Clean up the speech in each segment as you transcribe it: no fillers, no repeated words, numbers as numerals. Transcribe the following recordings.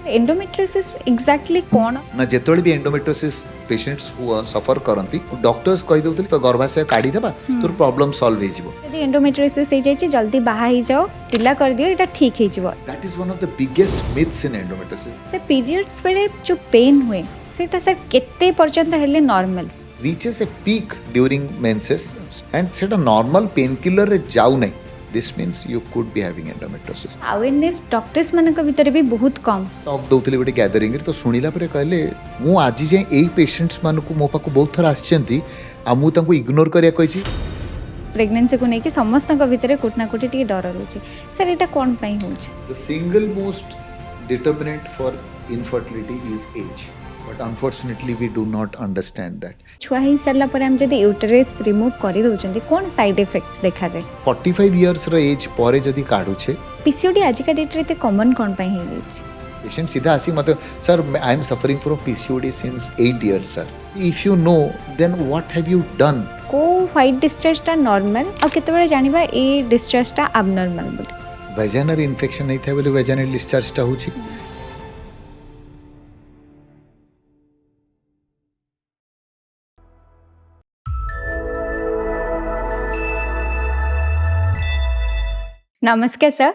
Endometriosis exactly कौन ना जेतोळे भी एंडोमेट्रियोसिस पेशेंट्स सफर करती डॉक्टर्स कहि दउतले तो गर्भाशय काढी देबा तोर प्रॉब्लम सॉल्व हे जिवो. यदि एंडोमेट्रियोसिस हो जाए जल्दी बाहा ही जाओ पिला कर दियो एटा ठीक हो जिवो. That is one of the biggest myths in endometriosis. से पीरियड्स बेले जो पेन हुए सेटा सर केते पर्यंत हेले normal reaches a peak during menses and सेटा नॉर्मल पेन किलर रे जाउ नै. This means you could be having endometriosis. Awareness doctors मानक भितर भी बहुत कम. टॉक दउतले गोटे गैदरिंग रे तो सुनिला परे कहले मु आज जे एई पेशेंट्स मानकु मो पाकु बहुत थर आछंती आ मु तांको इग्नोर करिया कहिछि. प्रेगनेंसी को लेके समस्त भितर कोटना कोटी टी डर रोचे सर एटा कोन पई होछ. The single most determinant for infertility is age. But unfortunately we do not understand that. छुआ ही सरला पर हम जदी यूटेरस रिमूव करि दउचंती कोन साइड इफेक्ट्स देखा जाय. 45 years र एज परे जदी काढु छे पीसीओडी आज का डेट रे ते कॉमन कोन पई हे गेछ. पेशेंट सीधा आसी मत sir I am suffering from PCOD since 8 years sir. If you know then what have you done. को व्हाइट डिस्चार्ज ता नॉर्मल और केते बेले जानिबा ए डिस्चार्ज ता अबनॉर्मल बोली. वेजाइनल इन्फेक्शन नहीं था बोले वेजाइनल डिस्चार्ज ता होची. नमस्कार सर,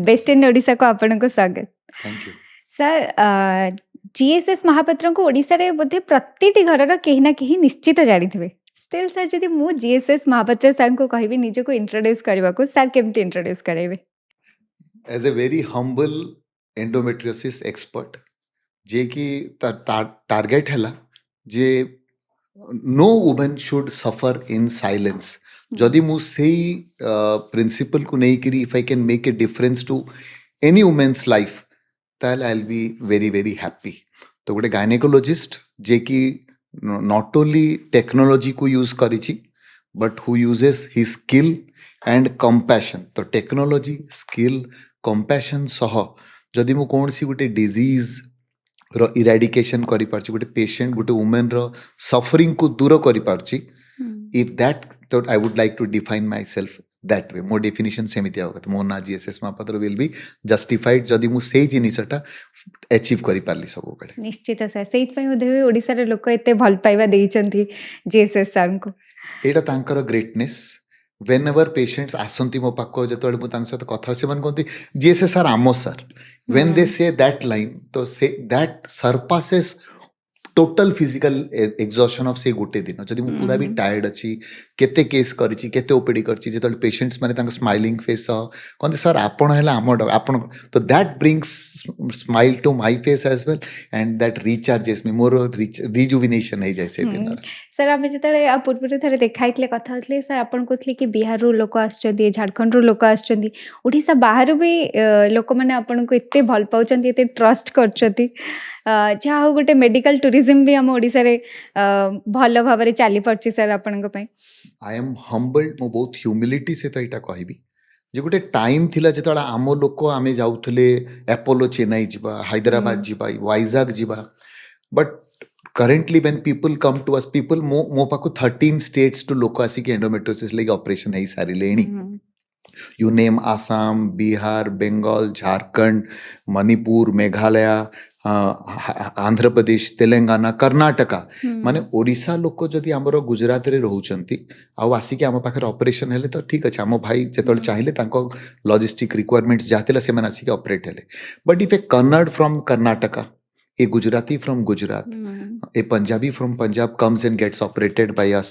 बेस्ट इन ओडिशा को आपन को स्वागत. Thank you. Sir GSS Mahapatra को ओडिशा रे बोधे प्रतिटी घरर केही ना केही निश्चित जानिथिबे. स्टिल सर जदि मु जीएसएस महापात्र सर को कहबी निजे को इंट्रोड्यूस करबा को सर केमती इंट्रोड्यूस करबे. As a very humble endometriosis expert जे की टारगेट हैला जे no women should suffer in silence. जदि मु सेही प्रिंसिपल को नहीं करी if I can make a difference to any women's life ताल I will be very very happy. तो गोटे गायनेकोलॉजिस्ट जे की नॉट ओनली टेक्नोलॉजी को यूज करिछि but who uses his skill and compassion. तो टेक्नोलॉजी स्किल कंपैशन सह जदि मु कौन सी गोटे डिजीज रो इराडिकेशन करि पारछि गोटे पेशेंट गोटे वुमेन रो सफरिंग को दूर करि पारछि. If that thought I would like to define myself that way. More definition सेमिति आउगा तो मोर ना GSS Mahapatra will be justified जदि मु सेही जिनिसटा अचीव करि पारली सब बेले. निश्चित सर सेहित पई बोधे ओडिशा रे लोक एते भल पाइबा देइचंती जीएसएस सर को. एटा तांकर ग्रेटनेस. whenever patients आसंती मो पाको जतोळे मु तांक सहित कथा से मन कोंती जीएसएस सर आमो sir. when they say that line तो say that surpasses total physical exhaustion of से गोटे दिन जदि मु पूरा भी टायर्ड अछि केते केस करछि केते ओपीडी करछि जेतल पेशेंट्स माने तांक स्माइलिंग फेस कोन सर आपण हैला आम आपण तो that brings smile to my face as well and that recharges me more rejuvenation हे जाय से दिन. सर आमे जतले आ पूर्व थरे देखाइतले कथा होतले सर आपण कोथले कि बिहार रो लोक आछचंदी झारखंड रो लोक आछचंदी ओडिसा बाहर भी लोक माने आपण को एते भल पाउचंदी एते ट्रस्ट करचंती. जा हो गोटे मेडिकल टूरिज्म भी हम ओडिसा रे भल भाबरे चाली पड़छि सर आपण को पई. आई एम हम्बल्ड मो बहुत ह्यूमिलिटी से तो एटा कहबी जे गोटे टाइम थिला जेतला आमो लोक आमे जाउथले अपोलो चेन्नई जिबा हैदराबाद जिबा वाइजाग जिबा but currently when people come to us people mo paku 13 states to लोक आसी के एंडोमेट्रियोसिस लेके ऑपरेशन है सारी लेनी. यू नेम आसाम बिहार बेंगल झारखंड मणिपुर मेघालय आंध्र प्रदेश तेलंगाना कर्नाटका माने ओडिशा लोक जदि हमर गुजरात रे रहउचंती आ आसी के हम पाखर ऑपरेशन हेले तो ठीक अछि हम भाई जेतल चाहिले तांको लॉजिस्टिक रिक्वायरमेंट्स जातेला से मन आसी के ऑपरेट हेले. But if A Kannada from Karnataka a Gujarati from Gujarat, a Punjabi from Punjab comes and gets operated by us.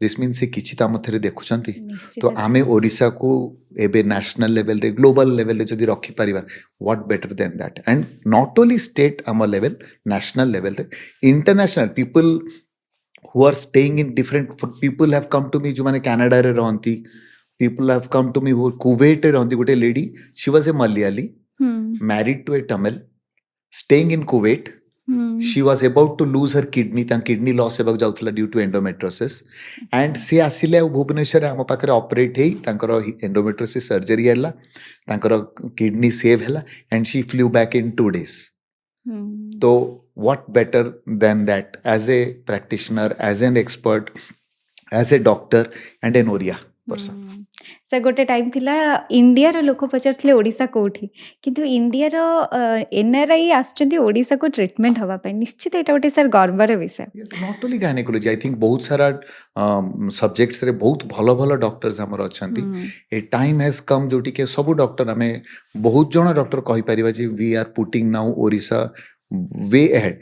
This means se kichi ta mathre देखुचंती तो आमे ओडिशा को एबे नेशनल लेवल रे ग्लोबल लेवल रे जदी रखि परिबा what better than that. And not only state आम लेवल नेशनल लेवल रे international people who are staying in different people have come to me जो माने कनाडा रे रहंती people have come to me who Kuwait रे रहंती गोटे lady she was a Malayali married to a Tamil staying in Kuwait. She was about to lose her kidney ता kidney loss हेबाक जाउथला due to endometriosis and से आसिले भुवनेश्वर हम पाखरे operate हेई तांकर endometriosis surgery हैला तांकर किडनी सेव हैला and she flew back in 2 days. तो what better than that as a practitioner, as an expert, as a doctor and an ORIA. ବର୍ଷା। ସେ ଗୋଟେ ଟାଇମ୍ ଥିଲା ଇଣ୍ଡିଆର ଲୋକ ପଚାରୁଥିଲେ ଓଡ଼ିଶା କୋଉଠି? କିନ୍ତୁ ଇଣ୍ଡିଆର ଏନ୍ଆର୍ଆଇ ଆସୁଛନ୍ତି ଓଡ଼ିଶାକୁ ଟ୍ରିଟମେଣ୍ଟ ହବା ପାଇଁ। ନିଶ୍ଚିତ ଏଇଟା ଗୋଟେ ସାର୍ ଗର୍ବର ବିଷୟ। Yes, not only gynecology, I think ବହୁତ ସାରା ସବଜେକ୍ଟସରେ ବହୁତ ଭଲ ଭଲ ଡକ୍ଟର୍ସ ଆମର ଅଛନ୍ତି। ହୁଁ। ଏ ଟାଇମ୍ ହେଜ୍ କମ୍ ଯୋଉଠିକି ସବୁ ଡକ୍ଟର ଆମେ ବହୁତ ଜଣ ଡକ୍ଟର କହିପାରିବା ଯେ we are putting now Odisha way ahead।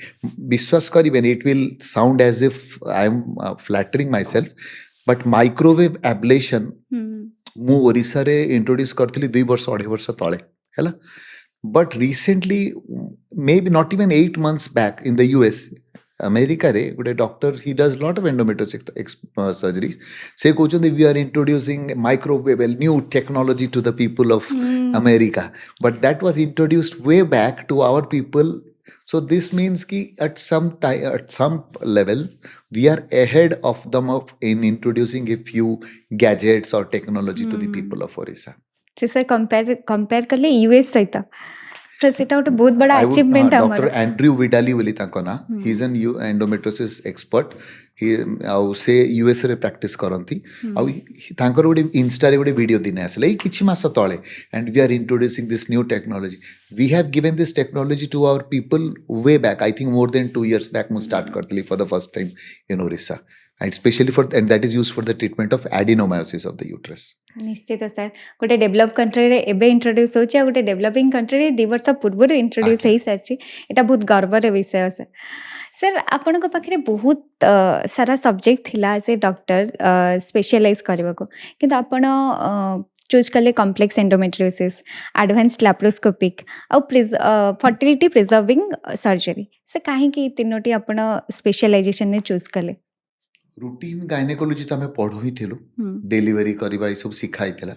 ବିଶ୍ୱାସ କରିବେନି, it will sound as if I am flattering myself, but microwave ablation ହୁଁ। ମୁଁ ଓଡ଼ିଶାରେ ଇଣ୍ଟ୍ରୋଡ୍ୟୁସ୍ କରିଥିଲି 2 ବର୍ଷ 2.5 ବର୍ଷ ତଳେ ହେଲା। But recently may be not even 8 months back in the US ଆମେରିକାରେ ଗୋଟେ doctor he does lot of endometriosis surgeries. ସେ କହୁଛନ୍ତି we are introducing microwave new technology to the people of America, but that was introduced way back to our people. So this means ki at some level we are ahead of them in introducing a few gadgets or technology to the people of Orissa. ସେ sir compare କଲେ US ସହିତ sir ସେଇଟା ଗୋଟେ ବହୁତ ବଡ଼ I would achievement ଆମର। Dr. Andrew Vidali ବୋଲି ତାଙ୍କ ନାଁ, he is an endometriosis expert। ଆଉ ସେ ୟୁଏସ୍ ରେ ପ୍ରାକ୍ଟିସ୍ କରନ୍ତି। ଆଉ ତାଙ୍କର ଗୋଟେ ଇନଷ୍ଟାରେ ଗୋଟେ ଭିଡ଼ିଓ ଦିନେ ଆସିଲା ଏଇ କିଛି ମାସ ତଳେ, and we are introducing this new technology। we have given this technology to our people way back, I think more than 2 years back ମୁଁ start କରିଥିଲି for the first time in Orissa, and especially and that is used for the treatment of adenomyosis of the uterus। ନିଶ୍ଚିତ sir ଗୋଟେ develop କଣ୍ଟ୍ରିରେ ଏବେ introduce ହେଉଛି, ଆଉ ଗୋଟେ developing କଣ୍ଟ୍ରିରେ 2 ବର୍ଷ ପୂର୍ବରୁ ଇଣ୍ଟ୍ରୋଡ୍ୟୁସ୍ ହେଇସାରିଛି। ଏଇଟା ବହୁତ ଗର୍ବର ବିଷୟ ସାର୍। ସାର୍ ଆପଣଙ୍କ ପାଖରେ ବହୁତ ସାରା ସବଜେକ୍ଟ ଥିଲା ସେ ଡକ୍ଟର ସ୍ପେଶାଲାଇଜ୍ କରିବାକୁ, କିନ୍ତୁ ଆପଣ ଚୁଜ୍ କଲେ କମ୍ପ୍ଲେକ୍ସ ଏଣ୍ଡୋମେଟ୍ରିଓସିସ୍, ଆଡ଼ଭାନ୍ସଡ ଲାପ୍ରୋସ୍କୋପିକ୍ ଆଉ ଫର୍ଟିଲିଟି ପ୍ରିଜର୍ଭିଂ ସର୍ଜରୀ। ସେ କାହିଁକି ଏ ତିନୋଟି ଆପଣ ସ୍ପେଶାଲାଇଜେସନରେ ଚୁଜ୍ କଲେ? ରୁଟିନ୍ ଗାଇନେକୋଲୋଜି ତ ଆମେ ପଢ଼ୁ ହିଁ ଥିଲୁ, ଡେଲିଭରି କରିବା ଏସବୁ ଶିଖା ହେଇଥିଲା,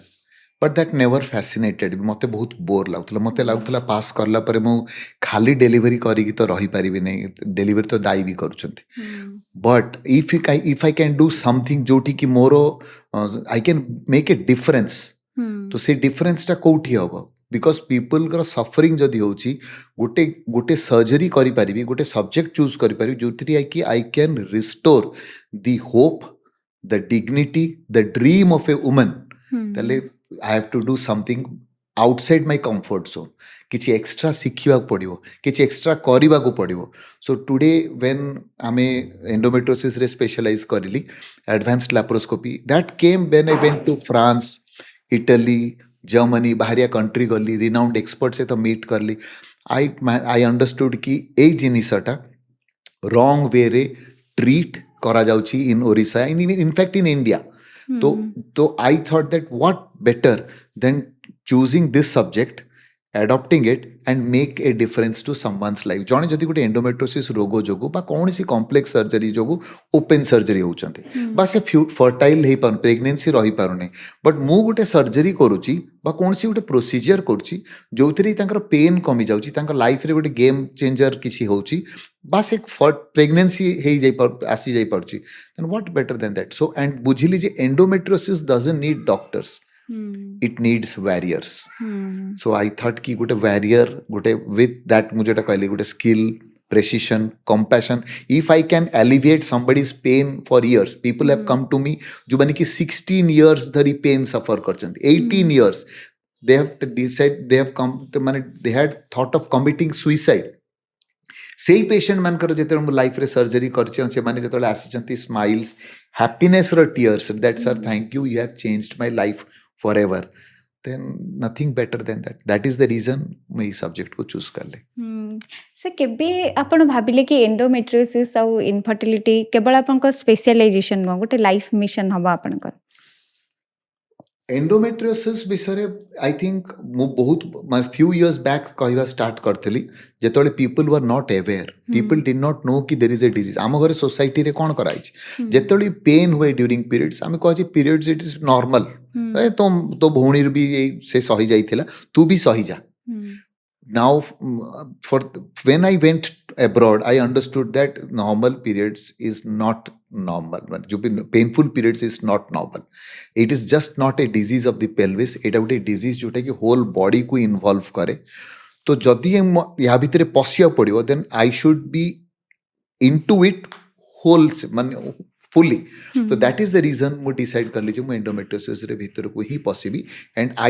ବଟ୍ ଦ୍ୟାଟ୍ ନେଭର ଫ୍ୟାସିନେଟେଡ୍। ମୋତେ ବହୁତ ବୋର୍ ଲାଗୁଥିଲା। ମୋତେ ଲାଗୁଥିଲା ପାସ୍ କଲା ପରେ ମୁଁ ଖାଲି ଡେଲିଭରି କରିକି ତ ରହିପାରିବି ନାହିଁ, ଡେଲିଭରି ତ ଦାୟୀ ବି କରୁଛନ୍ତି। But if I can do something ଯୋଉଠିକି ମୋର I can make a difference, ତ ସେ ଡିଫରେନ୍ସଟା କୋଉଠି ହବ? ବିକଜ ପିପୁଲଙ୍କର ସଫରିଂ ଯଦି ହେଉଛି, ଗୋଟେ ସର୍ଜରୀ କରିପାରିବି, ଗୋଟେ ସବଜେକ୍ଟ ଚୁଜ୍ କରିପାରିବି ଯୋଉଥିରେ କି I can restore the hope, the dignity, the dream of a women, ତାହେଲେ I have to do something outside my comfort zone. କିଛି ଏକ୍ସଟ୍ରା ଶିଖିବାକୁ ପଡ଼ିବ, କିଛି ଏକ୍ସଟ୍ରା କରିବାକୁ ପଡ଼ିବ। ସୋ ଟୁଡେ when ଆମେ ଏଣ୍ଡୋମେଟ୍ରିଓସିସ୍ରେ ସ୍ପେଶାଲାଇଜ୍ କରିଲି, advanced laparoscopy, that came when I went to France, Italy, Germany, ବାହାରିଆ କଣ୍ଟ୍ରି ଗଲି, ରିନାଉଣ୍ଡ ଏକ୍ସପର୍ଟ ସହିତ ମିଟ୍ କଲି। ଆଇ ଅଣ୍ଡରଷ୍ଟୁଡ୍ କି ଏଇ ଜିନିଷଟା ରଙ୍ଗ ୱେରେ ଟ୍ରିଟ୍ କରାଯାଉଛି in Odisha, in fact in India. तो I thought that what better than choosing this subject, adopting it and make a difference to someone's life। जणे जदि गोटे एंडोमेट्रियोसिस रोग जोगु बा कोनोसी कॉम्प्लेक्स सर्जरी जोगु ओपन सर्जरी होउचंती, बा से फर्टाइल हे पार प्रेगनेंसी रही पारुने, बट मु गोटे सर्जरी करूची बा कोनोसी गोटे प्रोसीजर करूची जोथिरे तांकर पेन कमी जाउची, तांकर लाइफ रे गोटे गेम चेंजर किछि होउची, बस एक प्रेगनेंसी हे जाई पार आसी जाई पारुची, then what better than that. So and बुझिली जे endometriosis doesn't need doctors, it needs warriors। so I thought ki gote warrior, gote with that mujhe ta kahli gote skill, precision, compassion, if I can alleviate somebody's pain for years, people have come to me jo mane ki 16 years dhari pain suffer karchanti, 18 years they have decided, they have come to mane they had thought of committing suicide। सेई patient मानकर जेते मु life रे surgery करछि, से माने जेते आसीचंती स्माइल्स, हैप्पीनेस रो tears, that sir thank you, you have changed my life forever, then nothing better than that। that is the reason मैं इस सब्जेक्ट को चूज कर ले। से केबे आपण भाबिले कि एंडोमेट्रियोसिस और इनफर्टिलिटी केवल आपनका स्पेशलाइजेशन न गोटे लाइफ मिशन हबा आपनकर? एंडोमेट्रियोसिस विषय आई थिंक मु बहुत फ्यू इयर्स बैक कहवा स्टार्ट करथली, जेतोले people were not aware, people did not know कि देयर इज ए डिजीज। आम घरे सोसाइटी रे कोन कराइछ, जेतोले पेन हुए ड्यूरिंग पीरियड्स, आमे कहछि पीरियड्स इट इज नॉर्मल, तो भौणीर भी से सही जाइथिला, तू भी सही जा। Now for when I went abroad, I understood that normal periods is not normal, जो painful periods is not normal, it is just not a disease of the pelvis, एटा गोटे disease जोटा कि whole body को involve करे। तो जदि या भितरे Pashiya पड़िबो, then I should be into it whole, माने fully. So hmm that is the reason ମୁଁ decide କଲି ଯେ ମୁଁ endometriosis ରେ ଭିତରକୁ ହିଁ ପଶିବି and I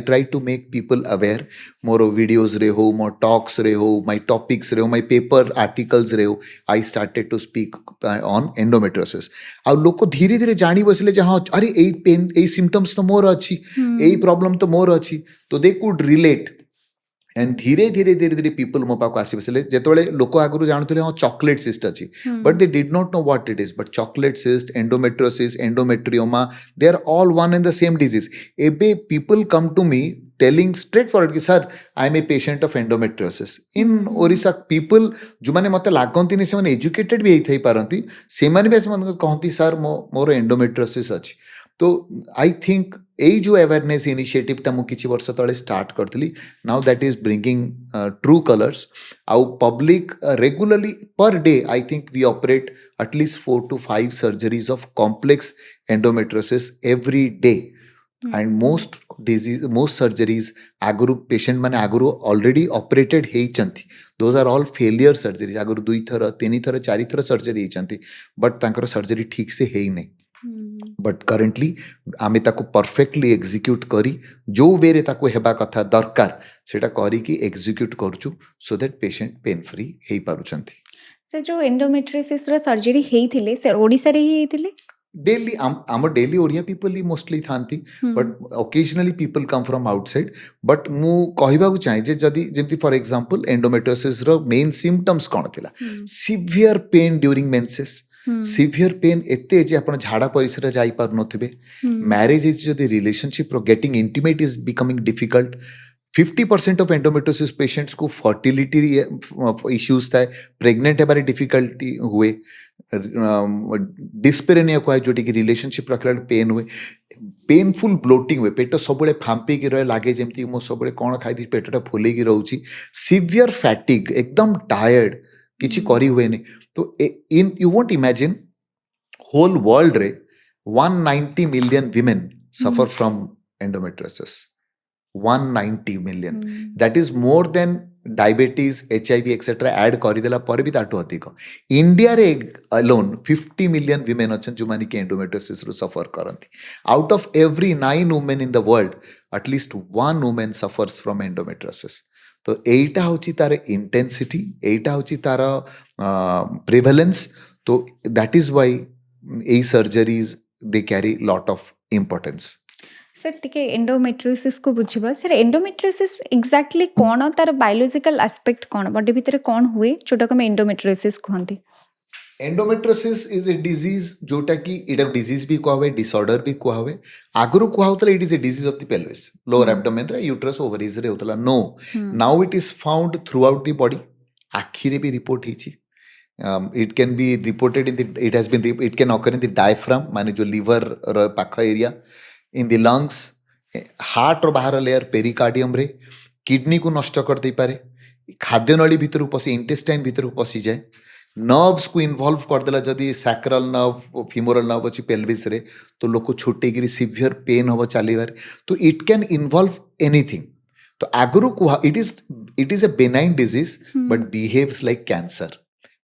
try to make people aware ମୋର videos ରେ ହଉ ମୋ talks ରେ ହଉ my topics ରେ ହଉ my paper articles ରେ ହଉ I started to speak on endometriosis. ଆଉ ଲୋକ ଧୀରେ ଧୀରେ ଜାଣି ବସିଲେ ଯେ ହଁ ଆରେ ଏଇ ପେନ୍ ଏଇ symptoms ତ ମୋର ଅଛି ଏଇ हम्म problem ତ ମୋର ଅଛି ତ they could relate. एंड धीरे धीरे धीरे धीरे पीपल मो पाक आसी बसले जेतोळे लोक आगुरु जानथुले हाँ चॉकलेट सिस्ट अछि but they did not know what it is but chocolate cyst endometriosis endometrioma they are all one and the same disease एबे people come to me telling straight forward कि sir I am a patient of endometriosis in Orissa people जो माने मते लागंती से माने educated भी हेई पारंती से माने भी कहती सर मोर एंडोमेट्रियोसिस अछि तो आई थिंक এই जो अवेयरनेस इनिशिएटिव मु किछि वर्ष तले स्टार्ट करथली now that is bringing true colours आउ public regularly per day I think we operate at least 4 to 5 surgeries of complex endometriosis every day and most surgeries आगुरु पेशेंट माने आगुरु ऑलरेडी ऑपरेटेड हेइचंती those are all failure surgeries आगुरु 2 थर 3 थर 4 थर surgery हेइचंती बट तांकर सर्जरी ठीक से हेइ नै बट करंटली आमे ताको परफेक्टली एग्जीक्यूट करी जो वे रे ताको हेबा कथा दरकार सेटा करी कि एग्जीक्यूट करचु so that patient pain free हेई पारुचंती से जो एंडोमेट्रियोसिस रो सर्जरी हेइथिले से ओडिसा रे ही हेइथिले डेली आम डेली ओडिया पीपल ही मोस्टली थांती but occasionally people come from outside but मु कहबा को चाहे जे जदी जेमती फॉर एग्जांपल एंडोमेट्रियोसिस रो मेन सिम्पटम्स कोन थिला severe pain during menses severe pain एते जे आपण झाड़ा परिसर जाई पार नथिबे मैरिज इज जदी रिलेशनशिप रो getting intimate is becoming difficult 50% of endometriosis patients को फर्टिलिटी इश्यूज था प्रेग्नेंट हेबारे डिफिकल्टी हुए डिस्पेरेनिया को जो रिलेशनशिप रखला पेन हुए पेनफुल ब्लोटिंग हुए पेट सब फांपी की रहे लगे जमी मो सब कौन खाई पेटा फुले की रोची सिवियर फैटिग एकदम टायर्ड किसी करी हुए नहीं तो in you won't imagine whole world रे 190 million women suffer from endometriosis 190 million that is more than diabetes HIV etcetera add करदेला पर भी ताठू अधिक इंडिया रे अलोन 50 मिलियन विमेन अच्छन जो माने कि एंडोमेट्रियोसिस रो सफर करंती out of every 9 women in the world at least 1 women suffers from endometriosis तो एटा होची तार इंटेंसिटी एटा होची तार प्रिवेलेंस तो that is why A surgeries they carry lot of importance sir टिके एंडोमेट्रियोसिस को बुझिबा सर एंडोमेट्रियोसिस एग्जैक्टली कोन तार बायोलॉजिकल एस्पेक्ट कोन बॉडी भीतर कोन हुए जोटा को एंडोमेट्रियोसिस कहंती एंडोमेट्रियोसिस इज ए डिजीज जोटा कि इटा डिजीज भी कहवे डिसऑर्डर भी कहवे आगुरु कहउतला it is a disease of the pelvis lower abdomen रे यूट्रस ओवरीज रे होतला no now it is found throughout the body आखि रे भी रिपोर्ट हिची it can be reported in the it can occur in the diaphragm माने जो liver रो पाख area in the lungs heart रो बाहर लेयर पेरिकार्डियम रे किडनी को नष्ट कर दे पारे खाद्य नली भीतर पसी इंटेस्टाइन भीतर पसी जाए नर्व्स को इन्वॉल्व कर देला जदी सैक्रल नर्व फीमोरल नर्व अछि पेल्विस रे तो लोक छोटे गिरी सिवियर पेन हो चलीबार तो इट कैन इन्वॉल्व एनीथिंग तो आगुरु को it is a benign disease but behaves like cancer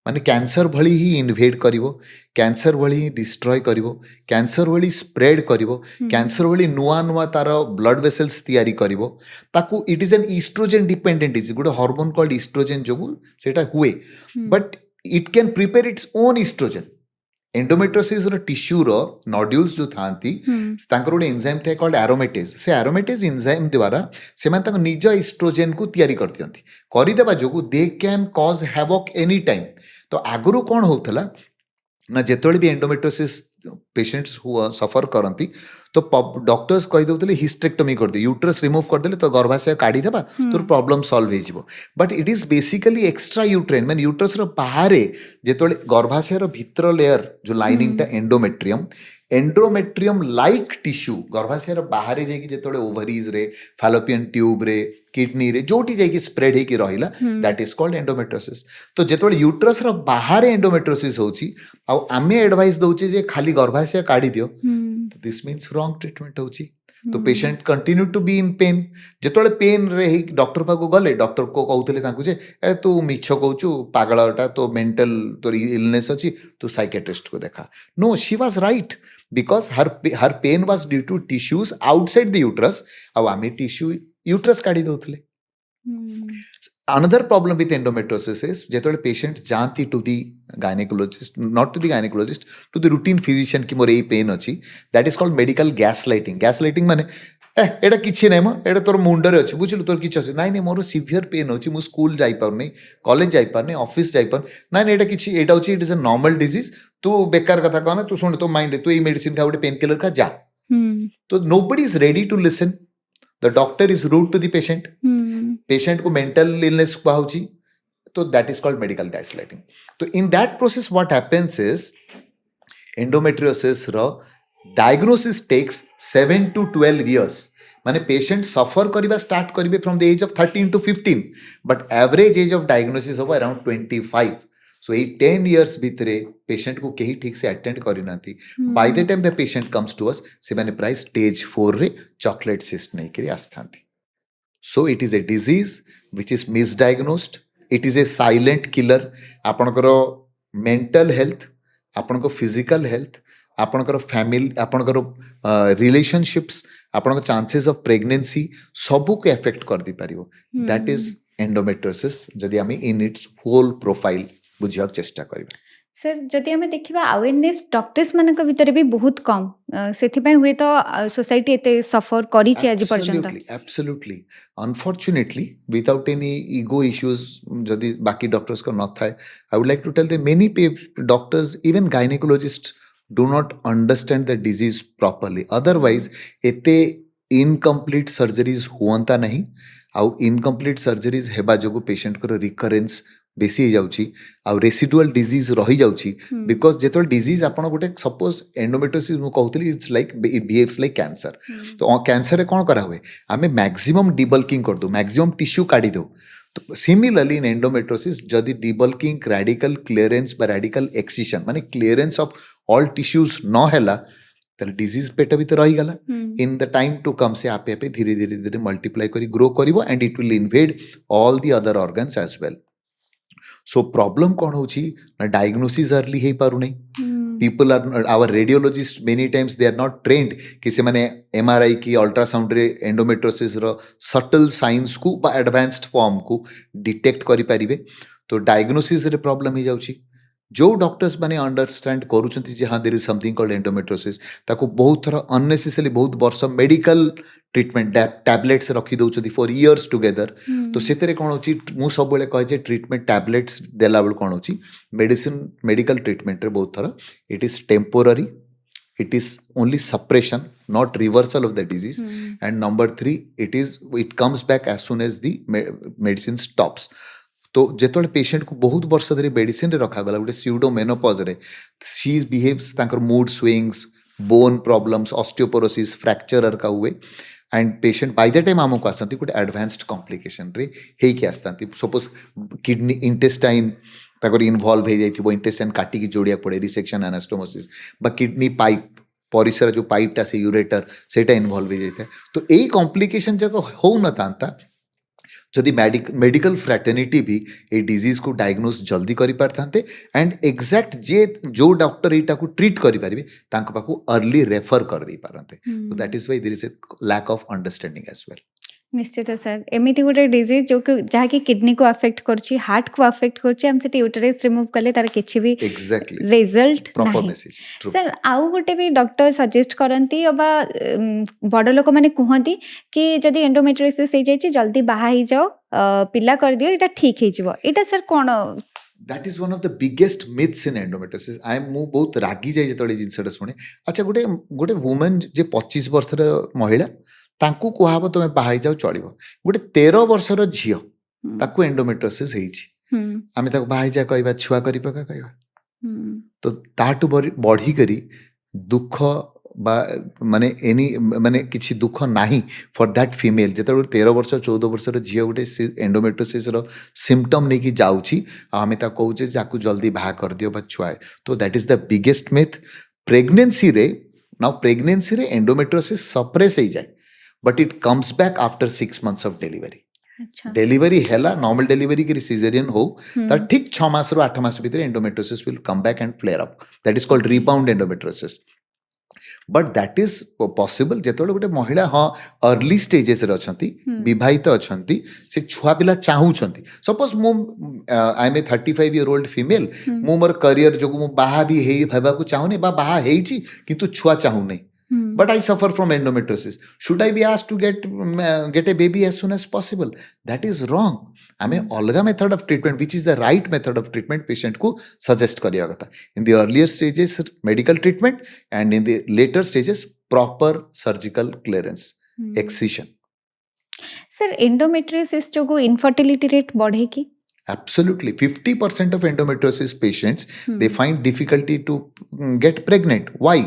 माने कैंसर भली ही इन्वेड करिवो कैंसर भली ही डिस्ट्रॉय करिवो कैंसर भली स्प्रेड करिवो कैंसर भली नुआ नुआ तार ब्लड वेसल्स तैयारी करिवो ताकू it is an oestrogen dependent disease good hormone called oestrogen जोगु सेटा हुए but it can prepare its own oestrogen endometriosis रो टिश्यू रो नोड्यूल्स जो थांती तांकर गोटे एंजाइम थे कॉल्ड एरोमेटेज से एरोमेटेज एंजाइम द्वारा से मान तांको निज ईस्ट्रोजेन को तैयारी कर दियंती करि देबा जोगु they can cause havoc any time तो आगुरु कौन होतला ना जेतोळे भी एंडोमेट्रियोसिस पेशेंट्स हु सफर करंती तो डॉक्टर्स कहि दउतले हिस्टेक्टोमी कर दे यूट्रस रिमूव कर देले तो गर्भाशय काढी देबा तो प्रॉब्लम सॉल्व हे जिवो but it is basically extra यूट्रेन माने यूट्रस रो बाहरे जेतोळे गर्भाशय रो भीतर लेयर जो लाइनिंग ता एंडोमेट्रियम लाइक टिश्यू गर्भाशय रो बाहरे जाई कि जेतोळे ओवरीज रे फैलोपियन ट्यूब रे किडनी रे जोटी जाई कि स्प्रेड हे कि रहिला दैट इज कॉल्ड एंडोमेट्रियोसिस तो जेतोळे यूट्रस रो बाहरे एंडोमेट्रियोसिस होची आ आमे एडवाइस दउचे जे खाली गर्भाशय काढी दियो तो दिस मीन्स रॉन्ग ट्रीटमेंट होची तो patient continue to be in pain जेतोले पेन रे डॉक्टर पाको गले डॉक्टर को कहउतले तांकु जे ए तू मिछ कहउचु पागलटा तो मेंटल तो इलनेस अछि तू साइकियाट्रिस्ट को देखा no she was right because her pain was due to tissues outside the uterus अब आमे टिश्यू यूट्रस काढी दउतले another problem with endometriosis is जेतोले पेशेंट जानती to the gynecologist not to the gynecologist to the routine physician कि मोर ए pen अछि that is called medical gaslighting माने एटा किछि नै म एटा तोर मुंडर अछि बुझलु तोर किछि अछि नाइ नै मोर सिवियर पेन अछि मु स्कूल जाई पार नै कॉलेज जाई पार नै ऑफिस जाई पार नाइ नै एटा किछि एटा अछि it is a normal disease तू बेकार कथा कहना तू सुन तो माइंड तू ए मेडिसिन खा उठे पेन किलर खा जा तो nobody is ready to listen the doctor is rude to the patient को mental illness कहउची तो that is called medical gaslighting तो in that process what happens is endometriosis row diagnosis takes 7 to 12 years माने patient suffer करिबा start करिबे from the age of 13 to 15 but average age of diagnosis होबो around 25 so 10 years भितरे patient को केही ठीक से attend करि नाथी by the time the patient comes to us से माने प्राय stage 4 रे chocolate cyst नै करी आस्थांती so it is a disease which is misdiagnosed it is a silent killer आपनकर mental health आपनकर physical health आपनकर family आपनकर relationships आपनकर chances of pregnancy सबु को affect कर दी परिबो that is endometriosis जदि आमी in its whole profile बुझियाक चेष्टा करिबा सर जदि आमे देखिबा अवेयरनेस डॉक्टर्स मानक भितर भी बहुत कम सेथिपाई हुए तो सोसाइटी एते सफर करी छि आज पर्यंत absolutely unfortunately without any ego issues जदि बाकी डॉक्टर्स को न थाए I would like to tell that many doctors even gynecologists do not understand the disease properly otherwise एते incomplete surgeries हुअंता नहीं आउ incomplete surgeries हेबा जोगु पेशेंट को recurrence बेसी हो जाउची आ रेसिडुअल डिजीज रही जाउची बिकॉज जेतोल डिजीज आपण गोटे सपोज एंडोमेट्रियोसिस मु कहउतली it's like it behaves like cancer तो कैंसर रे कोन करा हुए आमे मैक्सिमम डिबल्किंग कर दो मैक्सिमम टिश्यू काढी दो तो सिमिलरली इन एंडोमेट्रियोसिस जदि डिबल्किंग रेडिकल क्लियरेंस बा रेडिकल एक्सिशन माने क्लियरेंस ऑफ ऑल टिश्यूज न हैला तर डिजीज पेट भीतर रही गला in the time to come से आपे आपे धीरे धीरे धीरे मल्टीप्लाई करी ग्रो करिवो and it will invade all the other organs as well so problem कौन होची ना डायग्नोसिस अर्ली हे पारु नहीं people are our radiologists many times they are not trained कि से माने MRI की अल्ट्रासाउंड रे एंडोमेट्रियोसिस रो सटल साइंस को बा एडवांस्ड फॉर्म को डिटेक्ट करि परिबे तो डायग्नोसिस रे प्रॉब्लम ही जाउची जो डॉक्टर्स माने अंडरस्टैंड करूछंती जे हां there is something called endometriosis ताको बहुत थरा अननेसेसरी बहुत वर्ष मेडिकल ट्रीटमेंट टैबलेट्स रखी दउछंती फॉर इयर्स टुगेदर तो सेतरे कोन होची मु सब बेले कहे जे ट्रीटमेंट टैबलेट्स देला बेल कोन होची मेडिसिन मेडिकल ट्रीटमेंट रे बहुत थरा it is temporary it is only suppression not reversal of the disease and number 3 it comes back as soon as the medicine stops तो जेतोले पेशेंट को बहुत वर्ष धरी मेडिसिन रे रखा गला गोटे स्यूडो मेनोपॉज रे शी बिहेव्स तांकर mood swings bone problems osteoporosis fracture अर का हुए and patient by the time आमको आसंती गोटे एडवांस्ड कॉम्प्लिकेशन रे हे कि आसंती सपोज किडनी इंटेस्टाइन ताकर इन्वॉल्व हो जाइथिबो इंटेस्टाइन काटी की जोड़िया पड़े रिसेक्शन एनास्टोमोसिस बा किडनी पाइप परिसर जो पाइपटा से यूरेटर सेटा इन्वॉल्व हो जाता है तो यही कॉम्प्लिकेशन जब हो न तांता जदि मेडिकल फ्रैटर्निटी भी ए डिजीज को डायग्नोस जल्दी करि पारथांते एंड एग्जैक्ट जे जो डॉक्टर एटा को ट्रीट करि परिबे तांको पाखु अर्ली रेफर कर दी पारंते तो that is why there is a lack of understanding as well निश्चित सर एमती गोटे डिजीज जो कि जहाँकि किडनी को अफेक्ट करछि हार्ट को अफेक्ट करछि हम सेठी यूटेरस रिमूव कले तार किछि भी एग्जैक्टली रिजल्ट प्रॉपर नाही मेसेज सर आउ गोटे भी डॉक्टर सजेस्ट करती अबा बड़ लोक माने कहती कि जदि एंडोमेट्रियोसिस हो जाइए जल्दी बाहा ही जाओ पिला कर दियो एटा ठीक हो जिवो एटा sir cone that is one of the biggest myths in endometriosis I am मु बहुत रागी जाय जतळे जिंसटा सुने अच्छा गोटे गोटे वुमन जे 25 वर्षर महिला तांकू कुहाबो तमे बाहाई जाओ चलिबो गोटे 13 वर्षर झियो ताकू एंडोमेट्रियोसिस हेछि आमे ताकू बाहाई जा कहबा छुआ करि पका कहबा तो ताटू बढ़ी करी दुख बा माने एनी माने किछि दुख नाही फॉर दैट फीमेल जेते 13 वर्ष 14 वर्षर झियो गोटे एंडोमेट्रियोसिस रो सिम्पटम नै कि जाउची आमे ता कहू जे जाकू जल्दी बाहा कर दियो बा छुआ तो that is the biggest myth pregnancy रे नाउ प्रेगनेंसी रे एंडोमेट्रियोसिस सप्रेस हो जाए but it comes back after 6 months of delivery. अच्छा Delivery hela normal delivery ki cesarean ho हम्म tar ठीक 6 मास ରୁ 8 मास ଭିତରେ endometriosis will come back and flare up. That is called rebound endometriosis. But that is possible ଯେତେବେଳେ ଗୋଟେ ମହିଳା ହଁ early stages ରେ ଅଛନ୍ତି हम्म ବିବାହିତ ଅଛନ୍ତି ସେ ଛୁଆ ପିଲା ଚାହୁଁଛନ୍ତି ସପୋଜ ମୁଁ I M A 35 year old female हम्म ମୁଁ ମୋର କ୍ୟାରିୟର ଯୋଗୁଁ ମୁଁ ବାହା ବି ହେବାକୁ ଚାହୁଁନି ବା ବାହା ହେଇଛି କିନ୍ତୁ ଛୁଆ ଚାହୁଁନି हम्म but I suffer from endometriosis. Should I be asked to get a baby as soon as possible? That is wrong. आमे हम्म अलगा method of treatment which is the right method of treatment patient को suggest करिया कथा in the earlier stages medical treatment and in the later stages proper surgical clearance hmm excision. Sir endometriosis जोगु infertility rate बढ़े की Absolutely, 50% of endometriosis patients they hmm find difficulty to get pregnant. Why?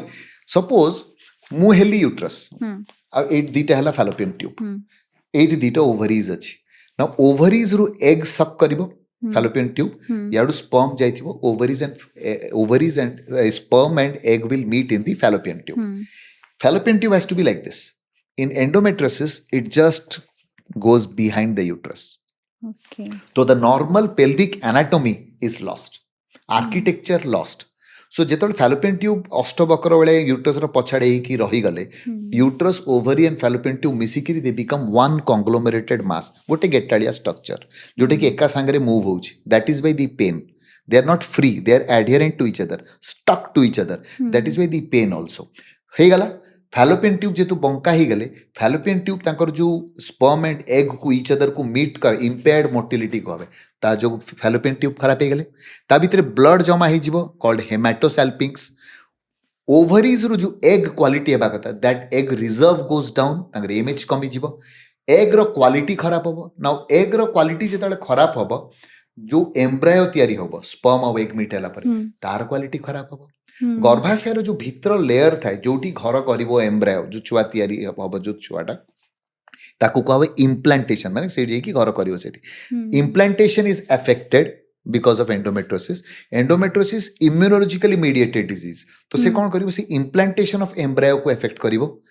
Suppose mu heli uterus hmm एट दीटा हला fallopian tube hmm एट दीटा ovaries अछि. Now ovaries रू egg suck करिवो हम्म fallopian tube हम्म याडू sperm जाइथिवो ovaries and sperm and egg will meet in the fallopian tube. Hmm Fallopian tube has to be like this. In endometriosis it just goes behind the uterus. Okay So the normal pelvic anatomy is lost. Architecture lost. So ଯେତେବେଳେ fallopian tube Ashtavakra ବେଳେ ୟୁଟ୍ରସର ପଛାଡ଼େ ହେଇକି ରହିଗଲେ ୟୁଟ୍ରସ୍ ଓଭରି and fallopian tube ମିଶିକିରି they become one conglomerated mass ଗୋଟେ ଗେଟାଳିଆ structure ଯୋଉଟାକି ଏକା ସାଙ୍ଗରେ move ହେଉଛି. That is why the pain. They are not free. They are adherent to each other, stuck to each other. That is why the pain also. ହେଇଗଲା fallopian tube जेतु बंका ही गले fallopian tube तांकर जो sperm and egg को each other को meet कर impaired motility को हवे ता जो fallopian tube खराब ही गले ता भीतर blood जमा ही जीवो called hematosalpinx. ovaries रो जो egg quality हेबा कथा that egg reserve goes down तांकर image कमी जीवो egg रो quality खराब होबो. now egg रो quality जेताले खराब होबो जो embryo तैयारी होबो sperm और egg meet होला पर तार quality खराब होबो. गर्भाशयर जो भीतर लेयर थाए जोटी घर करिवो एम्ब्रायो जो छुआ तैयारी हबो जो छुआटा ताकू कहवे इम्प्लांटेशन माने से जेकी घर करिवो सेठी implantation is affected because of endometriosis. Endometriosis immunologically mediated disease तो से कौन करिवो से इम्प्लांटेशन ऑफ एम्ब्रायो को अफेक्ट करिवो.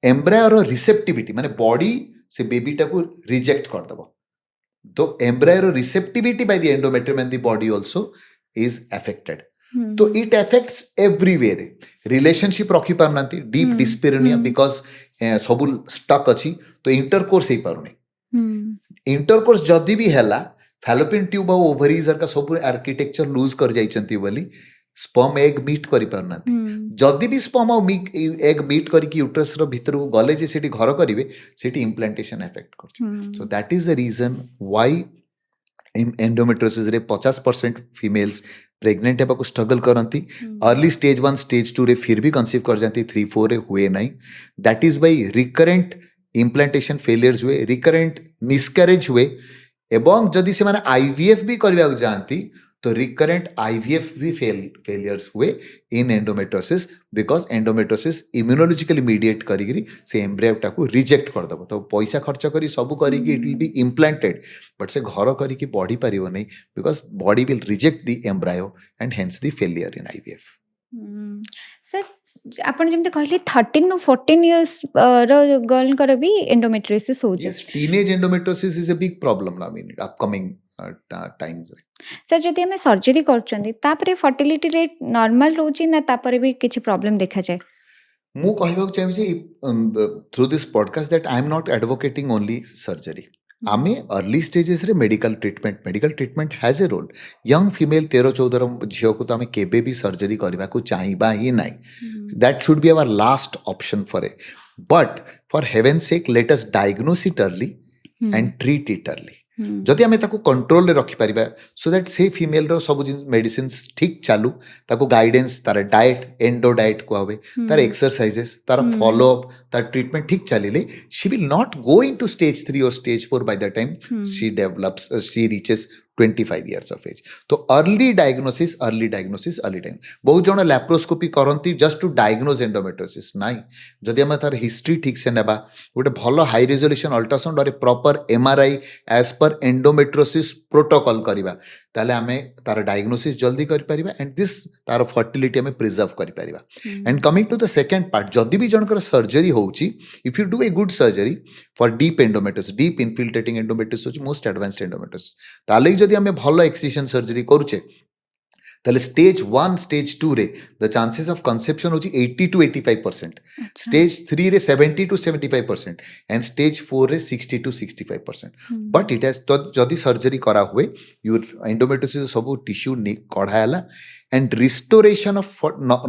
एम्ब्रायो रो रिसेप्टिविटी माने बॉडी से बेबीटा को रिजेक्ट कर दबो. तो एम्ब्रायो रो receptivity by the endometrium and the body also is affected. तो इट अफेक्ट्स एवरीवेयर. रिलेशनशिप रखी पारनांती डीप डिस्पेरिनिया बिकॉज सबु स्टक अछि तो इंटरकोर्स ही पारुनी. इंटरकोर्स जदी भी हैला fallopian tube और ovaries का सब आर्किटेक्चर लूज कर जाइचंती बोली स्पर्म एग मीट करि पारनांती. जदी भी स्पर्म और एग मीट करिक यूट्रस रो भीतर को गले जे सेठी घर करिवे सेठी इम्प्लांटेशन अफेक्ट करछ. So that is the reason why endometriosis रे 50% फीमेल्स प्रेग्नेंट हेबा को स्ट्रगल करती. अर्ली स्टेज 1 स्टेज 2 रे फिर भी कंसीव कर जाती 3-4 रे हुए नहीं. That is by recurrent implantation failures हुए रिकरेंट मिसकैरेज हुए एवं जदि से माने आईवीएफ भी करबा जानती तो रिकरेंट आईवीएफ भी फेलियर्स हुए in endometriosis because endometriosis immunologically mediate करी से एम्ब्रायोटा को रिजेक्ट कर दबो. तो पैसा खर्च करी सब करी it will B implanted but से घर करी बढ़ी पारिबो नहीं because body will reject the embryo and hence the failure in IVF. Sir आपण जेमते कहले 13 नु 14 इयर्स रो गर्ल कर भी एंडोमेट्रियोसिस हो Yes, teenage endometriosis is a big problem now in upcoming times. Sir जदि हमें सर्जरी करछंदी तापरे फर्टिलिटी रेट नॉर्मल रोची ना तापरे भी किछि प्रॉब्लम देखा जाए. ମୁଁ କହିବାକୁ ଚାହିଁବି ଯେ through this podcast that I am not advocating only surgery. ଆମେ अर्ली स्टेजेस रे medical treatment has a role. Young female 13-14 झील को तो आम केबे भी सर्जरी करने को चाहिए ही ना. That should be our last option for a. But for heaven sake let us diagnose it early and treat it early. जदि आम कंट्रोल रे रखी पारिबा सो दैट से फीमेल रो सब मेडिसिन ठीक चालू ताको गाइडेंस तार डाइट एंडो डाइट को हवे तार एक्सरसाइजेस तार फॉलो अप तार ट्रीटमेंट ठीक चलिले she will not go into stage 3 और stage 4 by the time she develops she reaches 25 years of age. तो अर्ली डायग्नोसिस बहुत जन लैप्रोस्कोपी करती जस्ट टू डायग्नोज एंडोमेट्रियोसिस नाई जदि आम तार हिस्ट्री ठीक से नेबा गोटे भल हाई रिजोल्यूशन अल्ट्रासाउंड और proper MRI as per endometriosis protocol करबा ताले आमे तार डायग्नोसिस जल्दी कर परिबा एंड दिस तार फर्टिलिटी आमे प्रिजर्व कर परिबा and coming to the second part जदि भी जनकर सर्जरी होउची if you do a good surgery for deep endometriosis deep infiltrating endometriosis most advanced endometriosis ताले जदि आमे भल एक्सिशन सर्जरी करूचे ताले स्टेज 1 स्टेज 2 रे द चांसेस ऑफ कंसेप्शन होची 80 to 85%, स्टेज 3 रे 70 to 75% एंड स्टेज 4 रे 60 to 65%. बट इट हैज तो जदि सर्जरी करा हुए योर एंडोमेट्रियोसिस सब टिश्यू कढ़ाला and restoration of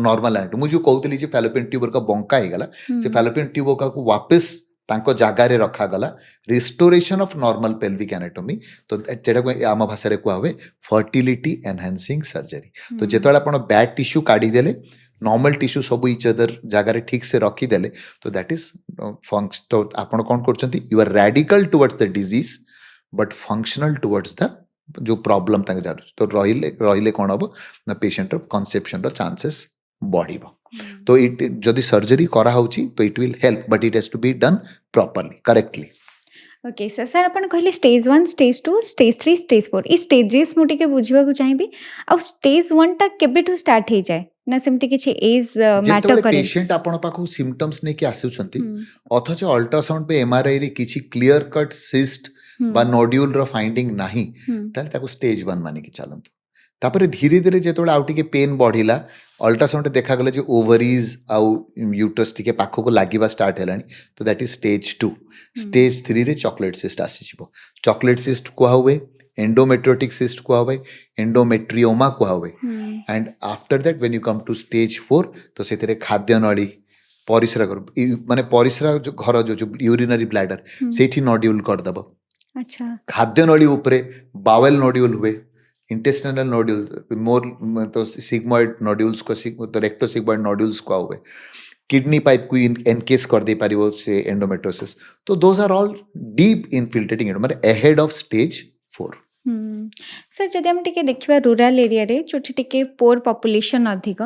normal and मुझे कहते जे फैलोपियन ट्यूबर का बंका हो गला से फैलोपियन ट्यूबर को वापस तांको जागारे रखा गला restoration of normal pelvic anatomy तो जेटा को आम भाषा रे कुआ हुए फर्टिलिटी एनहांसिंग सर्जरी तो जेतोला आपण बैड टिश्यू काढी देले नॉर्मल टिश्यू सब इच अदर जगार ठीक से रखी देले तो दैट इज फंक्शन तो आपण कोन करचंती you are radical towards the disease but functional towards the जो प्रॉब्लम तांके जाडु तो रहिले कोन हबो ना पेशेंट ऑफ कंसेप्शन रो चांसेस बढ़िबो तो इट जदि सर्जरी करा होची तो it will help but it has to be done properly correctly okay sir sir अपन कहले स्टेज 1 स्टेज 2 स्टेज 3 स्टेज 4 ई स्टेजेस मु टिके बुझिबा को चाहिबी आ स्टेज 1 टा केबे टू स्टार्ट हे जाए ना सेमति किछि एज मैटर जेतबे करे पेशेंट आपण पाखु सिम्पटम्स ने कि आसुचंती अथच अल्ट्रासाउंड पे एमआरआई रे किछि क्लियर कट सिस्ट बा नोड्यूल रो फाइंडिंग नाही ताले ताको स्टेज 1 माने कि चलंतु तापरे धीरे धीरे जेतोळे आउ टिके पेन बढ़िला अल्ट्रासाउंड देखा गला जे ओवरीज आउ यूट्रस टिके पाखो को लागिबा स्टार्ट हेलानी तो दैट इज स्टेज 2 स्टेज 3 रे चॉकलेट सिस्ट आसीजिवो चॉकलेट सिस्ट को हुए एंडोमेट्रियोटिक सिस्ट को हुए एंडोमेट्रियोमा को हुए and after that when you come to stage 4 तो सेतिरे खाद्य नळी परिस्रा माने परिस्रा जो घर जो यूरिनरी ब्लैडर सेठी नोड्यूल कर दबो अच्छा खाद्य नळी ऊपरे बावेल नोड्यूल हुए इंटेस्टिनल नोड्यूल मोर तो सिग्मॉइड नोड्यूल्स को तो रेक्टोसिग्मॉइड नोड्यूल्स को हुए किडनी पाइप को एनकेस कर दे पारिबो से एंडोमेट्रियोसिस तो those are all deep infiltrating माने अहेड ऑफ स्टेज 4 सर जदि हम टिके देखिबा रूरल एरिया रे जोठी टिके पोर पॉपुलेशन अधिक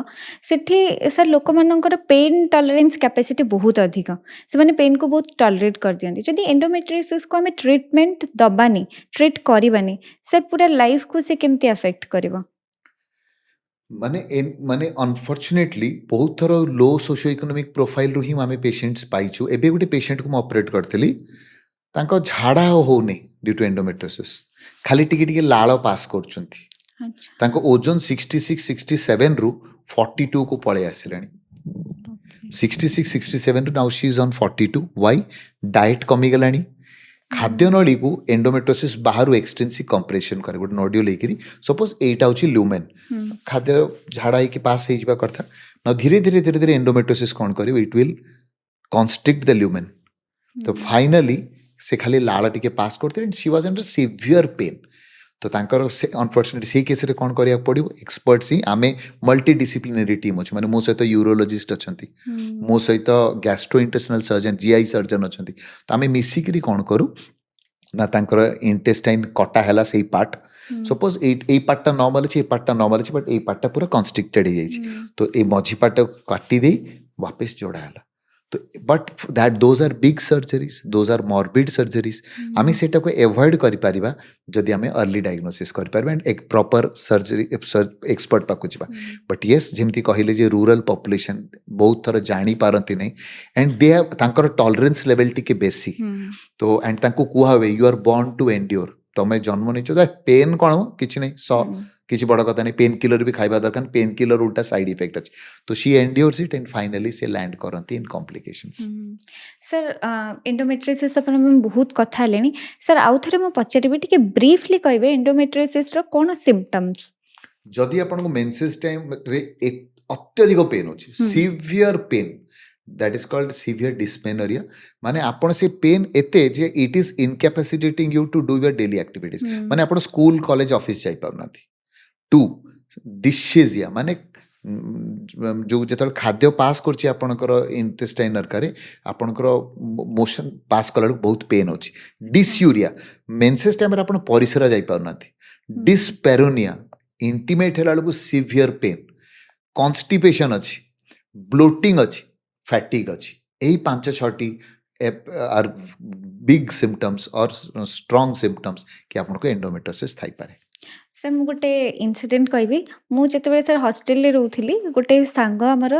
सेठी सर लोक मानकर पेन टॉलरेंस कैपेसिटी बहुत अधिक से माने पेन को बहुत टॉलरेट कर दियंती जदि एंडोमेट्रियोसिस को हमें ट्रीटमेंट दबानी ट्रीट करबानी से पूरा लाइफ को से केमती अफेक्ट करबा माने अनफॉर्चुनेटली बहुत थर लो सोशियो इकोनॉमिक प्रोफाइल रु ही आमे पेशेंट्स पाइछु एबे गुटे पेशेंट को म ऑपरेट करथली तांको झाड़ा होने ड्यू टू एंडोमेट्रियोसिस खाली टिके टिके लाळ पास करछंती अच्छा तांको ओजन 66 67 रु 42 को पळे आसिलानी 66 67 रु now she is on 42 why diet कमी गलानी खाद्य नळी को एंडोमेट्रियोसिस बाहर एक्सटेंसिव कंप्रेशन करे गुड नोड्यूल लेकरी सपोज एटा होची ल्यूमेन खाद्य झाड़ा की पास हे जिबा करथा न धीरे धीरे धीरे धीरे एंडोमेट्रियोसिस कोन करिवो it will constrict the lumen तो फाइनली से खाली लाळ टिके पास करते and she was under severe pain तो तांकर से अनफॉर्चुनेटली से केस रे कोन करिया पड़िबो एक्सपर्ट्स ही आमे मल्टी डिसिप्लिनरी टीम अछि माने मो सहित यूरोलॉजिस्ट अछंती मो सहित गैस्ट्रोइंटेस्टिनल सर्जन जीआई सर्जन अछंती तो आमे मिसी करी कोन करू ना तांकर इंटेस्टाइन कटा हैला सेही पार्ट सपोज ए पार्टटा नॉर्मल अछि ए पार्टटा नॉर्मल अछि बट ए पार्टटा पूरा कॉन्स्ट्रिक्टेड हे जाइछि तो ए मझी पार्ट काटी दे वापस जोड़ा हैला तो but that those are big surgeries those are morbid surgeries आमे सेटा को अवॉइड करि परिबा जदि आमे अर्ली डायग्नोसिस करि परिबा एंड एक प्रॉपर सर्जरी एक्सपर्ट पाको जिबा बट यस जेमती कहिले जे रूरल पॉपुलेशन बहुत थर जानी पारंती नै एंड दे हैव तांकर टॉलरेंस लेवल टिके बेसी तो एंड तांको कुहा वे you are born to endure तमे जन्म नै चोदा पेन कोन किछि नै सो किसी बड़ा कथा नहीं पेन किलर भी खाइबा दरकार पेन किलर उल्टा साइड इफेक्ट अछि तो she endures it and finally से लैंड करंती इन कॉम्प्लिकेशंस सर एंडोमेट्रियोसिस अपन हम बहुत कथा लेनी सर आउ थरे म पचारिबे टिके ब्रीफली कहबे एंडोमेट्रियोसिस रो कोन सिम्पटम्स जदि आपन को मेंसेस टाइम रे अत्यधिक पेन अछि severe pain that is called severe dysmenorrhoea माने आपण से पेन एते जे it is incapacitating you to do your daily activities माने आपण स्कूल कॉलेज ऑफिस जाई पाउनाथि 2 डिस्चेजिया माने जो जेतल खाद्य पास करछि आपनकर इंटेस्टाइनर करे आपनकर मोशन पास कला बहुत पेन होछि डिस्यूरिया मेंसेस टाइम रे आपण परिसरा जाई पाउनाथि ହୁଁ, डिस्पेरोनिया इंटीमेट ହେଲା ବେଳକୁ सिवियर पेन कॉन्स्टिपेशन अच्छी ब्लोटिंग अच्छी फैटिग अच्छी यही 5-6टी आर बिग सिम्पटम्स और स्ट्रॉन्ग सिम्पटम्स कि आपको एंडोमेट्रियोसिस थाई पारे ସାର୍ ମୁଁ ଗୋଟେ ଇନସିଡେଣ୍ଟ କହିବି। ମୁଁ ଯେତେବେଳେ ସାର୍ ହଷ୍ଟେଲରେ ରହୁଥିଲି, ଗୋଟେ ସାଙ୍ଗ ଆମର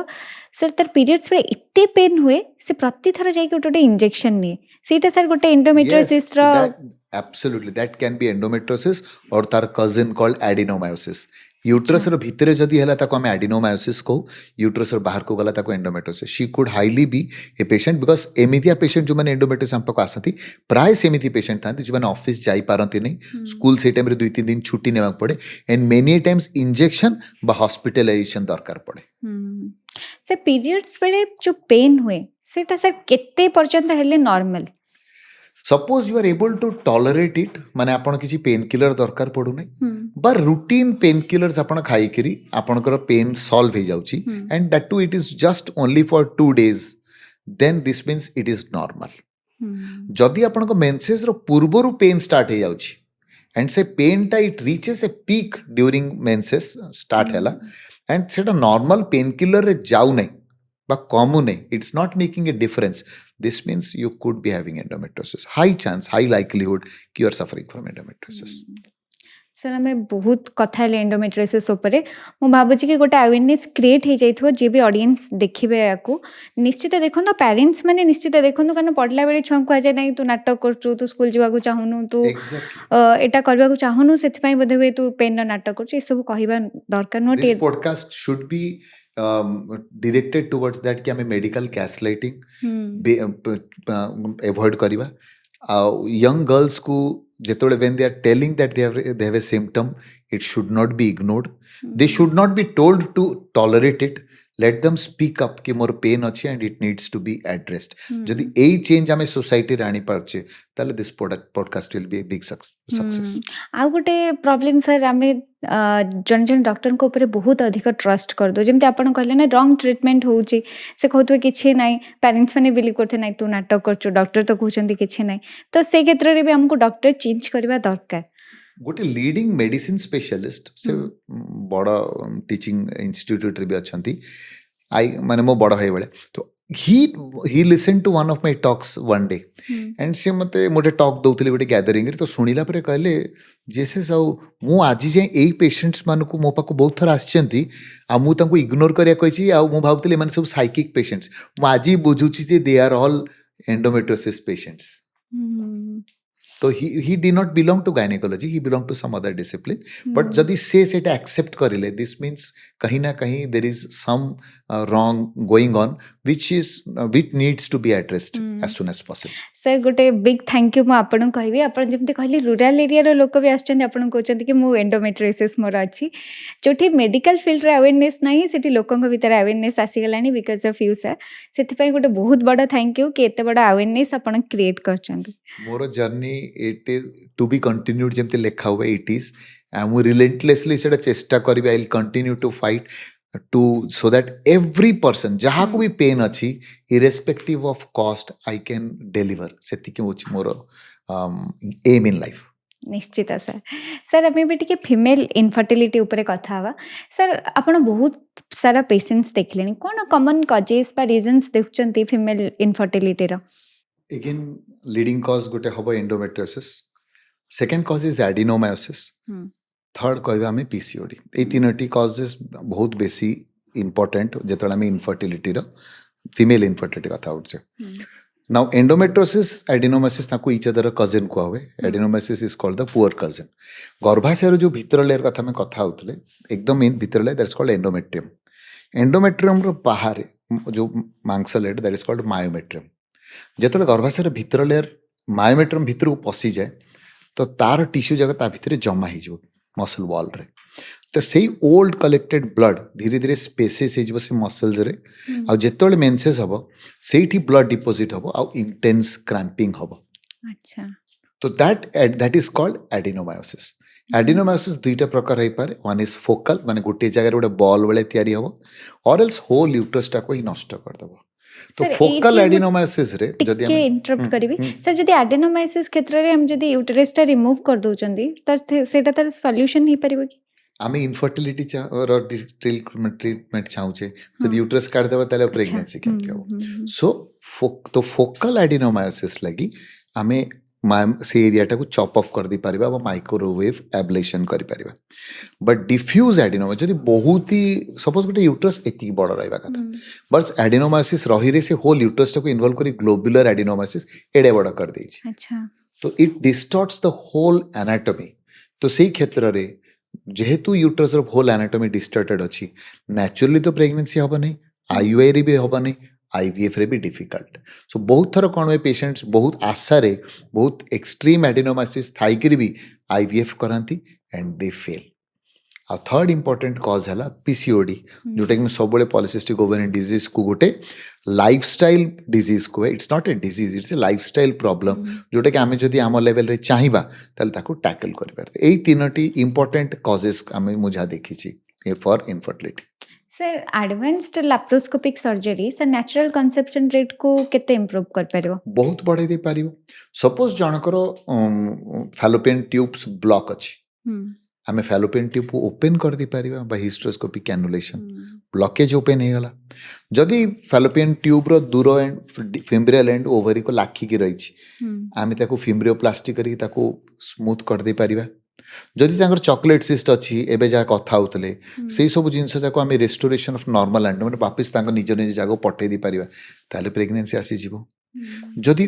ସାର୍ ତାର ପିରିୟଡ଼୍ସ ବେଳେ ଏତେ ପେନ୍ ହୁଏ, ସେ ପ୍ରତିଥର ଯାଇକି ଗୋଟେ ଗୋଟେ ଇଞ୍ଜେକ୍ସନ୍ ନିଏ। ସେଇଟା ସାର୍ ଗୋଟେ yes ଏଣ୍ଡୋମେଟ୍ରିଓସିସ୍‌ର that absolutely that can be endometriosis or तार cousin called adenomyosis ଆଚ୍ଛା। यूट्रस ର ଭିତରେ ଯଦି ହେଲା ତାକୁ ଆମେ adenomyosis କହୁ यूट्रस ର ବାହାରକୁ ଗଲା ତାକୁ endometriosis she could highly be a patient because ଏମିତିଆ patient ଯୋଉମାନେ endometriosis ଆମ ପାଖକୁ ଆସନ୍ତି ପ୍ରାୟ ସେମିତି patient ଥାନ୍ତି ଯୋଉମାନେ ଅଫିସ ଯାଇପାରନ୍ତି ନାହିଁ ହୁଁ, ସ୍କୁଲ ସେଇ ଟାଇମରେ 2-3 ଦିନ ଛୁଟି ନେବାକୁ ପଡ଼େ and many times injection ବା hospitalization ଦରକାର ପଡ଼େ ହୁଁ। ସେ ପିରିୟଡ଼୍ସ ବେଳେ ଯୋଉ ପେନ୍ ହୁଏ, ସେଇଟା ସାର୍ କେତେ ପର୍ଯ୍ୟନ୍ତ ହେଲେ normal? Suppose you are able to tolerate it माने आपण किसी पेन किलर दरकार पड़ू नहीं ହୁଁ, बा रूटीन पेन किलर्स आपण खाइकरी आपणकर पेन सॉल्व हो जाउची ହୁଁ, and that too it is just only for 2 days then this means it is normal ହୁଁ, जदि आपणको मेंसेस रो पूर्वरु पेन स्टार्ट हो जाउची एंड से पेन टा it reaches a peak during menses start हैला ହୁଁ, एंड सेटा नॉर्मल पेन किलर रे जाउ नहीं बा कमु नहीं it's not making a difference this means you could be having endometriosis high chance high likelihood कि you are suffering from endometriosis ହୁଁ। ସାର୍ ଆମେ ବହୁତ କଥା ହେଲେ ଏଣ୍ଡୋମେଟ୍ରିଓସିସ୍ ଉପରେ। ମୁଁ ଭାବୁଛି କି ଗୋଟେ ଆୱେରନେସ୍ କ୍ରିଏଟ୍ ହେଇଯାଇଥିବ, ଯିଏ ବି ଅଡ଼ିଏନ୍ସ ଦେଖିବେ ୟାକୁ ନିଶ୍ଚିତ ଦେଖନ୍ତୁ। ପ୍ୟାରେଣ୍ଟସ୍ ମାନେ ନିଶ୍ଚିତ ଦେଖନ୍ତୁ, କାରଣ ପଢ଼ିଲା ବେଳେ ଛୁଆଙ୍କୁ କୁହାଯାଏ ନାହିଁ ତୁ ନାଟକ କରୁଛୁ, ତୁ ସ୍କୁଲ ଯିବାକୁ ଚାହୁଁନୁ, ତୁ exactly ଏଇଟା କରିବାକୁ ଚାହୁଁନୁ, ସେଥିପାଇଁ ବୋଧେ ହୁଏ ତୁ ପେନ୍ର ନାଟକ କରୁଛୁ। ଏସବୁ କହିବା ଦରକାର ନୁହଁ। this podcast should be directed towards that कि हमें medical gaslighting avoid करिबा young girls को जेतोले when they are telling that they have a symptom it should not be ignored they should not be told to tolerate it let them speak up कि मोर pen अच्छी and it needs to be addressed जदि एई change आमे society रे आनी पारछे ताले this podcast will be a big success ଆଉ ଗୋଟେ problem sir, ଆମେ ଜଣେ ଜଣେ ଡକ୍ଟରଙ୍କ ଉପରେ ବହୁତ ଅଧିକ ଟ୍ରଷ୍ଟ କରିଦେଉ। ଯେମିତି ଆପଣ କହିଲେ ନା, ରଙ୍ଗ ଟ୍ରିଟମେଣ୍ଟ ହେଉଛି, ସେ କହୁଥିବେ କିଛି ନାହିଁ, ପ୍ୟାରେଣ୍ଟସ୍ ମାନେ ବିଲିଭ୍ କରୁଥିବେ ନାହିଁ ତୁ ନାଟକ କରୁଛୁ, ଡକ୍ଟର ତ କହୁଛନ୍ତି କିଛି ନାହିଁ। ତ ସେଇ କ୍ଷେତ୍ରରେ ବି ଆମକୁ ଡକ୍ଟର ଚେଞ୍ଜ କରିବା ଦରକାର। गोटे लीडिंग मेडिसिन स्पेशलिस्ट से बड़ टीचिंग इंस्टीट्यूट रे भी अछंती आई माने मो बड़ भाई बेले तो ही listen to one of my talks one day and से मते मोटे टॉक दउतले गोटे गैदरिंग रे तो सुनिला परे कहले जेसे साउ मु आजि जे एई पेशेंट्स मान को मो पाको बहुत थर आछंती आ मु तांको इग्नोर करिया कहिछि आ मु भाबतले माने सब साइकिक पेशेंट्स मु आजि बुझुछि जे they are all endometriosis patients तो he did not belong to gynecology he belonged to some other discipline but जदि से सेटा accept करिले this means कहीं ना कहीं there is some wrong going on which needs to be addressed as soon as possible sir ଗୋଟେ big thank you ମୁଁ ଆପଣଙ୍କୁ କହିବି। ଆପଣ ଯେମିତି କହିଲେ ରୁରାଲ୍ ଏରିଆର ଲୋକ ବି ଆସୁଛନ୍ତି, ଆପଣ କହୁଛନ୍ତି କି ମୁଁ ଏଣ୍ଡୋମେଟ୍ରିଓସିସ୍ ମୋର ଅଛି। ଯେଉଁଠି ମେଡ଼ିକାଲ ଫିଲ୍ଡରେ ଆୱେରନେସ୍ ନାହିଁ, ସେଠି ଲୋକଙ୍କ ଭିତରେ ଆୱେରନେସ୍ ଆସିଗଲାଣି ବିକଜ୍ ଅଫ୍ ୟୁ ସାର୍। ସେଥିପାଇଁ ଗୋଟେ ବହୁତ ବଡ଼ ଥ୍ୟାଙ୍କ ୟୁ କି ଏତେ ବଡ଼ ଆୱେରନେସ୍ ଆପଣ କ୍ରିଏଟ୍ କରିଛନ୍ତି। मोर journey it is to be continued जेमती लेखा हुए इट इज मु रिलेंटलेसली सेटा चेष्टा करिबा I will continue to fight to so that every person जहाँ को भी पेन अच्छी irrespective of cost I can deliver सेतिकी होची मोर एम इन लाइफ ନିଶ୍ଚିତ ସାର୍। ସାର୍ ଆମେ ଏବେ ଟିକେ ଫିମେଲ୍ ଇନଫର୍ଟିଲିଟି ଉପରେ କଥା ହେବା। ସାର୍ ଆପଣ ବହୁତ ସାରା ପେସେଣ୍ଟସ୍ ଦେଖିଲେଣି, କ'ଣ କମନ୍ କଜେସ୍ ବା ରିଜନ୍ସ ଦେଖୁଛନ୍ତି ଫିମେଲ୍ ଇନଫର୍ଟିଲିଟିର? again leading cause गोटे हबो endometriosis second cause is adenomyosis third कहबा हमें पीसीओडी ए तीनोटी कॉजेस बहुत बेसी इंपोर्टेंट जेतला हमें इनफर्टिलिटी रो फीमेल इनफर्टिलिटी कथा उठছে नाउ एंडोमेट्रियोसिस एडिनोमायोसिस ताको ईच अदर कजिन को हुए adenomyosis is called the poor cousin गर्भाशयर जो भीतर लेयर कथा में कथा होतले एकदम इन भीतर layer that is called endometrium रो बाहर जो मांस layer that is called myometrium जेतले गर्भाशयर भीतर लेयर मायोमेट्रियम भीतर को पसी जाए तो तार टिश्यू जगह ता भीतर जमा हो मसल वॉल रे तो सही ओल्ड कलेक्टेड ब्लड धीरे धीरे स्पेसेस हो से मसल्स रे आ जेतले मेंसेस हबो सेठी ब्लड डिपोजिट हबो आ इंटेंस क्रैम्पिंग हबो अच्छा तो that is called adenomyosis adenomyosis दुईटा प्रकार हो पारे वन इज फोकल माने गोटे जगह गोटे बॉल वाले तैयारी हबो और एल्स होल यूट्रस टा को ही नष्ट कर दबो तो सर फोकल एठी एडिनोमायोसिस रे जदि टिके आमे इंटरप्ट करिवि सर जदि एडेनोमाइसिस क्षेत्र रे हम जदि यूटेरस टा रिमूव कर दउचंदी त सेटा तार सॉल्यूशन ही परिबो कि आमे इनफर्टिलिटी ट्रीटमेंट चाहूचे हां जदि यूट्रस काट देबा ताले अच्छा प्रेगनेंसी केमति हो सो तो फोकल एडिनोमायोसिस लगी आमे से एरिया को चॉप ऑफ कर दी परिबा माइक्रोवेव एब्लेशन करि परिबा बट डिफ्यूज एडिनोमा जदि बहुत ही सपोज गोटे यूट्रस एति बड़ रहबा कथा बस एडिनोमायोसिस रही रे से होल यूट्रस को इन्वॉल्व करी ग्लोबुलर एडिनोमायोसिस एडे बड़ कर देछि अच्छा तो it distorts the whole anatomy तो सेही क्षेत्र रे जेहेतु यूट्रस रो होल एनाटॉमी डिस्टॉर्टेड अछि नेचुरली तो प्रेगनेंसी हबो नहीं आईयूआई रे भी हबो नहीं आईवीएफ रे भी डिफिकल्ट सो बहुत थर कौन हुए पेशेंट्स बहुत आशा रे बहुत एक्सट्रीम एडिनोमायोसिस थाइकरी भी आईवीएफ करंती एंड दे फेल आ थर्ड इंपोर्टेंट कॉज है पीसीओडी जोटा कि सब पॉलिसिस्टिक ओवेरियन डिजीज को गोटे लाइफस्टाइल डिजीज को it's not a disease it's a lifestyle problem जोटा कि आम जदि आम लेवल रे चाहिबा ताले ताको टैकल कर पारते एई तीनोटी इंपोर्टेंट कॉजेस आम मुझा देखी for infertility sir advanced laparoscopic surgery sir natural conception rate को केते इंप्रूव कर परिबो बहुत बढ़ाई दे पारिबो सपोज जनकर फैलोपियन ट्यूब्स ब्लॉक अछि आमे फैलोपियन ट्यूब को ओपन कर दी पारिबा बा हिस्ट्रोस्कोपिक कैनुलेशन ब्लॉकेज ओपन हे गला जदि फैलोपियन ट्यूब रो दूर एंड फिम्ब्रियल एंड ओवरी को लाखिकी रही आमे ताको फिम्ब्रियोप्लास्टी करी ताको स्मूथ कर दे पारिबा जदि तांकर चॉकलेट सिस्ट अछि एबे जा कथा होतले सेही सब जिंस जाको आमे रेस्टोरेशन ऑफ नॉर्मल एंड माने वापस तांकर निज निज जागो पठे दी पारिबा ताले प्रेगनेंसी आसी जीवो जदि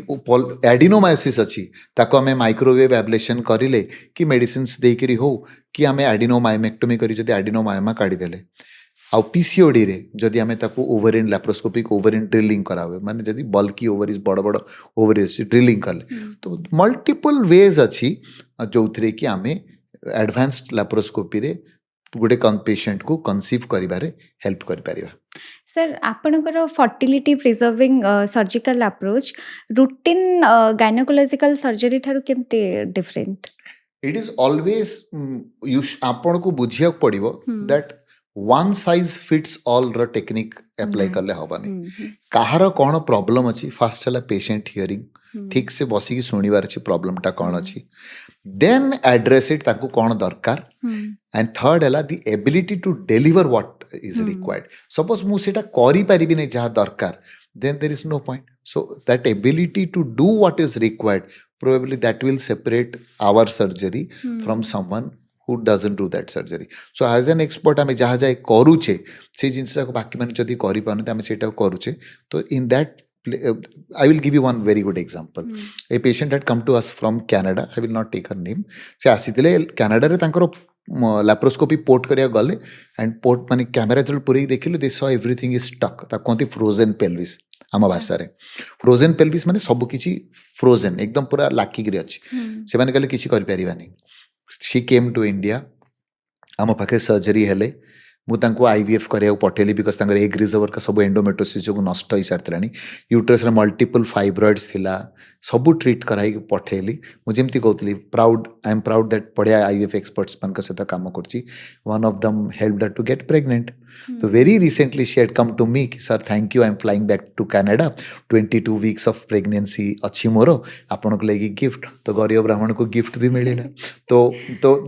एडिनोमायोसिस अछि ताको आमे माइक्रोवेव एब्लेशन करिले कि मेडिसिन्स देकरी हो कि आमे एडिनोमायोमेक्टोमी करी जदि एडिनोमायोमा काढी देले आउ पीसीओडी रे जदि आमे ताको ओवरिन लैप्रोस्कोपिक ओवरिन ड्रिलिंग करावे माने जदि बल्की ओवरिज बड़ बड़ ओवरिज ड्रिलिंग करले तो मल्टीपल वेज अछि जोथरे कि आमे एडवांस्ड लैप्रोस्कोपी रे गोटे पेशेंट को कंसीव करिबारे हेल्प करि परिबा सर आपणकर fertility preserving surgical approach routine gynaecological surgery ठारू केमते डिफरेंट इट इज ऑलवेज आपण को बुझिया पड़िबो that one size fits all र टेक्निक अप्लाई करले हबनी काहार कोन प्रॉब्लम अछि फर्स्ट हला पेशेंट हियरिंग ठीक से बसिकी सुनिबार अछि प्रॉब्लम टा कोन अछि देन एड्रेस इट ताकू कोन दरकार एंड थर्ड हला the ability to deliver what is required suppose मु सेटा करि परिबि नै जहा दरकार then there is no point so that ability to do what is required probably that will separate our surgery from someone who doesn't do that surgery so as an expert आमे जहाँ जाए करूचे से जिनस को बाकी माने जदि करि पानु आमे सेटा करूचे तो in that I will give you one very good example a patient had come to us from Canada I will not take her name से आसीतिले कनाडा रे तांकर लैप्रोस्कोपी पोर्ट करिया गले एंड पोर्ट माने कैमरा जल पूरी देखिले they saw everything is stuck ता कोंती फ्रोजन पेल्विस आम भाषा रे फ्रोजन पेल्विस माने सब किछि फ्रोजन एकदम पूरा लाकी गिरी अछि से माने कहले किछि करि परिबानी शी केम टू इंडिया आम पाखे सर्जरी हेले मु तांको आईवीएफ करिया पठेली बिकॉज तांकर एग रिजर्वर का सब एंडोमेट्रोसिस जो नष्ट हो सारतलानी यूट्रस रे मल्टीपल फाइब्रॉइड्स थिला सब ट्रीट कराई पठेली मु जेमती कहतली proud I am proud that पढ़िया आईवीएफ एक्सपर्ट्स मन का सहित काम करची one of them helped her to get pregnant तो very recently she had come to मी कि sir thank you I am flying back to Canada 22 weeks of pregnancy अच्छी मोर आपन को लगी गिफ्ट तो गरीब ब्राह्मण को गिफ्ट भी मिलेला तो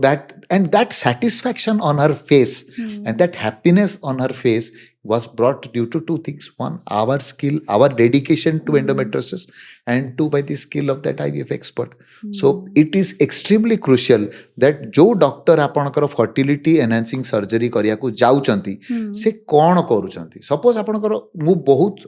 that satisfaction on her face and that happiness on her face was brought due to two things one our skill our dedication to endometriosis and two by the skill of that IVF expert so it is extremely crucial that जो doctor आपनकर fertility enhancing surgery करिया को जाउचंती से कोन करूचंती suppose आपनकर मु बहुत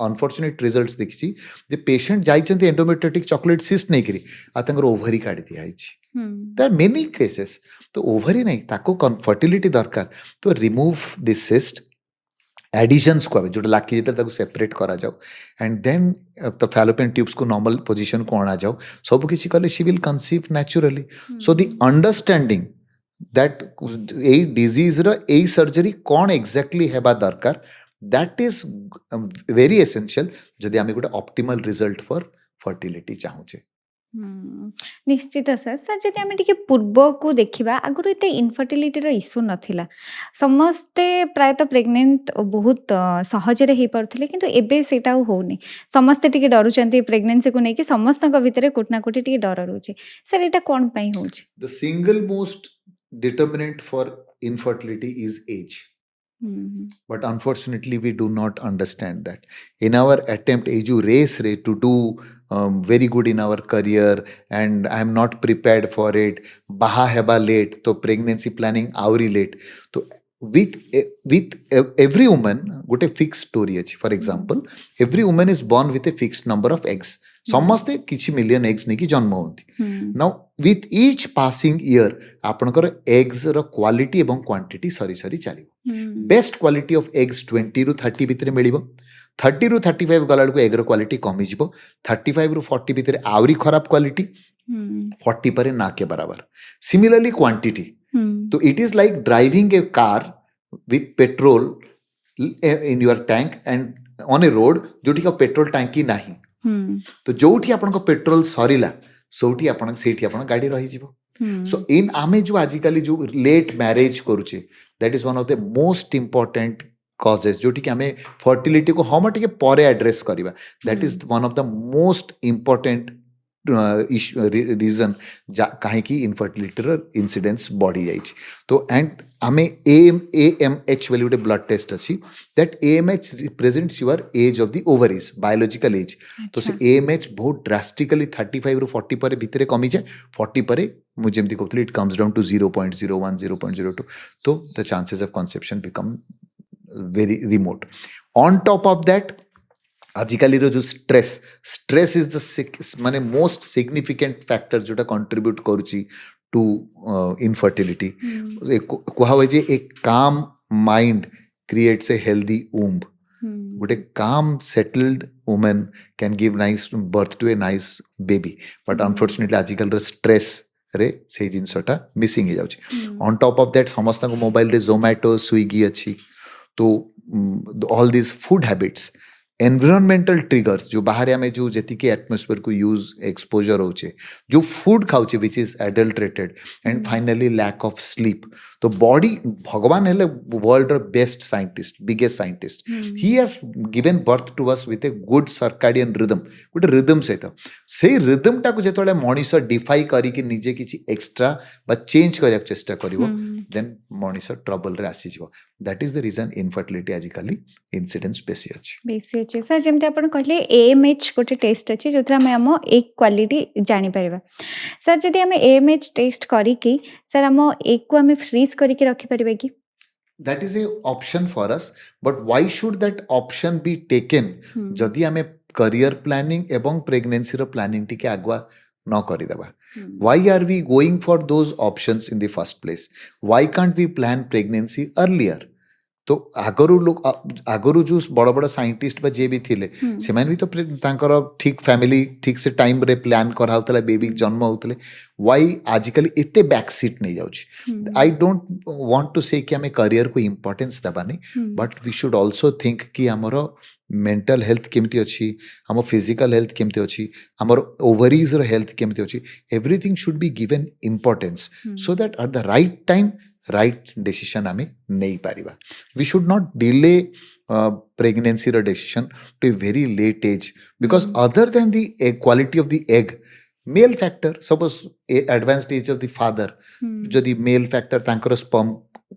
unfortunate results देखछि जे patient जाइचंती endometriotic chocolate cyst नै करी आ तंगर ओवरी काढी दिया आइछि देयर आर मेनी केसेस तो ओवरी नहीं ताको फर्टिलिटी दरकार तो रिमूव दिस सिस्ट एडिशंस को जो लाखी जेते ताको सेपरेट करा जाओ एंड देन तो फैलोपियन ट्यूब्स को नॉर्मल पोजीशन को आना जाओ सब किछि कले she will conceive naturally so the understanding that a disease रो ए सर्जरी कोन एग्जैक्टली हेबा दरकार दैट इज वेरी एसेंशियल जदि आमे गोटे ऑप्टिमल रिजल्ट फॉर फर्टिलिटी चाहूचे ହୁଁ, ନିଶ୍ଚିତ ସାର୍। ସାର୍ ଯଦି ଆମେ ଟିକେ ପୂର୍ବକୁ ଦେଖିବା, ଆଗରୁ ଏତେ ଇନଫର୍ଟିଲିଟିର ଇସ୍ୟୁ ନଥିଲା। ସମସ୍ତେ ପ୍ରାୟତଃ ପ୍ରେଗନେଣ୍ଟ ବହୁତ ସହଜରେ ହେଇପାରୁଥିଲେ, କିନ୍ତୁ ଏବେ ସେଇଟା ଆଉ ହଉନି। ସମସ୍ତେ ଟିକେ ଡରୁଛନ୍ତି ପ୍ରେଗନେନ୍ସିକୁ ନେଇକି, ସମସ୍ତଙ୍କ ଭିତରେ କୋଉଠି ନା କୋଉଠି ଟିକେ ଡର ରହୁଛି। ସାର୍ ଏଇଟା କ'ଣ ପାଇଁ ହଉଛି? The single most determinant for infertility is age. ହୁଁ, But unfortunately, we do not understand that. In our attempt, eju race ray to do very good in our career, and I am not prepared for it. Baha heba late, so pregnancy planning auri late. So with every woman, got a fixed story. For example, every woman is born with a fixed number of eggs. ସମସ୍ତେ କିଛି million eggs ନେଇକି ଜନ୍ମ ହୁଅନ୍ତି। ନାଉ with each passing year ଆପଣଙ୍କର ଏଗ୍ସର quality ଏବଂ quantity ସରି ସରି ଚାଲିବ। Best quality of eggs 20 ରୁ 30 ଭିତରେ ମିଳିବ। 30 ରୁ 35 ଗଲାବେଳକୁ ଏଗ୍ର କ୍ୱାଲିଟି କମିଯିବ। 35 ରୁ 40 ଭିତରେ ଆହୁରି ଖରାପ କ୍ୱାଲିଟି, 40 ପରେ ନା କେ ବରାବର। ସିମିଲାରଲି କ୍ୱାଣ୍ଟିଟି, तो it is like driving a car with petrol in your tank and on a road जोठी का पेट्रोल टैंकी नाही, तो जोठी आपन को पेट्रोल सरीला सोठी आपन सेठी आपन गाड़ी रही जीवो। सो इन आमे जो आजिकली जो लेट मैरिज करूचे, that is one of the most important causes जोठी कि हमें फर्टिलिटी को हम टिके परे एड्रेस करिबा। That is one of the most important reason कहीं की इनफर्टिलिटी इनसीडेंस बढ़ी जाए। तो एंड आमे AMH वाली गोटे ब्लड टेस्ट अच्छी, that AMH represents your age of the ovaries, biological age. तो से AMH बहुत ड्रास्टिकली 35 ରୁ 40 पर भितर कमी जाए। 40 पर मुझे जमती कहते इट कम्स डाउन टू 0.01 0.02, तो the chances of conception become very remote. On top of that आजिकाली जो स्ट्रेस इज द माने मोस्ट सिग्निफिकेंट फैक्टर जोटा कंट्रीब्यूट करुची टू इनफर्टिलिटी। कहा हुआ जे एक calm mind creates a healthy womb. गोटे calm settled women can give nice birth to a nice baby, but unfortunately आजिकल स्ट्रेस रे से जिनसटा मिसिंग हो जाउची। ऑन टॉप ऑफ दैट समस्त मोबाइल रे जोमैटो स्विगी अच्छी, तो all this food habits, environmental triggers जो बाहर आम जो जी एटमोस्फेयर को यूज एक्सपोजर होचे, जो फूड खाऊचे which is adulterated, and finally lack of sleep. तो बॉडी भगवान हेले world best scientist, biggest scientist, he has given birth to us with a good circadian rhythm, गोटे रिदम सहित से रिदम टाक जो मनीष डिफाई करिक निजे किसी एक्सट्रा बा चेंज करने चेष्टा करिवो, देन मनीष ट्रबल रे आसी जिवो। That is the reason infertility आजिकली इनसिडेंस बेसी अछि। सर जमी आप कहले AMH गोटे टेस्ट अच्छे जो आम एग क्वालिटी जापर। सर जदि आम AMH टेस्ट करी सर आम एग को आम फ्रीज करके रखिपर कि? That is a option for us, but why should that option be taken जदि आमे career planning एवं pregnancy रो planning टिके आगुआ न करिदेबा? Why are we going for those options in the first place? Why can't we plan pregnancy earlier? तो आगरू जो बड़ बड़ scientist बा जे भी थिले से भी तो तांकर ठीक फैमिली ठीक से टाइम रे प्लान करा होतला, बेबी जन्म होतले। वाई आजिकल एते बैक सीट नहीं जाउची? आई डोंट वांट टू से कि हमें करियर को इंपोर्टेंस दबानी, but we should also think कि हमरो मेंटल हेल्थ केमती अच्छी, हम फिजिकल हेल्थ केमती अच्छी, हमर ओवरीज रो हेल्थ केमती अच्छी, everything should be given importance so that at the right time right decision आमे नहीं पारिबा। We should not delay pregnancy रो decision to a very late age, because other than the quality of the egg, male factor, suppose advanced age of the father जदि male factor तांकर sperm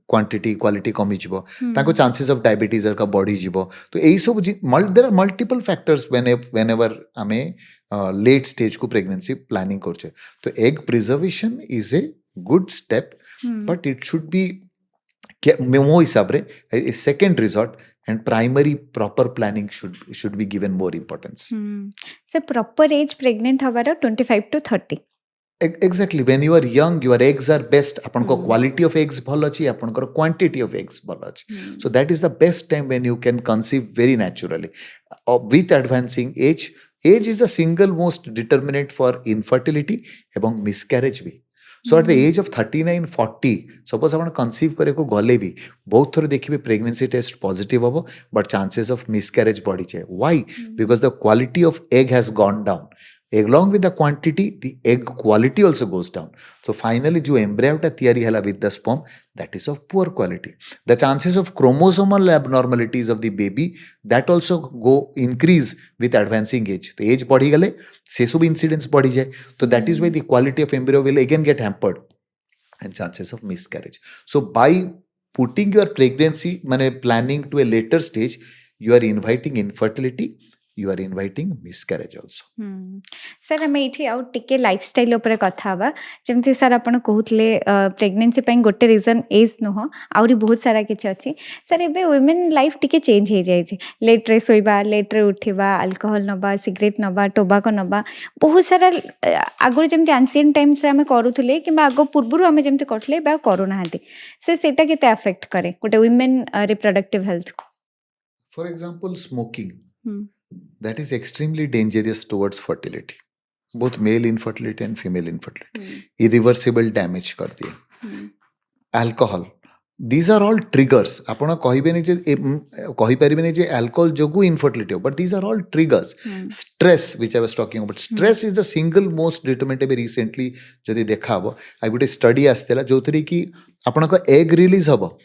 quantity quality कमी जिवो, तांको chances of diabetes का बढ़ी जिवो। तो एई सब there are multiple factors whenever आमे लेट स्टेज को प्रेगनेंसी प्लानिंग करछे। तो egg preservation is a good step, but it should be memo hisabre a second resort, and primary proper planning should be given more importance. So proper age pregnant hawara 25 to 30. Exactly, when you are young your eggs are best, apan ko quality of eggs bhal achi, apan ko quantity of eggs bhal achi, so that is the best time when you can conceive very naturally. With advancing age is the single most determinant for infertility ebong miscarriage bhi। So at the age of 39 40 suppose आप conceive करे को गले भी बहुत थोड़े देखिए pregnancy test positive हम, but chances of miscarriage बढ़ी जाए। Why? Because the quality of egg has gone down. along with the quantity the egg quality also goes down. So finally जो embryo टा तैयारी हला with the sperm, that is of poor quality. The chances of chromosomal abnormalities of the baby that also go increase with advancing age. तो age बढ़ी गले से सब incidence बढ़ी जाए, तो that is why the quality of embryo will again get hampered and chances of miscarriage. So by putting your pregnancy माने planning to a later stage, you are inviting infertility, you are inviting miscarriage also. Sir आम ये आउ टे lifestyle उपर कथा हवा जमती sir आप कहते प्रेगनेंसी गोटे रिजन एज नुह आहरी बहुत सारा किसी अच्छी सर एबे वुमेन लाइफ टिके चेंज हो जाए लेट्रे शोवा लेट्रे उठा अल्कोहल नवा सिगरेट नवा टोबाको नवा बहुत सारा आगुरी जमी एंशिएंट टाइम्स आम करूले कि आग पूर्व आम जमी करते करूना से केते अफेक्ट करे गोटे women reproductive health. For example, smoking. That is extremely dangerous towards fertility, both male infertility and female infertility. Irreversible damage कर दिए. Alcohol. These are all triggers. आपण कहिबेनी जे कहि परिबेनी जे alcohol जोगु infertility हो, but these are all triggers. Stress, which I was talking about. Stress is the single most determinant. Recently जदि देखा हबो आई गोटे study आस्तेला जोथरी कि आपण को egg release हबो,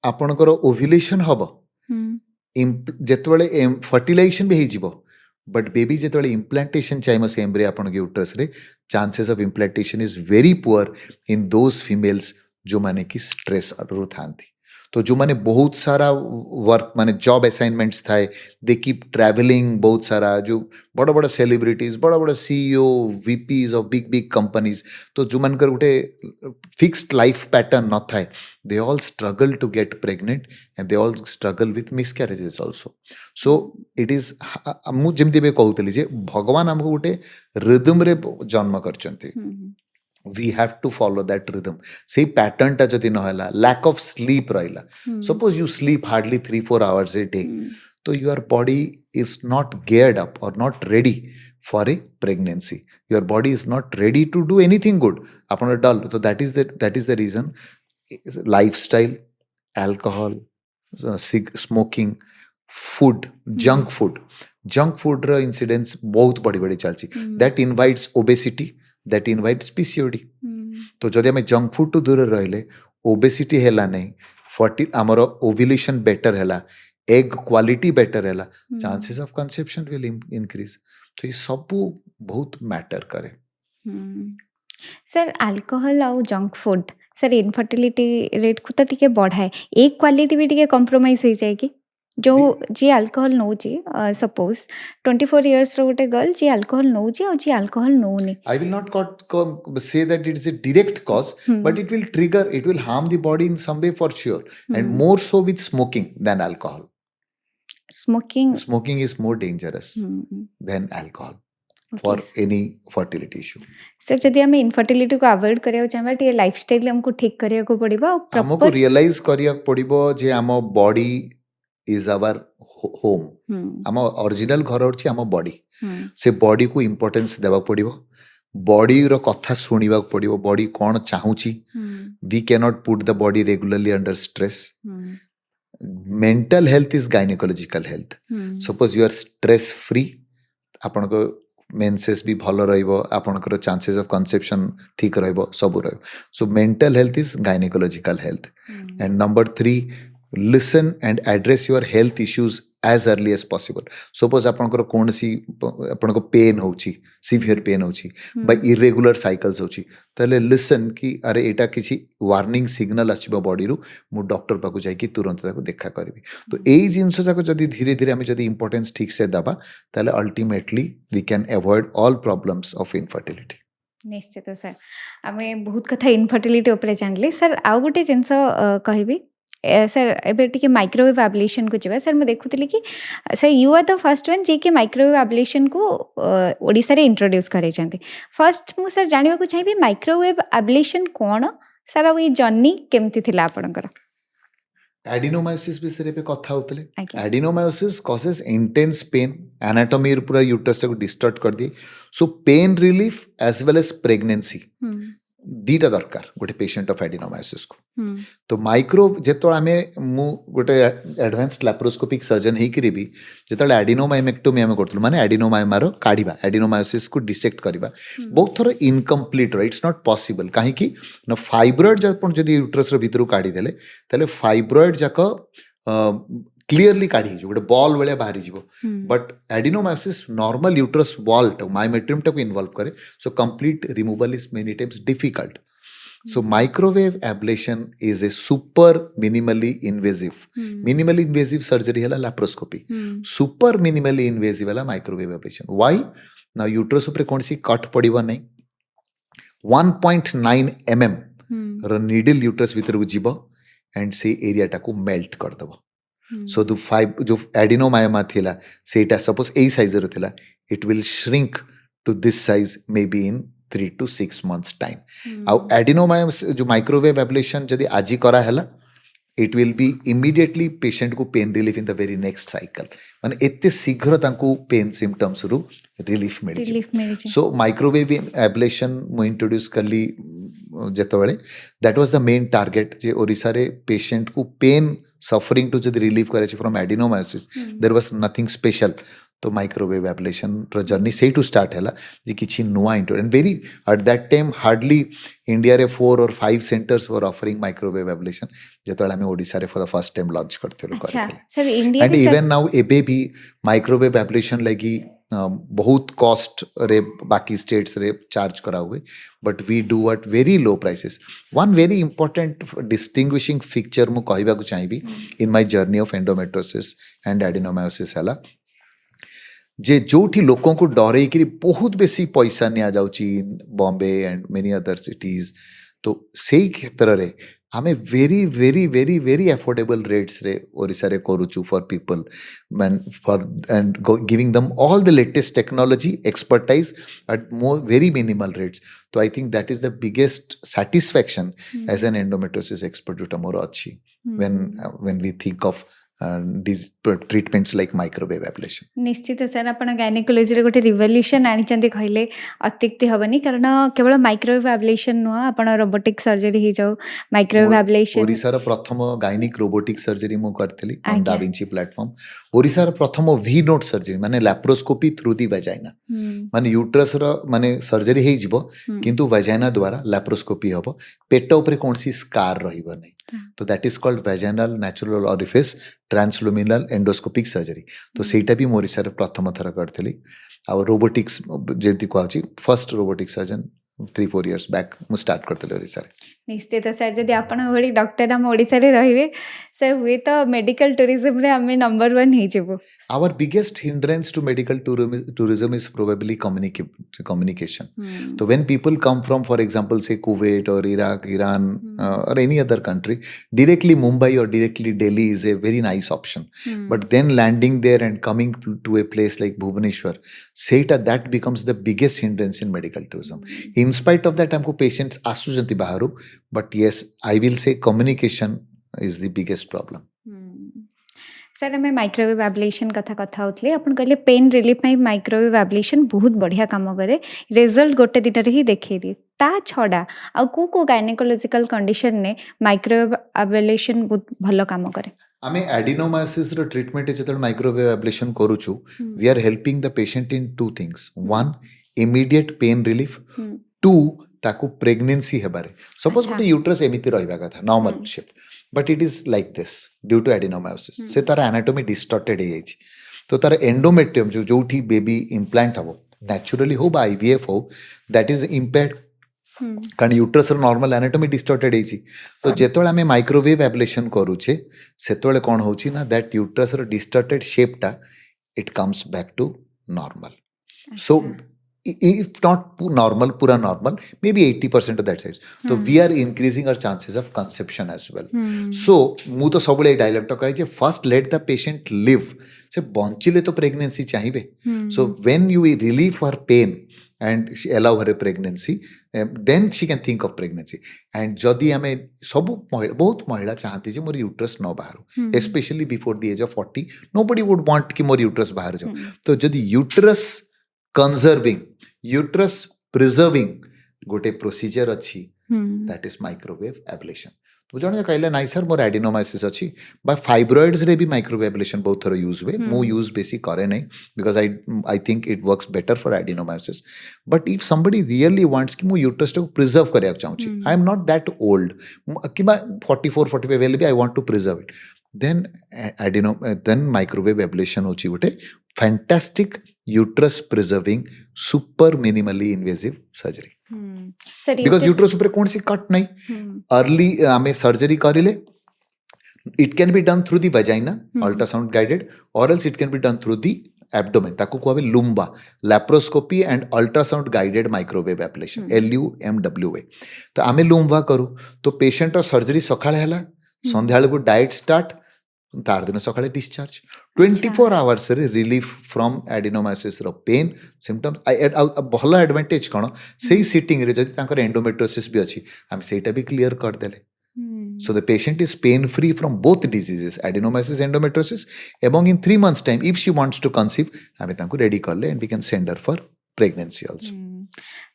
आपण को ovulation हबो, जेतबेले फर्टिलाइजेशन भी हो, बट बेबी जेतबेले इम्प्लांटेशन चाहिए से एम्ब्रियो आपन के यूट्रस रे, chances of implantation is very poor in those females जो माने कि स्ट्रेस रू थांती. तो जो माने बहुत सारा वर्क माने जॉब असाइनमेंट्स थाए, दे कीप ट्रैवलिंग बहुत सारा, जो बड़ा बड़ा सेलिब्रिटीज बड़ा बड़ा CEO VPs of big big companies, तो जो मानकर गोटे फिक्स्ड लाइफ पैटर्न न थाए, they all struggle to get pregnant and they all struggle with miscarriages also. So it is मु जेमती बे कहउतली जे भगवान हमको गोटे रिदम रे जन्म करचंती. We have to follow that rhythm. Say pattern टा जदि न होला, lack of sleep रहिला. Suppose you sleep hardly 3-4 hours a day, so your body is not geared up or not ready for a pregnancy. Your body is not ready to do anything good. Upon a dull, so that is the reason. Lifestyle, alcohol, smoking, food, junk food रा incidence बहुत बड़ी बड़ी चलची. That invites obesity, that invites PCOD. तो जदि आम junk food to दूर रहिले, obesity हैला नहीं, आमर ओव्यूलेशन बेटर हैला, एग क्वालिटी बेटर हैला, chances of conception will increase. तो ये सब बहुत मैटर करे. सर अल्कोहल आउ junk food sir infertility rate को तो टिके बढ़ाए, एक क्वालिटी भी टिके कॉम्प्रोमाइज हो जाएगी. जो जी अल्कोहल नौची सपोज 24 years रो गोटे गर्ल जी अल्कोहल नौची और जी अल्कोहल नौनी. I will not say that it is a direct cause, but it will trigger, it will harm the body in some way for sure, and more so with smoking than alcohol. Smoking is more dangerous than alcohol for any fertility issue. Sir जदि आम infertility को avoid करिया चाहबा टे lifestyle हमको ठीक करिया को पड़िबा और हमको प्रॉपर रियलाइज करिया पड़िबो जे आम बॉडी इज आवर होम. आम ओरिजिनल घर होची आम बॉडी. से बॉडी को इंपोर्टेंस देवा पड़िबो, बॉडी रो कथा सुनिबा पड़िबो, बॉडी कोन चाहूची. We can not put the body regularly under stress. Mental health is gynaecological health. Suppose you are stress free, आपण को मेंसेस भी भल रहिबो, आपनकर चांसेस ऑफ कंसेप्शन ठीक रहिबो, सब रहिबो. So mental health is gynaecological health. And number 3, listen and address your health issues as early as possible. Suppose आपनकर कोनसी आपनको पेन होची, सिवियर पेन होची, बाय इरेगुलर साइकल्स होची, तले लिसन कि अरे एटा किछि वार्निंग सिग्नल आछिबो बॉडी रु, मु डॉक्टर पाकु जाई कि तुरंत ताको देखा करबी. तो एई जिंस जाको जदी धीरे धीरे हम जदी इंपोर्टेंस ठीक से दबा, तले ultimately we can avoid all problems of infertility. निश्चित सर आम बहुत कथा इनफर्टिलिटी उपर जानले. सर आउ गोटे जिनस कहबी सर एबे टिके माइक्रोवेव एब्लेशन को जीवा. सर मैं देखुतली कि sir you are the first one जे के माइक्रोवेव एब्लेशन को ओडिसा रे इंट्रोड्यूस करे छथि. फर्स्ट मु सर जानिबा को चाहिबी माइक्रोवेव एब्लेशन कोन सर आ ई जर्नी केमती थिला आपनकर. एडिनोमायोसिस विषय पे कथा होतले. आज्ञा. Adenomyosis causes intense pain, anatomy पूरा यूट्रस को डिस्टर्ट कर दिए. So pain relief as well as pregnancy दीटा दरकार गोटे पेशेंट ऑफ एडिनोमायोसिस को हम्म, तो माइक्रो जेतो आमे मु गोटे एडवांस्ड लैप्रोस्कोपिक सर्जन हेकि भी जेतो एडिनोमाइमेक्टोमी आमे करथुल माने एडिनोमाइमारो काढिबा एडिनोमायोसिस को डिसेक्ट करबा बहुत थोर इनकम्प्लीट रो इट्स नॉट पॉसिबल काहे कि न फाइब्रॉइड जपन जदि यूट्रस रो भितरु काढी देले तले फाइब्रॉइड जाक क्लियरली काढी जो गोटे बॉल वाले बाहरी जीवो but adenomyosis normal uterus wall myometrium टाको इन्वॉल्व करे so complete removal is many times difficult So microwave ablation is a super minimally invasive. Minimally invasive surgery है laparoscopy. Super minimally invasive है microwave ablation. Why? Now uterus उपरे कौन सी cut पड़ीबा नहीं. 1.9 mm रो needle uterus भीतर को जीवो and से area टाको melt कर दबो. So the जो adenomyoma थिला सेटा suppose ए size रो थिला it will shrink to this size maybe in 3 to 6 months time आउ एडिनोमायोस जो माइक्रोवेव एब्लेशन जदि आज करा हैला it will be immediately patient को pain relief in the very next cycle माने एते शीघ्र तांको पेन सिम्पटम्स रु रिलीफ मिल सो माइक्रोवेव एब्लेशन मु इंट्रोड्यूस करली जेतबेले that was the main target जे ओरिसा रे पेशेंट को पेन सफरिंग टू जदि रिलीफ करे from adenomyosis there was nothing special तो माइक्रोवेव एब्लेशन रो जर्नी से टू स्टार्ट हैला जे किछि नुआ into and very at that time hardly India रे 4 or 5 centres were offering microwave ablation जेतला हमें ओडिसा रे for the first time launch करते अच्छा sir India and even now एबे भी माइक्रोवेव एब्लेशन लगी बहुत कॉस्ट रे बाकी स्टेट्स रे चार्ज करा हुए but we do at very low prices one very important distinguishing feature मु कहबा को चाहिबी in my journey of endometriosis and adenomyosis हला जे जोठी लोकों को डरे कि बहुत बेसी पैसा निया जाउची Bombay and many other cities तो सेही क्षेत्र रे हमें very very very very affordable rates रे ओरिसा रे करूचु for people man for and giving them all the latest technology expertise at more very minimal rates तो I think that is the biggest satisfaction as an endometriosis expert जोटा मोर अच्छी when we think of these treatments like microwave ablation. निश्चित sir आपण gynaecology रे गोटे revolution आनिचंती कहले अत्युक्ति हबनी कारण केवल माइक्रोवेव एब्लेशन नुआ आपण रोबोटिक सर्जरी ही जाऊ माइक्रोवेव एब्लेशन ओरिसा रो प्रथम गायनिक रोबोटिक सर्जरी मु करथली on da Vinci platform Orissa रो प्रथम वी नोट सर्जरी माने लैप्रोस्कोपी थ्रू दी वजाइना माने यूट्रस रो माने सर्जरी हे जिवो किंतु वजाइना द्वारा लैप्रोस्कोपी हबो पेट ऊपर कोनसी स्कार रहिबो नै तो that is called vaginal natural orifice transluminal endoscopic surgery तो सेटा भी मोरिसा रे प्रथम थर करथली आ रोबोटिक्स जेति कहछि first robotic surgeon 3-4 years back मु स्टार्ट करथले ओरिसा रे निश्चित सर जदि आपण भली डॉक्टर हम ओडिसा रे रहिबे सर हुए तो मेडिकल टूरिज्म रे हमें नंबर 1 हे जेबो our biggest hindrance to medical tourism is probably communication so when people come from for example say Kuwait or Iraq Iran or any other country directly Mumbai or directly Delhi is a very nice option but then landing there and coming to a place like Bhubaneswar that becomes the biggest hindrance in medical tourism in spite of that हमको patients आसुचंती Bahru but yes I will say communication is the biggest problem sir हमें microwave ablation कथा होतले अपन कहले pain relief में microwave ablation बहुत बढ़िया काम करे result गोटे दिन ही देखै दी ता छड़ा आ को गायनेकोलॉजिकल कंडीशन ने माइक्रोवेव एब्लेशन बहुत भलो काम करे आमे एडिनोमायोसिस रो ट्रीटमेंट जेतल माइक्रोवेव एब्लेशन करूछु we are helping the patient in two things one immediate pain relief two ताकू प्रेगनेंसी हेबारे सपोज गोटे यूट्रस एमिति रहइबा कथा normal shape but it is like this due to adenomyosis से तार एनाटॉमी डिस्टॉर्टेड हे जाइछि तो तार एंडोमेट्रियम जो जोठी बेबी इम्प्लांट हबो नेचुरली हो बा आईवीएफ हो दैट इज इम्पेयर्ड कारण यूट्रस रो नॉर्मल एनाटॉमी डिस्टॉर्टेड हे छि तो जेतोळे हमें माइक्रोवेव एब्लेशन करूछे सेतोळे कोन होछि ना दैट यूट्रस रो डिस्टॉर्टेड शेप टा it comes back to normal so if not normal pura normal maybe 80% of that size so we are increasing our chances of conception as well so mu to sabule dialogue to kahi je first let the patient live se bonchile to pregnancy chahibe so when you relieve her pain and allow her a pregnancy then she can think of pregnancy and jodi ame sabu bahut mahila chahati je mor uterus no baharu especially before the age of 40 nobody would want ki mor uterus bahar jao to jodi uterus conserving uterus preserving गोटे procedure अच्छी हम्म that is microwave ablation तो जने कहले नाइ sir मोर adenomyosis अच्छी बा fibroids रे भी माइक्रोवेव एब्लेशन बहुत थर यूज हुए मु यूज बेसी करे नहीं because I think it works better for adenomyosis but if somebody really wants कि मु यूट्रस को प्रिजर्व करया चाहूची I am not that old कि 44-45 वेल भी I want to preserve it then microwave ablation होची गोटे fantastic uterus preserving super minimally invasive surgery sir because uterus ऊपर कौन सी कट नहीं early आमे surgery करिले it can be done through the vagina ultrasound guided or else it can be done through the abdomen ताको कहबे लुम्बा laparoscopy and ultrasound guided microwave ablation LUMWA तो आमे लुम्बा करू तो पेशेंट रो सर्जरी सकाळे हला संध्याळ को डाइट स्टार्ट तार दिन सकाळे डिस्चार्ज 24 आवर्स रे रिलीफ फ्रॉम एडिनोमाइसिस रो पेन सिम्पटम्स भल एडवांटेज कोन सेही सिटिंग रे जदी तांकर एंडोमेट्रियोसिस भी अछि हम सेटा भी क्लियर कर देले so the patient is pain free from both diseases adenomyosis endometriosis among in 3 months time if she wants to conceive hame tanku ready karle and we can send her for pregnancy also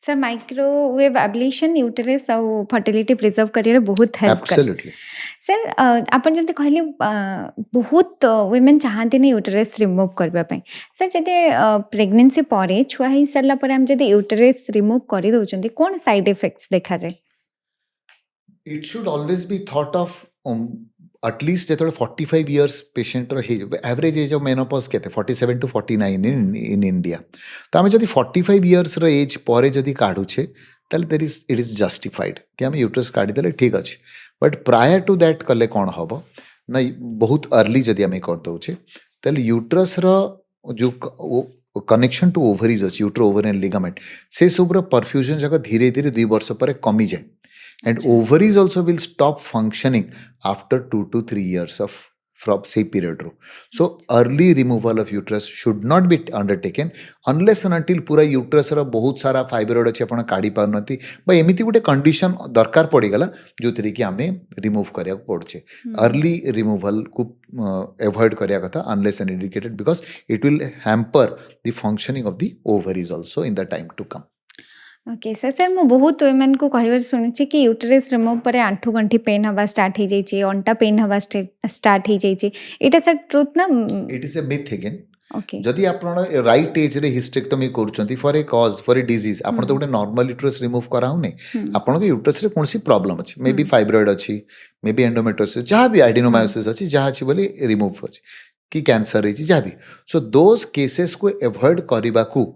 sir microwave ablation uterus और fertility preserve career बहुत help कर absolutely sir आपण जब कहले बहुत women चाहते नहीं uterus remove करबा पई सर जदि प्रेगनेंसी परे छुआ ही सरला परे हम जदि यूटेरस रिमूव करि दउचंदी कोन साइड इफेक्ट्स देखा जाय it should always be thought of at least जेतोळे 45 years patient row average age of menopause केते 47 to 49 in India तो आमे जदि 45 years रो एज परे जदि काढू छे तले it is justified कि आमे यूट्रस काढी देले ठीक अछि बट प्रायर टू दैट कले कोन हबो ना बहुत अर्ली जदि आमे कर दउ छे तले यूट्रस रो जो कनेक्शन टू ओवरीज अछि यूट्रो ओवरियन लिगामेंट से सब रो परफ्यूजन जगह धीरे धीरे 2 वर्ष परे कमी जाय and ovaries also will stop functioning after 2 to 3 years of from say period so early removal of uterus should not be undertaken unless and until पूरा uterus रा बहुत सारा फाइब्रॉइड अछि आपण काढी पारनती बा एमिति गुटे कंडीशन दरकार पड़ी गला जो तरी कि हमें रिमूव करिया पड़छे early removal को अवॉइड करिया कथा unless and indicated because it will hamper the functioning of the ovaries also in the time to come okay sir sir मु बहुत वुमेन को कहबार सुनिछि कि यूटेरस रिमूव परे आंठू गंठी पेन हवा स्टार्ट हो जाइए अंटा पेन हवा स्टार्ट हो जाइए एटा सर ट्रुथ ना it is a myth again okay जदि आपण राइट एज रे हिस्टेक्टोमी करूछंती for a cause for a disease आपण तो गोटे नॉर्मल यूट्रस रिमूव कराउ नै आपण के यूट्रस रे कोनसी प्रॉब्लम अछि मे बी फाइब्रॉइड अछि मे बी एंडोमेट्रियोसिस जहां भी एडिनोमायोसिस अछि जहां अछि बोली रिमूव अछि कि कैंसर अछि जहां भी सो दोस केसेस को अवॉइड करिबा को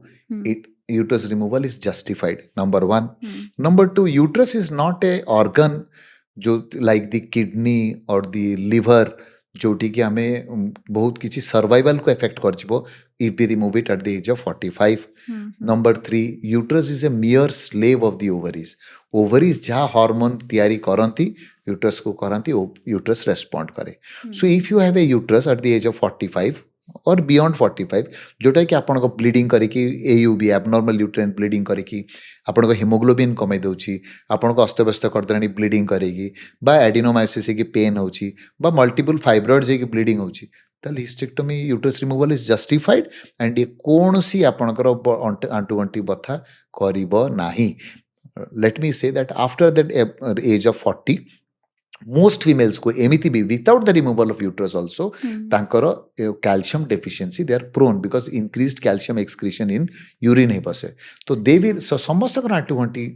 it uterus removal is justified number 1 number 2 uterus is not a organ जो like the kidney or the liver जोटी कि हमें बहुत किसी सर्वाइवल को इफेक्ट कर जिवो if we remove it at the age of 45 number 3 uterus is a mere slave of the ovaries जहाँ hormone तैयारी करंती uterus को करंती uterus respond करे so if you have a uterus at the age of 45 और beyond 45 जोटा कि आपण को bleeding करी कि एयूबी एबनॉर्मल यूट्राइन ब्लीडिंग करी कि आपण को हेमोग्लोबिन कमाई दउची आपण को अस्तव्यस्त कर देनी ब्लीडिंग करेगी बा एडिनोमाइसिस की पेन होची बा मल्टीपल फाइब्रॉइड्स की ब्लीडिंग होची ताले hysterectomy uterus removal is justified and ये कोनसी आपणकर आंटू गंटी बथा करिबो नाही let me say that after that age of 40 most females को एमिति भी without the removal of uterus also तांकर calcium deficiency they are prone because increased calcium excretion in urine हे बसे तो they will समस्त कर आंटू घंटी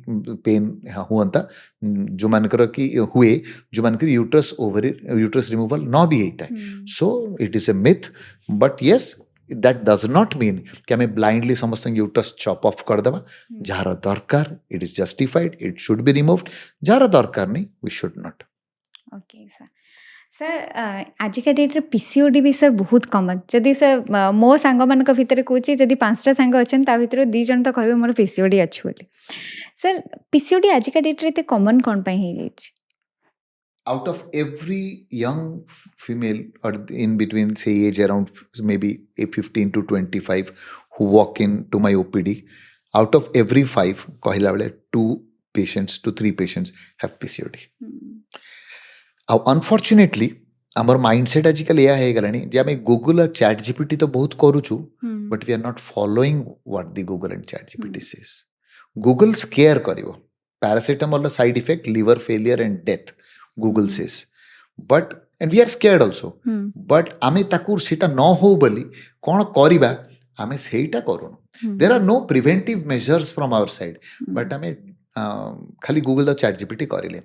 पेन हुअंता जो मानकर कि हुए जो मानकर यूट्रस रिमूवल न भी होता है so it is a myth but yes that does not mean कि हमें blindly समस्त यूट्रस चॉप ऑफ कर देवा जहार दरकार it is justified it should be removed जहार दरकार नहीं we should not okay sir sir आजिका डेट रे पीसीओडी भी सर बहुत कमन जदि सर मो सांग मान भितर कहूँ जदि 5टा सांग अच्छा ता भितर 2 जन तो कहबे मोर पीसीओडी अच्छी बोली सर पीसीओडी आजिका डेट रे एते कमन कोन पई हे जाय out of every young female or in between say age around maybe 15 to 25 who walk in to my OPD out of every 5 कहला बेले 2 patients to 3 patients have PCOD unfortunately आमर mindset आजिकल या हे गलानी जे आमे Google chat GPT तो बहुत करूछु but we are not following what the Google and ChatGPT says Google scare करिवो paracetamol side effect liver failure and death Google says but and we are scared also but आमे ताकू सेटा न हो बोली कौन करिबा आमे सेटा करूनु there are no preventive measures from our side but आमे खाली Google द chat GPT करिले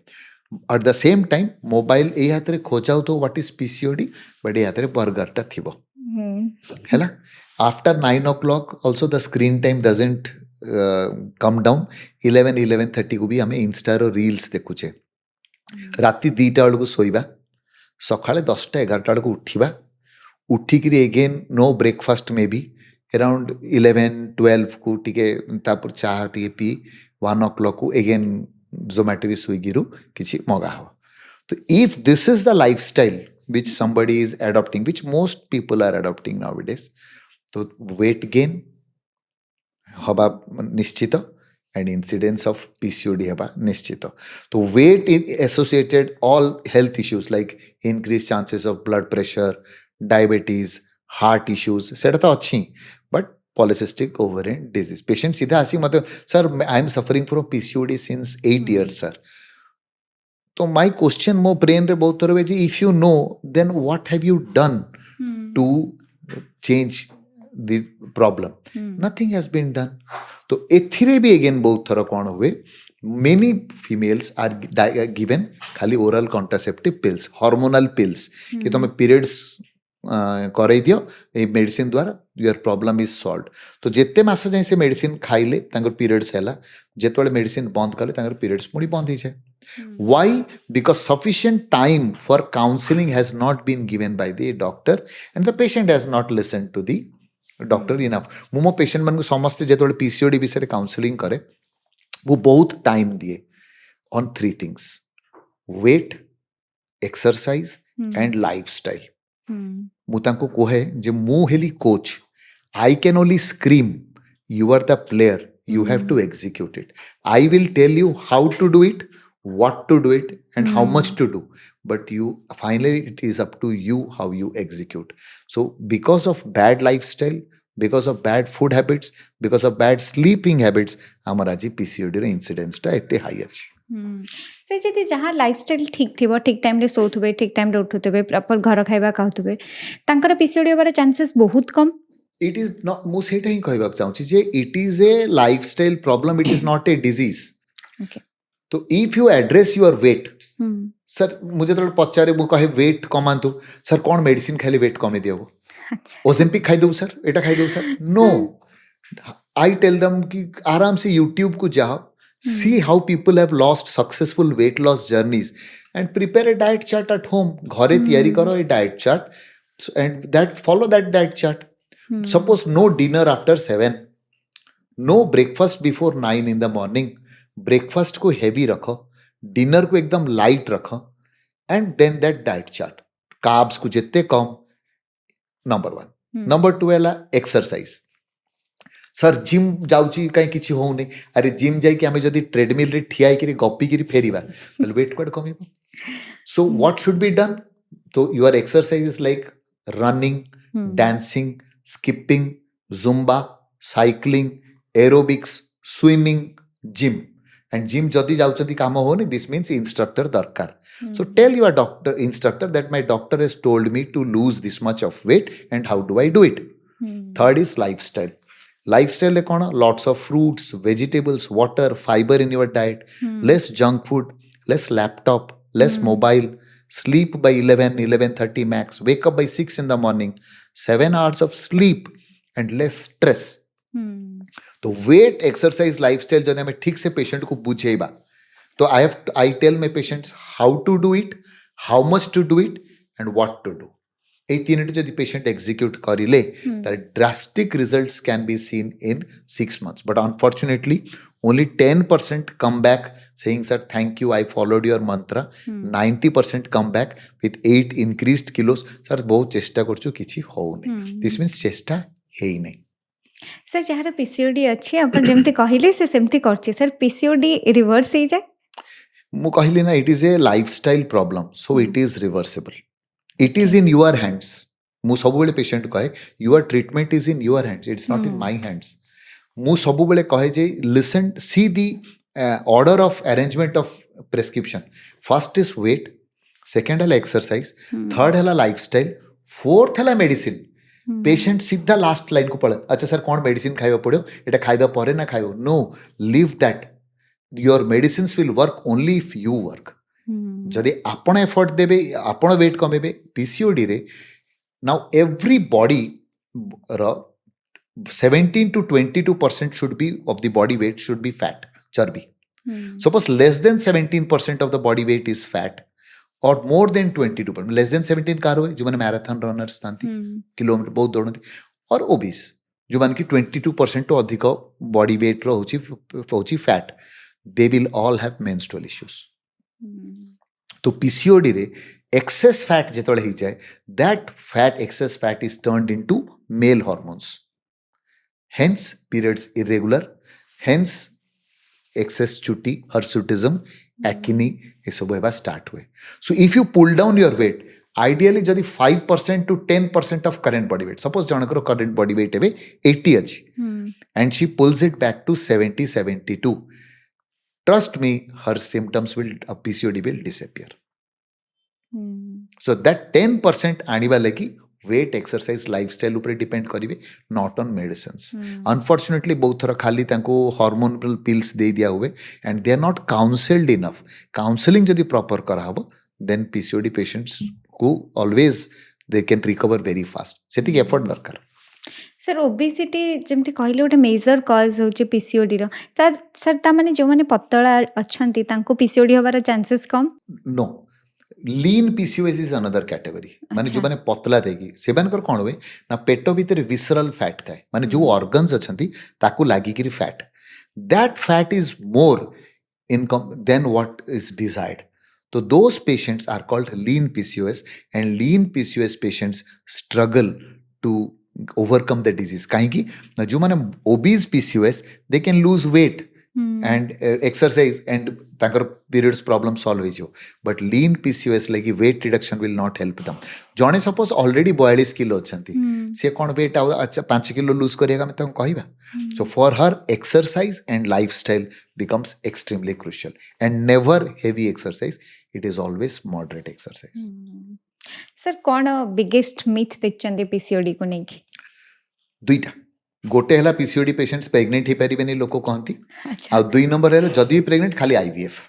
at the same time mobile ए हातरे खोजाउ तो what is PCOD but A हातरे burger टा थिबो हैला after 9 o'clock also the screen time doesn't come down 11:30 को भी हमें इंस्टा रो रील्स देखुचे राति 2टा बेल को सोइबा सकाळे 10टा 11टा बेल को उठिबा उठिकरी अगेन नो ब्रेकफास्ट में भी अराउंड 11-12 को टिके तापर चाह टिके पी 1 o'clock को अगेन जोमेटो भी स्विगी रु किछि मगा हो तो if this is the lifestyle which somebody is adopting which most people are adopting nowadays तो weight gain हवा निश्चित and incidence of PCOD हवा निश्चित तो weight associated all health issues like increased chances of blood pressure diabetes heart issues सेटा तो अच्छी but polycystic ovarian disease patient सीधा आसी मतलब sir I am suffering from PCOD since 8 years sir तो my question मो brain रे बहुत तरह जी if you know then what have you done to change the problem nothing has been done तो एथिरे भी अगेन बहुत थर कौन हुए many females are given खाली oral contraceptive pills hormonal pills कि तुम्हें periods करे दियो ए मेडिसिन द्वारा योर प्रॉब्लम इज सॉल्व्ड तो जेते मास जाय से मेडिसिन खाइले तांगर पीरियड्स हैला जेतोले मेडिसिन बंद कले तांगर पीरियड्स पुणी बंद ही जाय why because sufficient time for counseling has not been given by the doctor and the patient has not listened to the doctor enough मो पेशेंट मन को समस्त जेतोले पीसीओडी विषय काउंसलिंग करे वो बहुत टाइम दिए on 3 things weight exercise and lifestyle मु तांको कोहे जे मु हेली coach I can only scream you are the player you have to execute it I will tell you how to do it what to do it and how much to do but you finally it is up to you how you execute so because of bad lifestyle because of bad food habits because of bad sleeping habits हमर आज PCOD रे incidence टा एते high अछि से जदि जहाँ lifestyle ठीक थिबो ठीक टाइम रे सोथुबे ठीक टाइम रे उठुतबे प्रॉपर घर खाइबा खाउतबे तांकर PCOD होबार चांसेस बहुत कम it is not मु सेटा ही कहबाक चाहूची जे it is a lifestyle problem it is not a disease okay तो if you address your weight sir मुझे तो पचारे मु कहे वेट कमांतु सर कौन मेडिसिन खाली वेट कमे दियो ओजेम्पिक खाई दो सर एटा खाई दो sir no I tell them कि आराम से यूट्यूब को जाओ see how people have lost successful weight loss journeys and prepare a diet chart at home घरे तैयारी करो a diet chart and that follow that diet chart suppose no dinner after 7 no breakfast before 9 in the morning breakfast को heavy रखो dinner को एकदम light रखो and then that diet chart carbs को जितने कम नंबर 1 नंबर 2 है exercise sir gym जाउची कहीं किछि होउनी अरे जिम जाई कि हमें जदी ट्रेडमिल रे ठियाई करी गप्पी करी फेरीबा तो वेट क्वाड कमिबो so what should be done तो your exercise is like running dancing skipping Zumba cycling aerobics swimming gym and gym jodi jauchandi kama honi this means instructor darkar so tell your doctor instructor that my doctor has told me to lose this much of weight and how do I do it third is lifestyle le kona lots of fruits vegetables water fiber in your diet less junk food less laptop less mobile sleep by 11:30 max wake up by 6 in the morning 7 hours of sleep and less stress तो weight exercise lifestyle जब हमें ठीक से patient को बुझेबा तो I tell my patients how to do it how much to do it and what to do ए तीन जब पेशेंट एग्जीक्यूट करिले तार drastic results can be seen in 6 months but unfortunately only 10% come back saying sir thank you I followed your mantra 90% come back with 8 increased kilos sir बहुत चेष्टा करछु किछि होउनी this means चेष्टा हेई नहीं सर जहाँ PCOD अच्छी आप जमती कहले से सेमती करछि सर PCOD रिवर्स हो जाए मु कहली ना it is A lifestyle problem so it is reversible it is in your hands मु सब बेले पेशेंट कहे your treatment is in your hands it's not in my hands ମୁଁ ସବୁବେଳେ କहे ଯେ listen, see the order of arrangement of prescription. First is weight, second है exercise, third है lifestyle, fourth है medicine. पेशेंट सीधा लास्ट लाइन को पड़े, अच्छा सर कौन मेडिसिन खाइबा पड़ो, एटा खाइबा परे ना खाइबो, no, leave that. Your medicines will work only if you work. जदि आपण एफर्ट देबे, आपण वेट कमेबे. पीसीओडी रे नाउ एवरी बॉडी रो 17 to 22% should be of the body weight should be fat, चर्बी. Suppose less than 17% of the body weight is fat or more than 22%, less than 17 car हुए जो मैंने marathon runners थांती, kilometre बहुत दौड़ती, और obese जो मान की 22% तो अधिक बॉडी वेट रो होची fat, they will all have menstrual issues. तो पीसीओडी रे एक्सेस फैट जेतळे ही जाए, that fat, excess fat is turned into male hormones, hence periods irregular, hence excess चुटी, हर्सुटिज्म, एक्ने, ये सब होगा स्टार्ट हुए. So if you pull down your weight, ideally जदि 5% to 10% of current body weight, suppose Jankar current body weight एबे 80 अछि, and she pulls it back to 70, 72, trust me, her symptoms will, PCOD will disappear. So that 10% आनिबा लगी weight, exercise, lifestyle ऊपर depend करिवे, not on medicines. Unfortunately बहुत थोड़ा खाली तांको हार्मोनल पिल्स दे दिया हुए, and they are not counselled enough. Counselling जदि प्रॉपर करा हबो, देन पीसीओडी पेशेंट्स को always they can recover very fast. सेतिक एफर्ट दरकार. सर ओबेसिटी जमती कहले गोटे मेजर कज होचे पीसीओडी रो, सर ता माने जो माने पतला अछंती तांको पीसीओडी होबार चांसेस कम? No, lean PCOS is another category. माने जो माने पतला थेगी सेबनकर कोन हुए ना, पेट भीतर विसरल फैट थाए, माने जो ऑर्गन्स अछंती ताकू लागी करी fat, that fat is more income than what is desired. तो those patients are called lean PCOS, and lean PCOS patients struggle to overcome the disease. कहीं जो माने obese PCOS, they can lose weight and exercise and Takar periods problem solve हो जाओ, but lean PCOS लगी weight reduction will not help them. जॉने suppose already 42 kilo अछंती, से कौन weight आउ अच्छा 5 किलो lose करेगा मैं तुमको कहिबा. So for her, exercise and lifestyle becomes extremely crucial, and never heavy exercise, it is always moderate exercise. Sir कौन बिगेस्ट मिथ देखचंदी पीसीओडी को नेकी? दुईटा, गोटे है पीसीओडी पेशेंट्स प्रेग्नेंट ही पारिबेनी लोक कहती, आ दुई नंबर है जदि प्रेग्नेंट खाली आईवीएफ.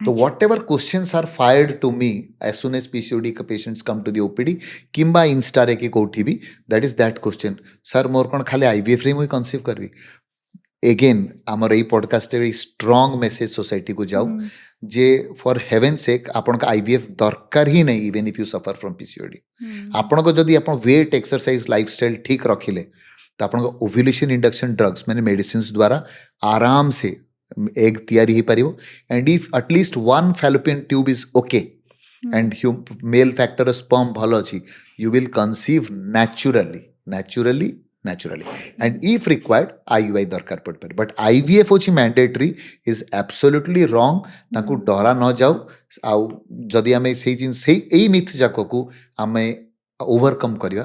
तो whatever questions are fired to me as soon as PCOD का patients come to the OPD किंबा इंस्टा रे कि कोठी भी, that is that question, sir मोर कोन खाली आईवीएफ रे मुई कंसीव करबी. एगेन आमर ए पॉडकास्ट रे स्ट्रांग मेसेज सोसाइटी को जाऊ जे फॉर हेवन सेक आपन का आईवीएफ दरकार ही नहीं, even if you suffer from PCOD. आपन को जदि आपन वेट, एक्सरसाइज, लाइफस्टाइल ठीक रखिले तो आपन को ओव्यूलेशन इंडक्शन ड्रग्स माने मेडिसिन्स द्वारा आराम से एग तैयारी ही परिबो. And if at least one fallopian tube is okay and male factor sperm भलो अछि, you will conceive naturally, and if required IUI दरकार पड़ पारे. बट IVF होची मैंडेटरी इज एब्सोल्युटली रॉन्ग. ताकू डरा न जाऊ, आउ जदि आमे सेही जिन सेही एई मिथ जाको को आमे ओवरकम करिवा,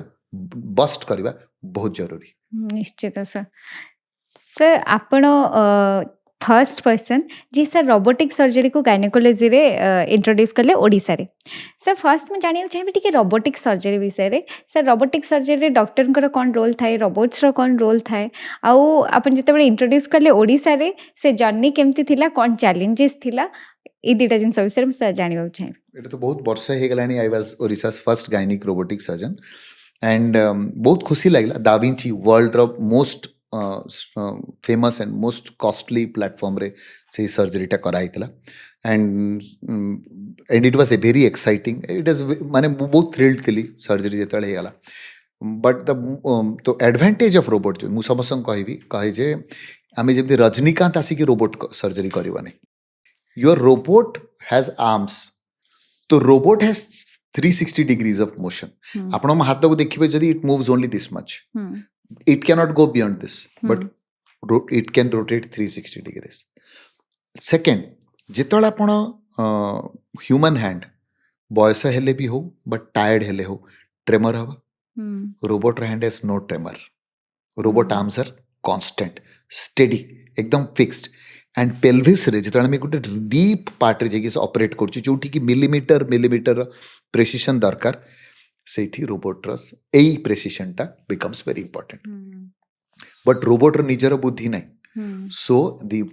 बस्ट करिवा बहुत जरूरी. निश्चित सर. सर आपण फर्स्ट पर्सन जी सर रोबोटिक सर्जरी को गायनेकोलॉजी रे इंट्रोड्यूस करले ओडिसा रे. सर फर्स्ट मैं जानिया चाहिए टिके रोबोटिक सर्जरी विषय रे. सर रोबोटिक सर्जरी रे डॉक्टर को कौन रोल थाए, रोबोट्स रो कौन रोल थाए, आउ आपण जेतेबेले इंट्रोड्यूस करले ओडिसा रे से जर्नी केमती थिला, कौन चैलेंजेस थिला, ई दुटा जिनस विषय में सर जानिबा चाहिए. एटा तो बहुत वर्ष हे गलानी. I was Odisha's first gynaec robotic surgeon, and बहुत खुशी लागला. दाविंची वर्ल्ड रो most famous and most costly platform रे से सर्जरी टा कराइतला. And it was a very exciting, it is माने बहुत थ्रिल्ड थी सर्जरी जेतले हे गला. बट द तो एडवांटेज ऑफ रोबोट जो मु समस्त कहबी कहे जे आमे जेमति रजनीकांत आसिक रोबोट सर्जरी करबानी, योर रोबोट हैज आर्म्स, तो robot has 360 degrees of motion. आपण हाथ को देखिबे जदी it moves only this much, it cannot go beyond this, but it can rotate 360 degrees. Second, जितला आपण ह्यूमन हैंड बयस हेले भी हो बट टायर्ड हेले हो ट्रेमर हवा, robot hand has no tremor, robot arms are constant, steady एकदम fixed and pelvis रे जेतବେଳେ ଆମେ ଗୋଟେ deep part ରେ ଯାଇକି ଅପରେଟ୍ କରୁଛୁ ଯୋଉଠି କି ମିଲିମିଟର ପ୍ରେସିସନ୍ ଦରକାର ସେଇଠି ରୋବୋଟର ଏଇ ପ୍ରେସିସନ୍ଟା becomes very important but ରୋବୋଟର ନିଜର ବୁଦ୍ଧି ନାହିଁ so the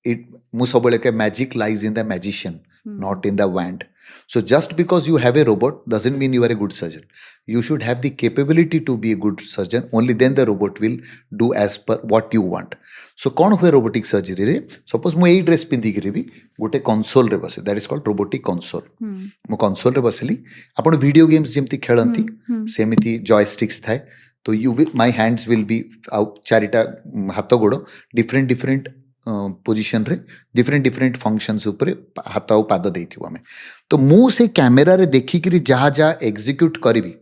it ମୁଁ ସବୁବେଳେ କହେ magic lies in the magician not in the wand. So just because you have a robot doesn't mean you are a good surgeon. You should have the capability to be a good surgeon. Only then the robot will do as per what you want. So कौन हुए robotic surgery रे? Suppose मैं यही dress पिंधि करी भी गोटे console रे बसे. That is called robotic console. मैं console रे बसली. आपण video games जेमती खेलंती सेमिति joysticks थाए. तो my hands will be चारिटा हाथ गोड़ different पोजिशन रे डिफरेंट फंक्शंस ऊपर हाथ आउ पाद देइथिबो हमें तो मु से कैमेरा रे देखि करी जहा जहा एग्जीक्यूट करबी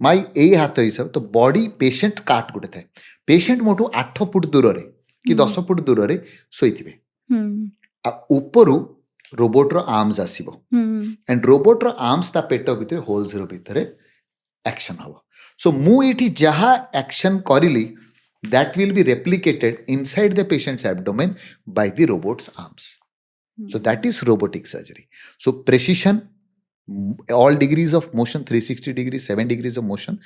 माई ए हाथ हिसाब तो बॉडी पेशेंट काट गुटे थाए पेशेंट मोटू 8 फुट दूर रे कि 10 फुट दूर रे सोइथिबे आ ऊपरु रोबोट रो आर्म्स आसीबो एंड रोबोट रो आर्म्स ता पेट भितर होल्स रो भितर एक्शन हबो सो मु एठी जहा action करिली that will be replicated inside the patient's abdomen by the robot's arms. So that is robotic surgery. So precision, all degrees of motion, 360 degrees, 7 degrees of motion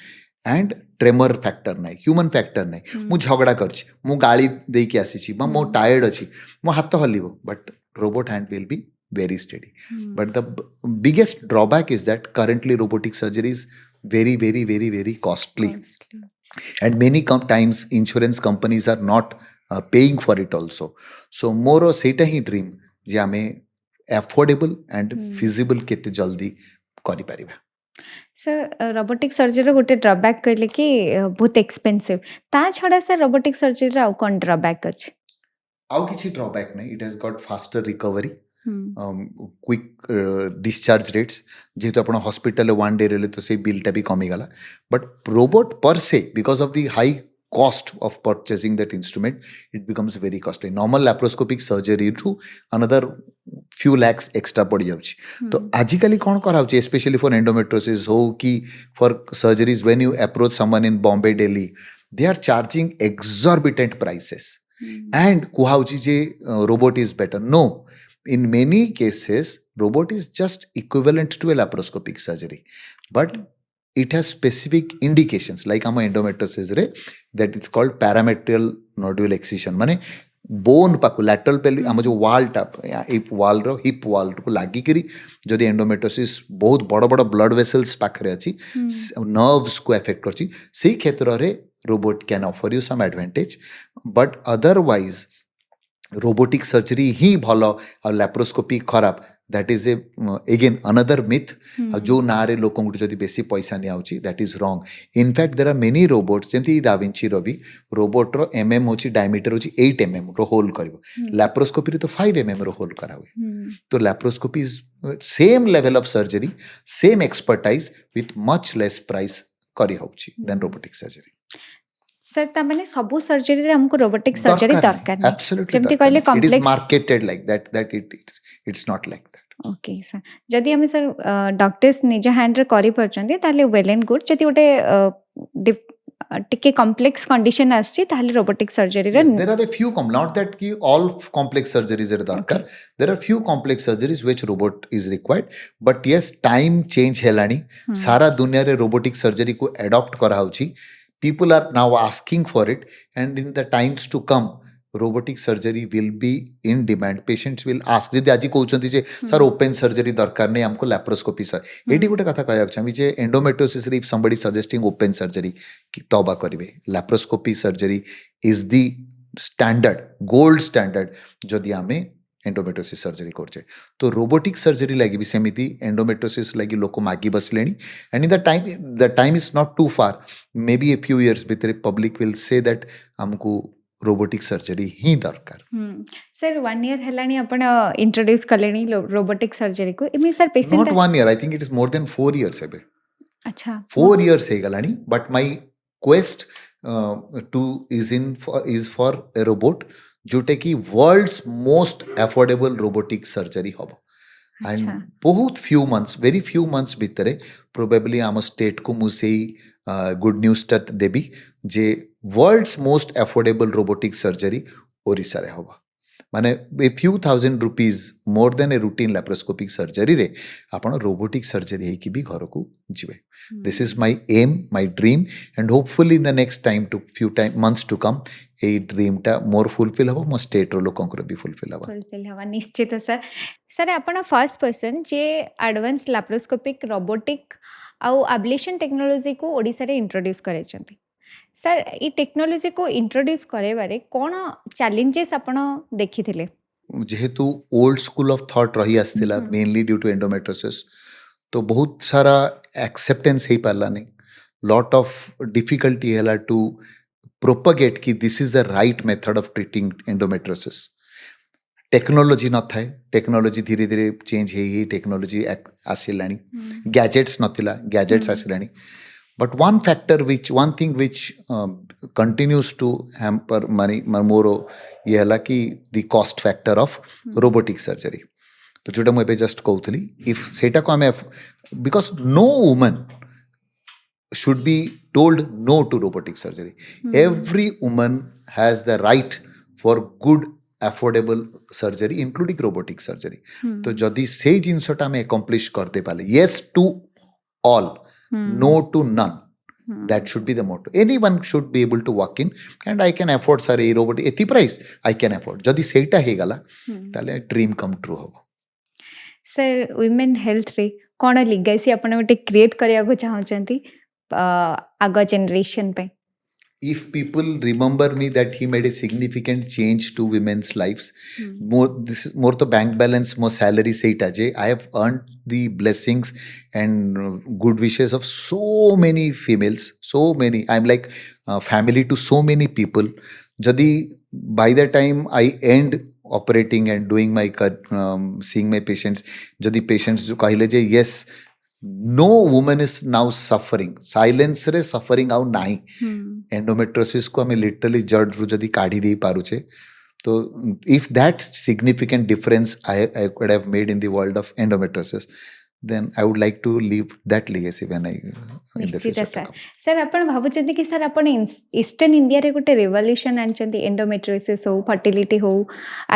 and tremor factor nahi, human factor nahi. Mu jhagda karchi, mu gali deiki asichi, ba mo tired achi, mo hatto halibo, but robot hand will be very steady. But the biggest drawback is that currently robotic surgery is very costly. And many times insurance companies are not paying for it also. So more सेटा ही dream जे आमे affordable and feasible केते जल्दी करि परिबा. Sir robotic surgery गोटे drawback कहले कि बहुत एक्सपेंसिव ता छड़ा सर रोबोटिक सर्जरी आउ कोन ड्रॉबैक अछि आउ किछि ड्रॉबैक नै it has got faster recovery quick discharge rates जेहेतु आप हॉस्पिटल 1 डे रे तो से बिलटा भी कमी गला बट रोबोट पर से because of the high cost of purchasing that instrument it becomes very costly normal laparoscopic surgery to another few lakhs extra पड़ जाउछि तो आजिकली कोन कराउछि especially for endometriosis हो कि for surgeries when you approach someone in Bombay Delhi they are charging exorbitant prices and kuhauchi je robot is better no in many cases robot is just equivalent to a laparoscopic surgery but it has specific indications like our endometriosis re that it's called parametrial nodule excision माने bone पाकु lateral pelvic हम जो wall टा hip wall रो hip wall को लागी करी जदि endometriosis बहुत बड़ बड़ blood vessels पाखरे अछि nerves को affect करछि सेही क्षेत्र रे robot can offer you some advantage but otherwise robotic surgery ही भलो और laparoscopy खराब that is a again another myth जो नारे लोक जदि बेसी पैसा नि आउची that is wrong in fact there are many robots जेमती Da Vinci रो भी रोबोट रो mm होची डायमीटर होची 8 mm रो होल करिवो laparoscopy रे तो 5 mm रो होल करा हुए तो laparoscopy is same level of surgery same expertise with much less price करी होची than robotic surgery सर ता माने सबु सर्जरी रे हमको रोबोटिक सर्जरी दरकार नै absolutely जेमती कहले it is complex marketed like that it's not like that okay sir जदि हम सर डॉक्टर्स निज हैंड रे करि परचंदी ताले वेल एंड गुड जदि ओटे टिके कॉम्प्लेक्स कंडीशन आछि ताले रोबोटिक सर्जरी रे yes, there are a few not that ki all complex surgeries are darkar there are few complex surgeries which robot is required but yes time change helani सारा दुनिया रे robotic surgery को adopt करा होची people are now asking for it and in the times to come robotic surgery will be in demand patients will ask जदि आज कहउचंती जे sir open surgery दरकार नै हमको लैप्रोस्कोपी सर एडी गोटे कथा कहया चाहि जे एंडोमेट्रियोसिस रे if somebody suggesting open surgery कि तबा करिवे laparoscopy surgery is the standard gold standard जदि आमे एंडोमेट्रियोसिस सर्जरी करछे तो रोबोटिक सर्जरी लागि भी सेमिति एंडोमेट्रियोसिस लागि लोक मागी बसलेनी and in the time is not too far maybe a few years भितर पब्लिक विल से दैट हमको रोबोटिक सर्जरी ही दरकार सर 1 ईयर हेलानी आपण इंट्रोड्यूस कलेनी रोबोटिक सर्जरी को इमे sir patient not 1 year I think it is more than 4 years एबे अच्छा 4 years हे गलानी but my quest to is for a robot जोटे की world's most affordable robotic surgery हबो एंड अच्छा। बहुत few months very few months भितर प्रोबेबली आम स्टेट को मुझे गुड न्यूज टा देवी जे world's most affordable robotic surgery Odisha रे होबा माने a few thousand rupees more than a routine laparoscopic surgery रे आपण रोबोटिक सर्जरी है कि भी घर को जीवे this is my um my dream and hopefully in the next time to few time months to come a dream टा मोर फुलफिल हो मो स्टेट रो लोकंकर भी फुलफिल हो फुलफिल हवा निश्चित सर। सर आपण फर्स्ट पर्सन जे एडवांस लैप्रोस्कोपिक रोबोटिक आउ एब्लेशन टेक्नोलॉजी को ओडिसा रे इंट्रोड्यूस करे छथि। सर ई टेक्नोलॉजी को इंट्रोड्यूस करे बारे कोन चैलेंजेस आपण देखिथिले? जेहेतु ओल्ड स्कूल ऑफ थॉट रही आसथिला मेनली ड्यू टू एंडोमेट्रोसिस तो बहुत सारा एक्सेप्टेंस हो पारा नहीं लॉट ऑफ डिफिकल्टी है टू प्रोपगेट कि this is the right method of treating endometriosis technology न थाए टेक्नोलॉजी धीरे धीरे चेंज ही टेक्नोलॉजी आसिलानी गैजेट्स नथिला गैजेट्स आसिलानी but one thing which continues to hamper money मोर ये है कि the cost factor of robotic surgery तो जोटा मुझे जस्ट कहूली इफ सेटा को आमे because no woman should be told no to robotic surgery every woman has the right for good affordable surgery including robotic surgery तो जदि से जिनसटा आमे accomplish करते पाले yes to all no to none that should be the motto anyone should be able to walk in and I can afford sir a robot eti price I can afford जदि सेटा हे गला ताले dream come true हो sir women health रे कोन legacy आपण गोटे create करिया को चाहउचंती आगा जनरेशन पे if people remember me that he made a significant change to women's lives more the bank balance more salary seita je I have earned the blessings and good wishes of so many females so many I'm like family to so many people jadi by the time I end operating and doing my seeing my patients jadi patients jo kahile je yes no woman is now suffering silence रे suffering आउ नाही endometriosis को हमें literally जड़ रु जदी काढ़ी दे पारुचे तो if that significant difference I could have made in the world of endometriosis then I would like to leave that legacy when I in the future sir sir आपण भाबुचंती कि सर आपण ईस्टर्न इंडिया रे गोटे revolution आनचंती endometriosis हो fertility हो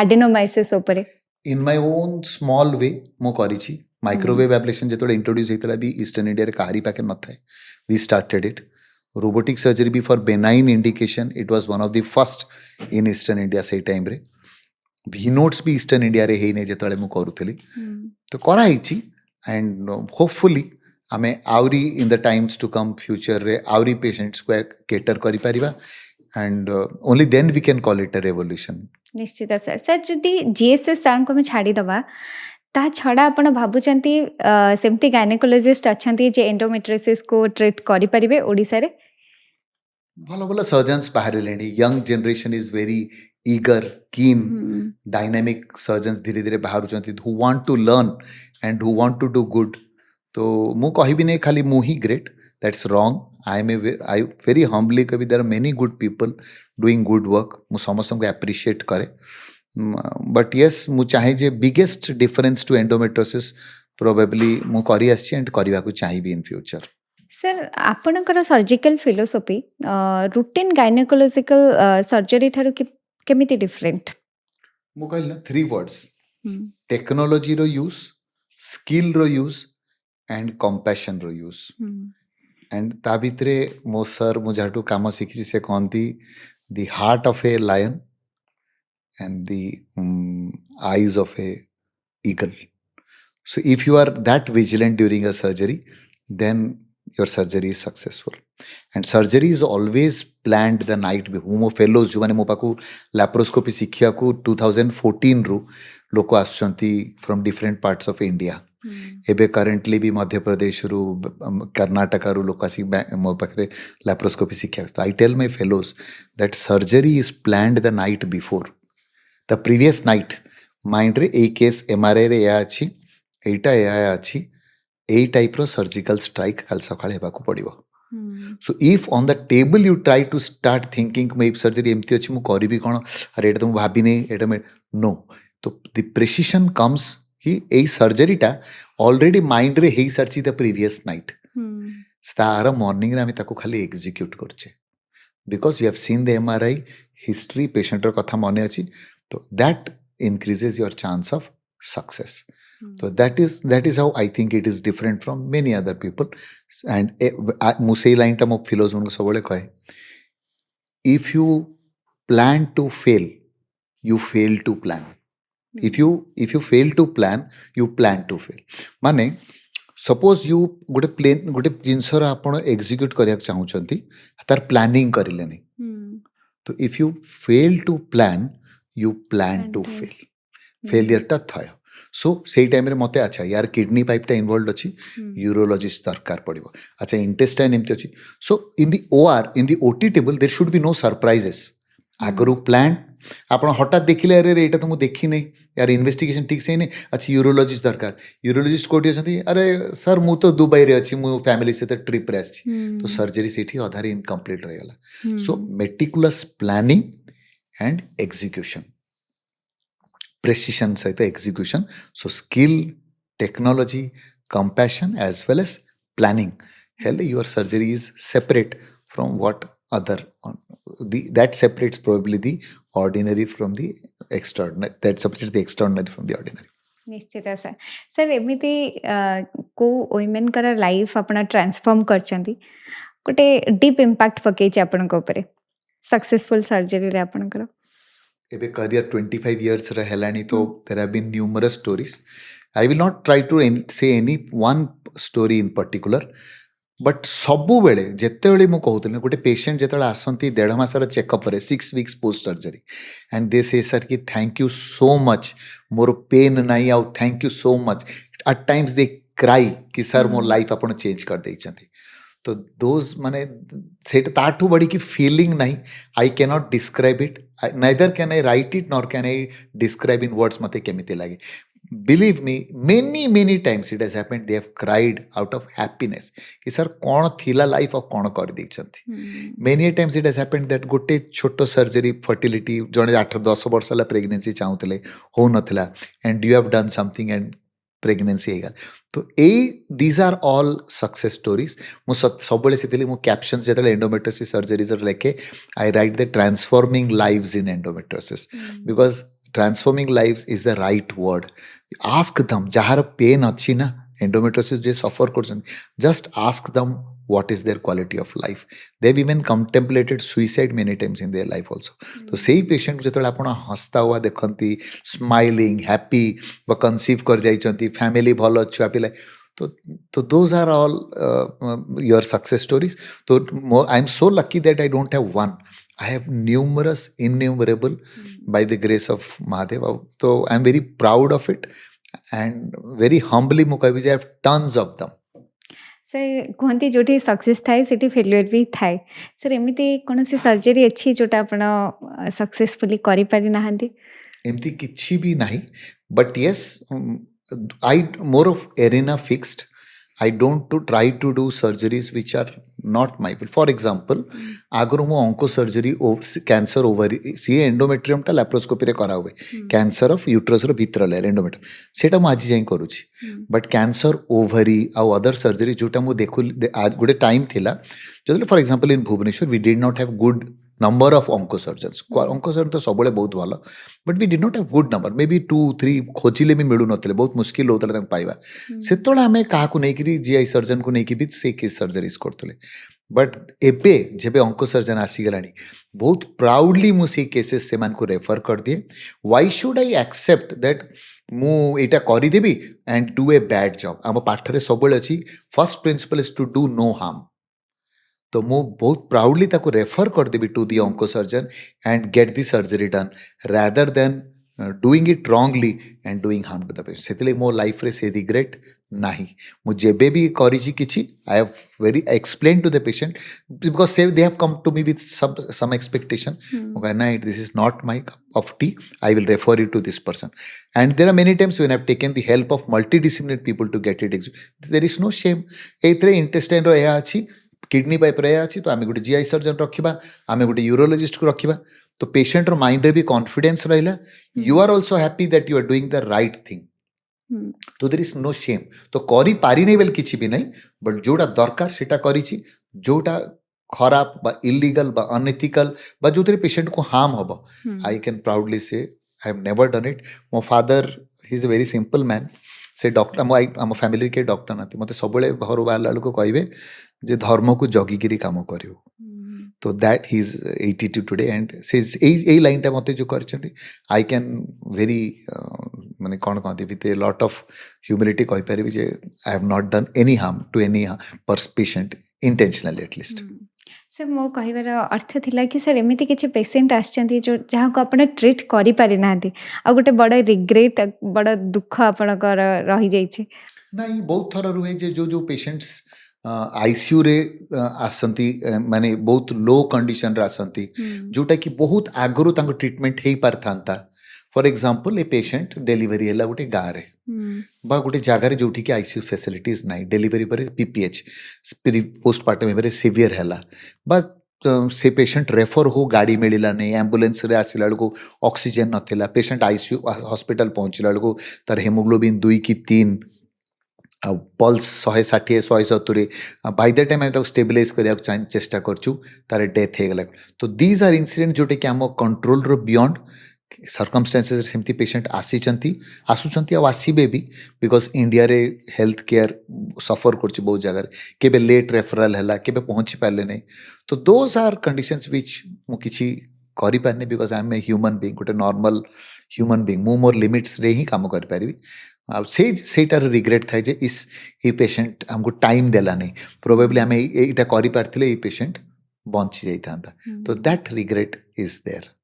adenomyosis ऊपर in my own small way मो करिछि माइक्रोवेव एब्लेशन जेतोले इंट्रोड्यूस हेतला भी ईस्टर्न इंडिया रे काहारी पाके न थाए we started it robotic surgery भी for benign indication it was one of the first in eastern India से टाइम रे वी नोट्स भी ईस्टर्न इंडिया रे हे ने जेतोले मु करूथली तो करा हिची एंड होपफुली आमे आउरी in the times to come future रे आउरी पेशेंट्स को केटर करि परिबा and only then we can call it a revolution निश्चित सर सर जदि जीएसएस सर को छाड़ी दवा ता छड़ा आपण भाबुचंती सेमती गायनेकोलॉजिस्ट अछंती जे एंडोमेट्रियोसिस को ट्रीट करि परिबे ओडिसा रे भलो भलो सर्जन्स बाहर लेनी young generation is very eager keen dynamic surgeons धीरे धीरे बाहर चंती who want to learn and who want to do good तो मु कहिबि नै खाली मु ही great that's wrong I very humbly कभी there are many good people doing good work मु समस्त को एप्रिशिएट करे बट यस मु चाहे जे biggest difference to endometriosis probably मु करी आछि एंड करबा को चाहिबी इन फ्यूचर सर आपणकर surgical philosophy routine gynaecological surgery ठारू केमिति डिफरेंट मु कहला थ्री वर्ड्स टेक्नोलॉजी रो यूज स्किल रो यूज एंड कंपैशन रो यूज एंड ता भितरे मो सर मु जाटू काम सिखि से कहंती the heart of a lion and the eyes of a eagle. So if you are that vigilant during a surgery, then your surgery is successful. And surgery is always planned the night before. मो fellows जो माने मो पाकू laparoscopy शिखिया को 2014 रु लोक आसुचंती from different parts of India एबे currently भी मध्य प्रदेश रु कर्नाटक रु लोक आसी मो पाखरे लैप्रोस्कोपी शिखिया तो I tell my fellows that surgery is planned the night before the previous night mind रे ए केस एमआरआई रे या अछि एटा या अछि ए टाइप रो सर्जिकल स्ट्राइक काल सकाळे हेबा को पड़िबो so if on the table you try to start thinking मे सर्जरी एमती अछि मु करबी कोन अरे एटा तो भाबी नै एटा नो तो द प्रिसिजन कम्स कि एई सर्जरीटा ऑलरेडी माइंड रे हेई सारची द प्रीवियस नाइट तार मॉर्निंग रे आमे ताको खाली एग्जीक्यूट करछे because you have seen the MRI history patient कथा मने अछि तो that increases your chance of success. So that is how I think it is different from many other people. And ମୁଁ ସେଇ ଲାଇନଟା ମୋ ଫିଲୋଜ ମାନଙ୍କୁ ସବୁବେଳେ କହେ if you plan to fail you fail to plan. if you fail to plan you plan to fail. माने suppose you गोटे plane गोटे जिनसर आपण एग्जीक्यूट करिया चाहूचंती तार प्लानिंग करिले नहीं तो if you fail to plan you plan to fail failure टा थय सो सेई टाइम रे मते अच्छा यार किडनी पाइप टा इन्वॉल्वड अछि यूरोलॉजिस्ट दरकार पड़िबो अच्छा इंटेस्टाइन एमती अछि so in the OR in the OT table there should be no surprises आगरु प्लान आपण हठात देखिले अरे एटा तो मु देखि नै यार इन्वेस्टिगेशन ठीक से नै अच्छा यूरोलॉजिस्ट दरकार यूरोलॉजिस्ट कोठी अछंती अरे सर मु तो दुबई रे अछि मु फैमिली से ट्रिप रे अछि तो सर्जरी सेठी अधारे इनकम्प्लीट रह गला so meticulous planning and execution precision सहित execution so skill technology compassion as well as planning hell your surgery is separate from what other that separates probably the ordinary from the extraordinary that separates the extraordinary from the ordinary निश्चित sir sir एमती को women कर life अपना transform करचंती गोटे deep impact पकई आपनक ऊपर successful surgery रे आपनकर एबे करियर 25 years रे हेलानी तो there have been numerous stories I will not try to say any one story in particular but सबु बेले जेते बेले मु कहउतले गोटे पेशेंट जेतले आसंती 1.5 मासर चेकअप रे 6 weeks post surgery and they say sir कि थैंक यू सो मच मोर पेन नाही आउ thank you so much at times they cry कि सर मोर लाइफ आपण चेंज कर देइचंती तो दोज माने सेट ताठू बड़ी की फीलिंग नहीं I can not describe it neither can I write it nor can I describe in words मते केमिति लागे believe me many times it has happened they have cried out of happiness कि sir कौन थिला life और कौन कर देइचंती many times it has happened that गोटे छोटो सर्जरी फर्टिलिटी जने 8-10 वर्ष ला प्रेगनेंसी चाहूतले हो नथिला and you have done something and pregnancy ହେଇଗଲା तो these are all success stories मु सबले से मु कैप्शंस जेतले एंडोमेट्रियोसिस सर्जरीज लेखे I write the transforming lives in endometriosis because transforming lives is the right word ask them जार pain अच्छी ना एंडोमेट्रियोसिस जे सफर करछन just ask them what is their quality of life they've even contemplated suicide many times in their life also तो सही patient जेतले आपण हस्ता हुआ देखंती स्माइलिंग हैप्पी व कंसीव कर जाइचंती फैमिली भलो छुआ पिला तो those are all your success stories तो I am so lucky that I don't have one I have numerous innumerable by the grace of Mahadev so I am very proud of it and very humbly mu kahibi I have tons of them sir कहते जो success थाए से failure भी थाए sir एमती कौन सी surgery अच्छी जोटा आपण सक्सेसफुली करि पारि नाहंती एमती किछि भी नहीं but yes I more of arena fixed I don't to try to do surgeries which are not my for example आगुरी मु ऑंको सर्जरी कैंसर ओवरी सी एंडोमेट्रियम टा लैप्रोस्कोपी रे करा हुए कैंसर ऑफ यूट्रस रो भीतर लेयर एंडोमेट्रियम सेटा मु आज जाई करूची बट कैंसर ओवरी आउ अदर सर्जरी जोटा मु देखु आज गोटे टाइम थिला जदले for example in Bhubaneswar we did not have good number of oncosurgeons oncosurgeon तो सबले बहुत भल but we did not have good number maybe 2-3 खोजिले भी मिलू नथिले बहुत मुश्किल होतले तांको पाइबा सेतोळे आमे काहाकू नै कि जीआई सर्जन को नै कि भी से केस सर्जरीज करतले बट एबे जेबे ऑंकोसर्जन आसी गलानी बहुत प्राउडली मु से केसेस से मान को रेफर कर दिए why should I accept that मु एटा करि देबी and do a bad job आम पाठरे सबले अछि first principle is to do no harm तो मु बहुत प्राउडली ताको रेफर कर देबी to the oncosurgeon and get the surgery done rather than doing it wrongly and doing harm to the patient सेतले मो लाइफ रे से रिग्रेट नाही मु जेबे भी करिछि किछि I have very explain to the patient because से they have come to me with some expectation okay ना this is not my cup of tea I will refer you to this person and there are many times when I have taken the help of multidisciplinary people to get it there is no shame एथरे intestine रो या अछि kidney pipe रे अछि तो आमे गोटे GI surgeon रखिबा आमे गोटे यूरोलॉजिस्ट को रखिबा तो पेशेंट रो माइंड रे भी कॉन्फिडेंस रहिला you are also happy that you are doing the right thing ହୁଁ, तो देयर इज नो शेम तो करी पारि नहीं बेल किछि भी नहीं बट जोटा दरकार सेटा करिछि जोटा खराब बा इलीगल बा अनएथिकल बा जोथरे पेशेंट को हार्म हबो ହୁଁ, आई can proudly say I have never done it मो father he is a very simple man से डॉक्टर आम फैमिली के डॉक्टर नाते मते सबले घर बाहर लोक कहबे जे धर्म को जगिगिरी काम करियो ହୁଁ, तो that he is 82 today and से ए लाइन टा मते जो करछंती आई कैन वेरी माने कौन कहते with a lot of humility कहि परिबी जे I have not done any harm to any patient intentionally at least ହୁଁ। ସାର୍ ମୋ କହିବାର ଅର୍ଥ ଥିଲା କି ସାର୍ ଏମିତି କିଛି ପେସେଣ୍ଟ ଆସିଛନ୍ତି ଯେଉଁ ଯାହାକୁ ଆପଣ ଟ୍ରିଟ୍ କରିପାରିନାହାନ୍ତି ଆଉ ଗୋଟେ ବଡ଼ ରିଗ୍ରେଟ୍ ବଡ଼ ଦୁଃଖ ଆପଣଙ୍କର ରହିଯାଇଛି। नहीं बहुत थर रुहे जे जो पेशेंट्स आईसीयू रे आसंती माने बहुत लो कंडीशन रे आसंती ହୁଁ, जोटा कि बहुत आगरु तांको ट्रीटमेंट हेई पारथांता for example a patient delivery हैला गोटे गाँ रे ହୁଁ, बा गोटे जगार जोठी कि आईसीयू फैसिलिटीज नाही डिलीवरी पर पीपीएच पोस्टमार्टम एवरे सिवियर हैला बा से पेशेंट रेफर हो गाड़ी मिलला नहीं एम्बुलेंस रे आसिला को ऑक्सीजन नथिला पेशेंट आईसीयू हॉस्पिटल पहुंचला को तार हेमोग्लोबिन 2 की 3 पल्स 160 170 बाय द टाइम आम स्टेबिलाइज करने चेष्टा करछु तार डेथ हो गला तो दीज आर इंसिडेंट जोटे कि आम कंट्रोल रो बियॉन्ड सर्कमस्टेंसेस सेमती पेशेंट आसीचंती आसुचंती आ आसीबे भी बिकॉज इंडिया रे हेल्थ केयर सफर करछि बहुत जगह केबे लेट रेफरल हैला केबे पहुंची पाले नहीं तो दोज आर कंडीशंस व्हिच मु किछि करि पारने because I am a human being गोटे नॉर्मल ह्यूमन बीइंग मु मोर लिमिट्स रे ही काम कर पारिबी आ सेटार रिग्रेट थाए जे इस ए पेशेंट हमको टाइम देला नहीं प्रोबेबली आम एटा करि पारथिले ए पेशेंट बंची जाइथांता तो ହୁଁ। That regret is there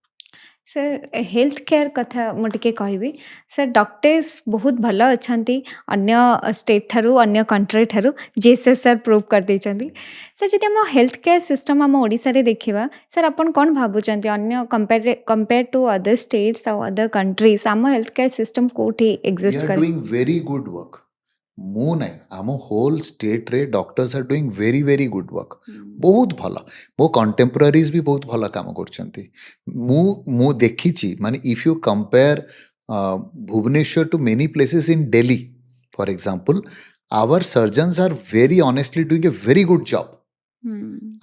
sir health care କଥା ମୁଁ ଟିକେ କହିବି ସାର୍ ଡକ୍ଟର୍ସ ବହୁତ ଭଲ ଅଛନ୍ତି ଅନ୍ୟ ଷ୍ଟେଟ୍ ଠାରୁ ଅନ୍ୟ କଣ୍ଟ୍ରି ଠାରୁ ଜିଏସ୍ଏସ୍ ସାର୍ ପ୍ରୁଭ୍ କରିଦେଇଛନ୍ତି ସାର୍ ଯଦି ଆମ ହେଲ୍ଥ କେୟାର ସିଷ୍ଟମ୍ ଆମ ଓଡ଼ିଶାରେ ଦେଖିବା ସାର୍ ଆପଣ କ'ଣ ଭାବୁଛନ୍ତି ଅନ୍ୟ କମ୍ପେୟାର ଟୁ ଅଦର ଷ୍ଟେଟ୍ସ ଆଉ ଅଦର କଣ୍ଟ୍ରିଜ୍ ଆମ ହେଲ୍ଥ କେୟାର ସିଷ୍ଟମ୍ କେଉଁଠି वी ଏକ୍ଜିଷ୍ଟ आर କରେ डूइंग वेरी गुड वर्क मु ना आम होल स्टेट रे doctors are doing very very good work बहुत भल मो कंटेम्पोरारीज भी बहुत भल काम करछंती मु देखिछि माने if you compare Bhubaneswar to many places in Delhi for example our surgeons are very honestly doing a very good job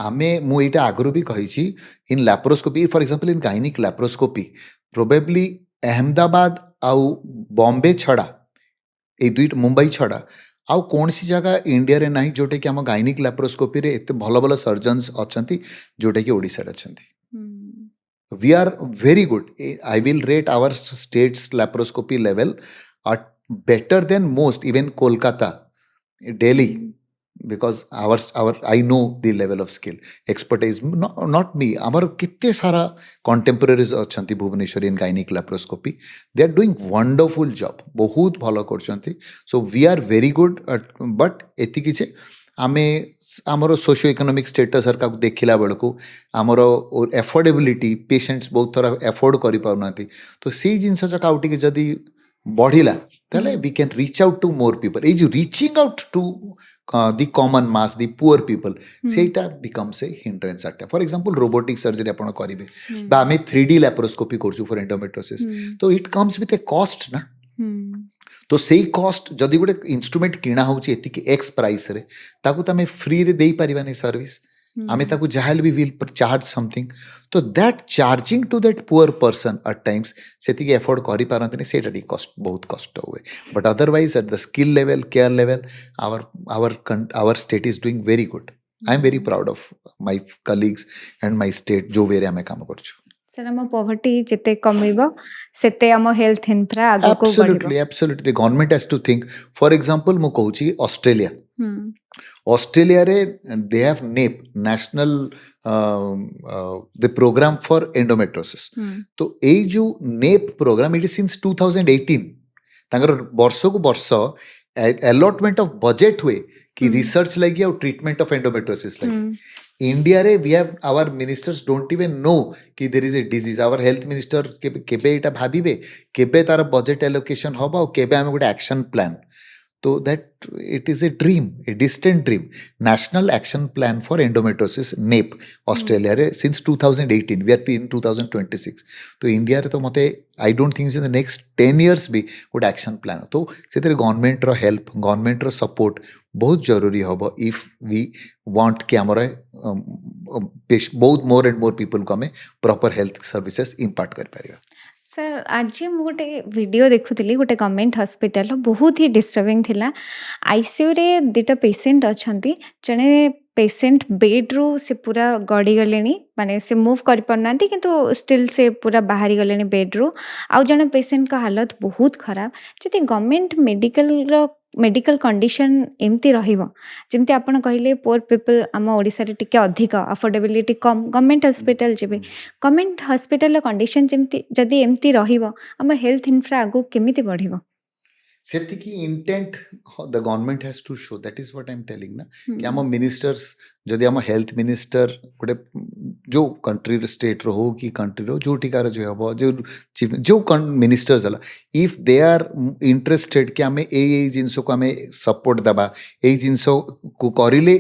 आमे मु एटा आगरु भी कहिछि in laparoscopy for example in gynaec laparoscopy probably Ahmedabad आउ बॉम्बे छड़ा ए दुईट मुंबई छड़ा आउ कौन सी जगह इंडिया रे नाही जोटे कि आम गायनिक लैप्रोस्कोपी रे एते भल भल सर्जन्स अछंती जोटे कि ओडिसा रे अछंती we are very good I will rate our states laparoscopy level at better than most even Kolkata Delhi because our I know the level of skill expertise not me our कितने सारा contemporaries अछंती Bhubaneswar in gynec laparoscopy they are doing wonderful job बहुत भलो करछंती so we are very good but एति किछे आमे आमर socio economic status हरका देखिला बेलू आमर एफोर्डेबिलिटी पेशेंट्स बहुत थोड़ा एफोर्ड करि पाउनाती तो से जिनस जका आउ टिके जदी बढ़िला ताले we can reach out to more people ए जो reaching out to the common mass the poor people सेटा becomes a hindrance at for example robotic surgery आपण करिवे बा आमे 3D लैप्रोस्कोपी करछु फॉर एंडोमेट्रियोसिस तो it comes with a cost ना तो सेई कॉस्ट जदि गोटे इंस्ट्रूमेंट किणा होची एतिकी एक्स प्राइस रे ताकू तमे फ्री रे देई परिबानी सर्विस आमे ताकू जहाल भी विल चार्ज समथिंग तो that charging to that poor person at times सेतिकी एफोर्ड करि पारंतनी सेटा डी कॉस्ट बहुत कष्ट हुए but otherwise at the skill level care level our state is doing very good I am very proud of my colleagues and my state जो वेरे आमे काम करछु सर आम पॉवर्टी जिते कमिबो सेते आम हेल्थ इन्फ्रा आगो को absolutely absolutely the government has to think for example मु कहूची ऑस्ट्रेलिया ऑस्ट्रेलिया रे they have NAP national the program for endometriosis तो ए जो NAP program it is since 2018 तांगर वर्ष को वर्ष अलॉटमेंट ऑफ बजेट हुए कि रिसर्च लगी और ट्रीटमेंट ऑफ एंडोमेट्रोसिस लगी इंडिया रे we have our ministers don't even know कि there is a disease our health minister केबे एटा भाबिबे केबे तार बजेट एलोकेशन होबा और केबे हम गोटे एक्शन प्लान तो that it is a dream, a distant dream. National action plan for endometriosis NAP Australia रे सिंस 2018 वी आर इन 2026. तो इंडिया रे तो मते I don't think in the next 10 years भी गोटे एक्शन प्लान तो से गवर्नमेंट रो हेल्प गवर्नमेंट रो सपोर्ट बहुत जरूरी हम इफ वी वांट कि आमर बहुत मोर एंड मोर पीपल को आम प्रॉपर हेल्थ सर्विसेज इम्पार्ट कर पारिबा. सर आज मु गोटे वीडियो देखुली गोटे गवर्नमेंट हॉस्पिटल बहुत ही डिस्टर्बिंग थिला. आईसीयू रे दुटा पेशेंट अछंती. जने पेशेंट बेड रू से पूरा गड़ी गले माने से मूव कर पारना किंतु स्टिल से पूरा बाहरी गले बेड रू. आउ जने पेशेंट का हालत बहुत खराब. जदि गवर्नमेंट मेडिकल कंडीशन एमती रहिबो जेमती आपण कहले पोर पीपल आम ओडिसा रे टिके अधिक अफोर्डेबिलिटी कम गवर्नमेंट हॉस्पिटल जेबे गवर्नमेंट हॉस्पिटल कंडीशन जेमती जदि एमती रहिबो आम हेल्थ इन्फ्रा आगु केमिति बढ़िबो. सेतिकी intent the government has to show that is what I am telling ना कि आम मिनिस्टर्स जदि आम हेल्थ मिनिस्टर गोटे जो कंट्री स्टेट रो हो कि कंट्री रो जो टिकार जो हबो जो चीफ जो मिनिस्टर्स हला इफ दे आर इंटरेस्टेड कि आम ए जिंस को आम सपोर्ट दबा ए जिंस को करिले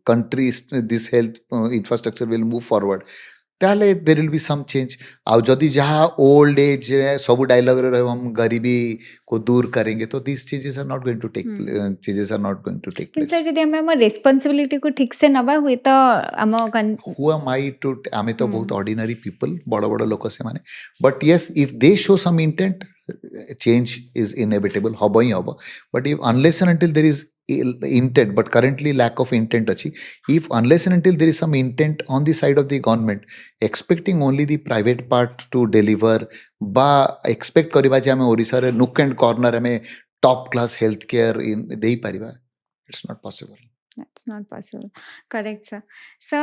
country this health infrastructure will move forward ताले there will be some change. आउ जदि जहाँ ओल्ड एज सब डायलॉग रे हम गरीबी को दूर करेंगे तो this changes are not going to take changes are not going to take किंतु प्लेस. सर जदि हम रेस्पॉन्सिबिलिटी को ठीक से नबा हुए तो आम हु एम आई टू आमे तो बहुत ऑर्डिनरी पीपल बड़ बड़ लोक से माने but yes if they show some intent change is inevitable हब ही हब but if unless and until there is intent but currently lack of intent achi if unless and until there is some intent on the side of the government expecting only the private part to deliver ba expect kariba je ame orissa re nook and corner ame top class health care in dei pariba it's not possible. That's not possible. Correct sir. Sir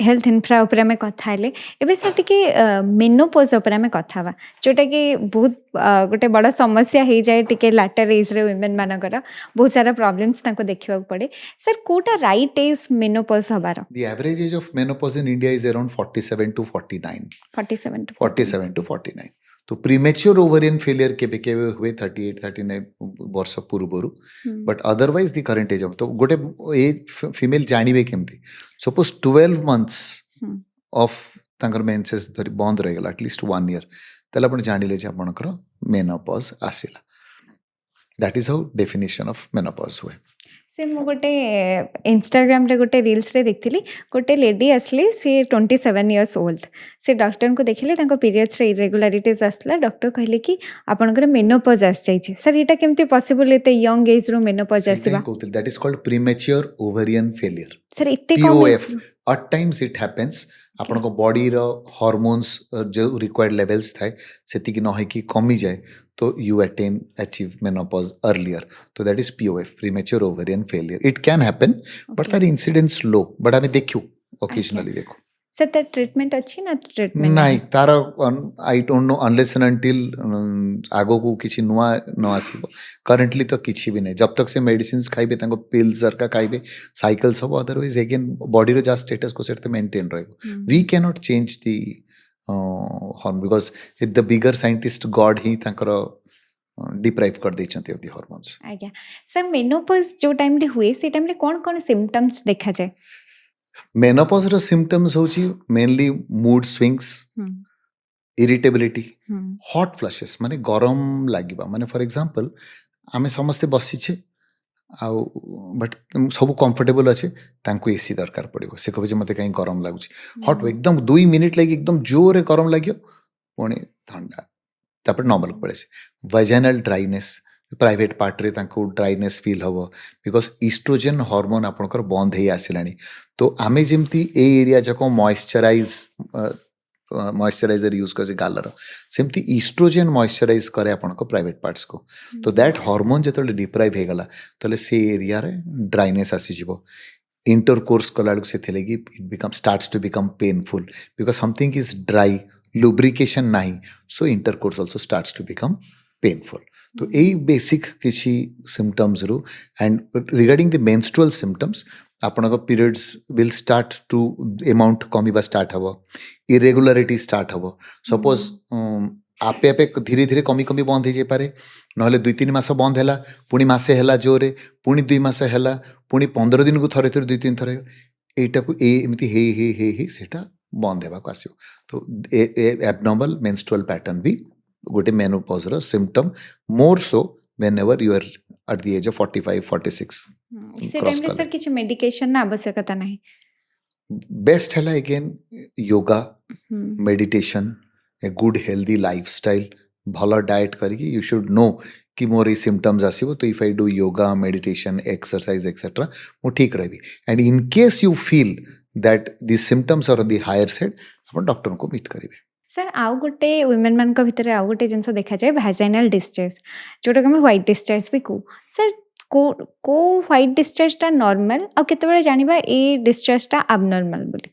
health infra ऊपर में कथा हेले एबे sir टिके menopause ऊपर में कथा बा जोटा कि बहुत गोटे बड़ समस्या हो जाए टिके लाटर एज रे वुमेन मानकर बहुत सारा प्रॉब्लम्स तांको देखिबा पड़े. सर कोटा राइट एज मेनोपोज हबार The average age of menopause in India is around 47 to 49. 47 to 47 to 49. तो प्रीमेच्योर ओवरियन फेलियर केबे केबे हुए 38 39 वर्ष पूर्वरु but otherwise the current age तो गोटे एज फीमेल जानिबे केमती सपोज 12 मंथ्स ऑफ तांकर मेंसेस धरि बंद रह गेला एटलीस्ट 1 ईयर तले आपण जानिले जे आपनकर मेनोपॉज आसिला. That is how definition of menopause हुए. से मु गोटे इंस्टाग्राम रे गोटे रील्स रे देखथिली गोटे लेडी आसली सी 27 इयर्स ओल्ड से डॉक्टर को देखिले तांको पीरियड्स रे इरेगुलारिटीज आसला डॉक्टर कहले कि आपनकर मेनोपॉज आस जाइछे. सर एटा केमती पॉसिबल एते यंग एज रो मेनोपॉज आसीबा that is called premature ovarian failure sir एते POF. at times it happens आपण को बॉडी रो हार्मोन्स जो रिक्वायर्ड लेवल्स थाए सेति कि न है कि कमी जाए तो you achieve menopause earlier. So that is POF, premature ovarian failure. It can happen, but the incidence low. But हमें देखियो occasionally देखो. सर तर ट्रीटमेंट अच्छी ना ट्रीटमेंट नहीं तार I don't know unless and until आगो को किछि नुआ न आसीबो. करंटली तो किछि भी नहीं जब तक से मेडिसिन्स खाइबे तांको पिल्स सरका खाइबे साइकिल सब अदरवाइज अगेन बॉडी रो जा स्टेटस को सेट मेंटेन रहबो. We can not change the hormone because if the bigger scientist god ही तांकर डिप्राइव कर देचंती ऑफ द हार्मोन्स. आज्ञा सर मेनोपॉज जो टाइम रे हुए से टाइम रे कोन कोन सिम्पटम्स देखा जाए. मेनोपॉज रो सिम्पटम्स होची mainly mood swings, irritability, hot flushes माने गरम लागिबा माने फॉर एग्जांपल आमे समस्ते बसिछे आउ बट सब कंफर्टेबल अच्छे तांको एसी दरकार पड़ो से कहे मत कहीं गरम लगुच हट एकदम 2 मिनिट लगे एकदम जोरे गरम लगे पुणी ठंडा तापर नॉर्मल पड़े से वैजाइनल ड्राइनेस प्राइवेट पार्ट रे तांको ड्राइनेस फील हबो बिकॉज ईस्ट्रोजेन हार्मोन आपनकर बंद हे आसिलानी. तो आमे जेमती ए एरिया जको मॉइस्चराइजर यूज कर गालर सेमती ईस्ट्रोजेन मॉइस्चराइज करे आपनको प्राइवेट पार्ट्स को. तो दैट हार्मोन जतले डिप्राइव हे गला तले से एरिया रे ड्राइनेस आसी जिवो. इंटरकोर्स कला से थे लगी it become starts to become painful because something is dry lubrication नहीं so intercourse also starts to become painful. तो यही बेसिक किसी सिम्पटम्स रू and regarding the menstrual symptoms आपन periods will start to amount कमिबा स्टार्ट हबो, irregularity start हबो. Suppose आपे आपे धीरे धीरे कमी कमी बंद हो जाए नहले 2-3 मास बंद है पुणी मासे है जोरे पुणी 2 मास है पुणी 15 दिन को थरे 2-3 थर एटा को एमती हे सेटा बंद होगा आसो तो एबनॉर्मल मेंस्ट्रुअल पैटर्न भी गोटे मेनोपॉज रो सिम्पटम मोर so whenever you are at the age of 45-46 से क्रॉस टाइम रे कले सर किछि मेडिकेशन ना आवश्यकता नहीं। बेस्ट है again yoga hmm, meditation a good healthy lifestyle भल डाएट करके यू शुड नो कि मोर ये सिम्पटम्स आसो तो if I do yoga meditation exercise etcetera मु ठीक रही and in case you feel that the symptoms are on the higher side आप डॉक्टर को मीट करेंगे। सर आउ गोटे वुमेन मान भितर आउ गोटे जिनस देखा जाए भाजाइनाल डिस्चार्ज जोटा कि व्हाइट डिस्चार्ज भी कहू सर को को व्हाइट डिस्चार्जटा नॉर्मल आ केतेबेले जानिबा ए डिस्चार्जटा अबनॉर्मल बोली।